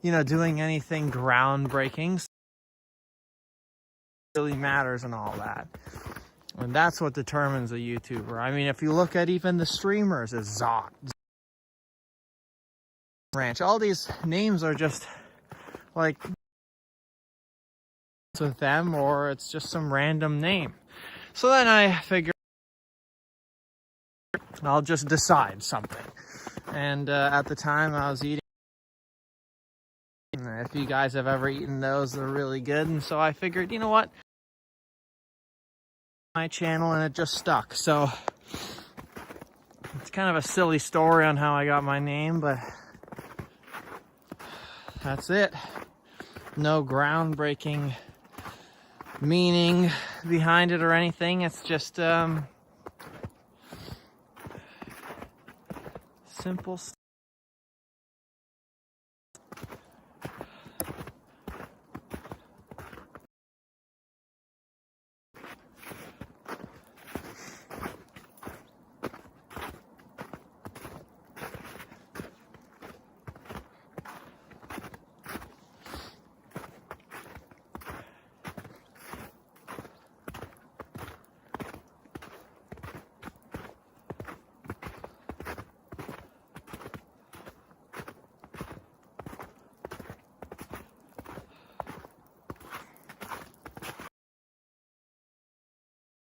doing anything groundbreaking. So it really matters and all that. And that's what determines a YouTuber. I mean, if you look at even the streamers, it's Zot, Ranch. All these names are just like with them, or it's just some random name. So then I figured I'll just decide something. And at the time I was eating, if you guys have ever eaten those, they're really good. And so I figured, you know what? My channel, and it just stuck. So it's kind of a silly story on how I got my name, but that's it. No groundbreaking meaning behind it or anything. It's just simple stuff.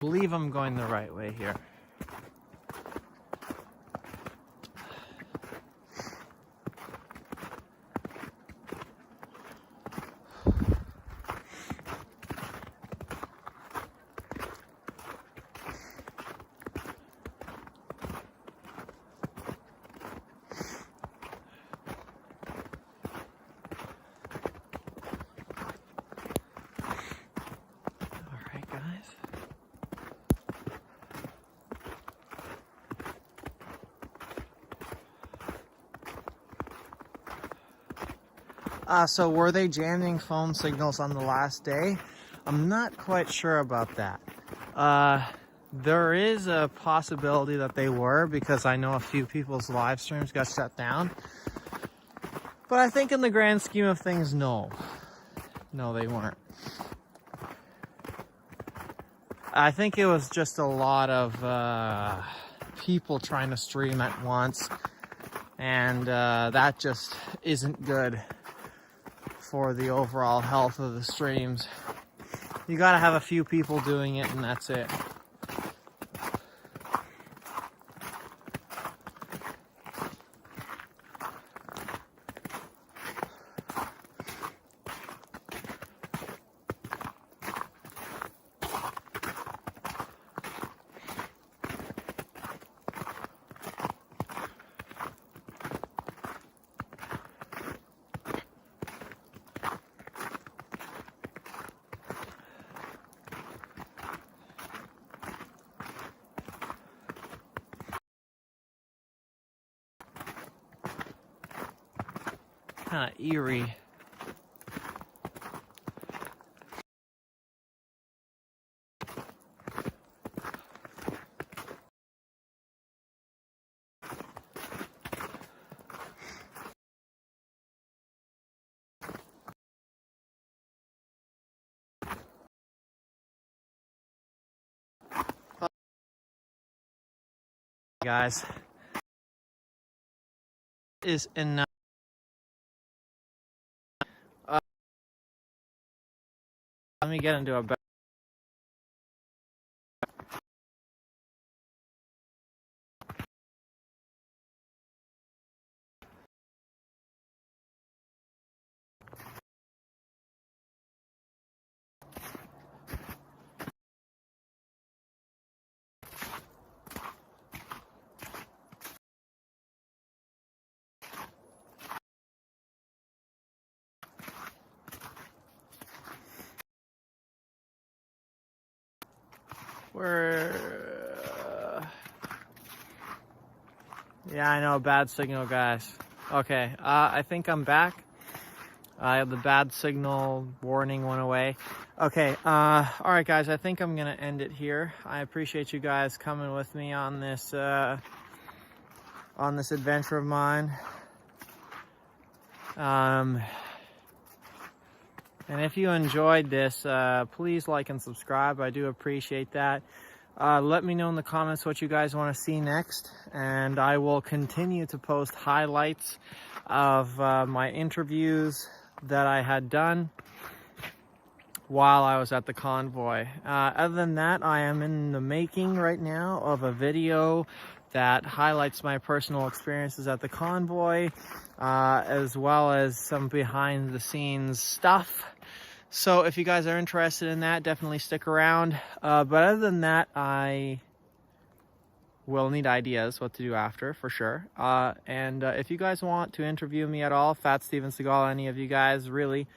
I believe I'm going the right way here. So were they jamming phone signals on the last day? I'm not quite sure about that. There is a possibility that they were, because I know a few people's live streams got shut down. But I think in the grand scheme of things, no. No, they weren't. I think it was just a lot of people trying to stream at once. And that just isn't good for the overall health of the streams. You gotta have a few people doing it, and that's it. Kind of eerie. Guys, is enough. Let me get into a better. Yeah, I know, bad signal, guys. Okay, I think I'm back. The bad signal warning went away. Okay, all right, guys, I think I'm gonna end it here. I appreciate you guys coming with me on this adventure of mine. And if you enjoyed this, please like and subscribe. I do appreciate that. Let me know in the comments what you guys want to see next, and I will continue to post highlights of my interviews that I had done while I was at the Convoy. Other than that, I am in the making right now of a video that highlights my personal experiences at the Convoy, as well as some behind the scenes stuff. So if you guys are interested in that, definitely stick around. But other than that, I will need ideas what to do after, for sure. And if you guys want to interview me at all, Fat Steven Seagal, any of you guys really,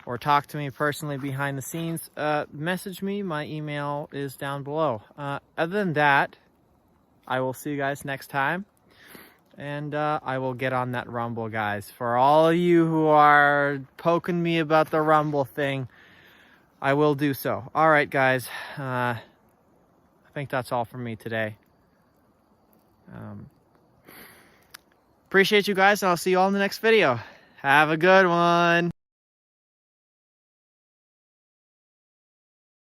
or talk to me personally behind the scenes, message me. My email is down below. Other than that, I will see you guys next time. And I will get on that Rumble, guys. For all of you who are poking me about the Rumble thing, I will do so. All right, guys. I think that's all from me today. Appreciate you guys, and I'll see you all in the next video. Have a good one.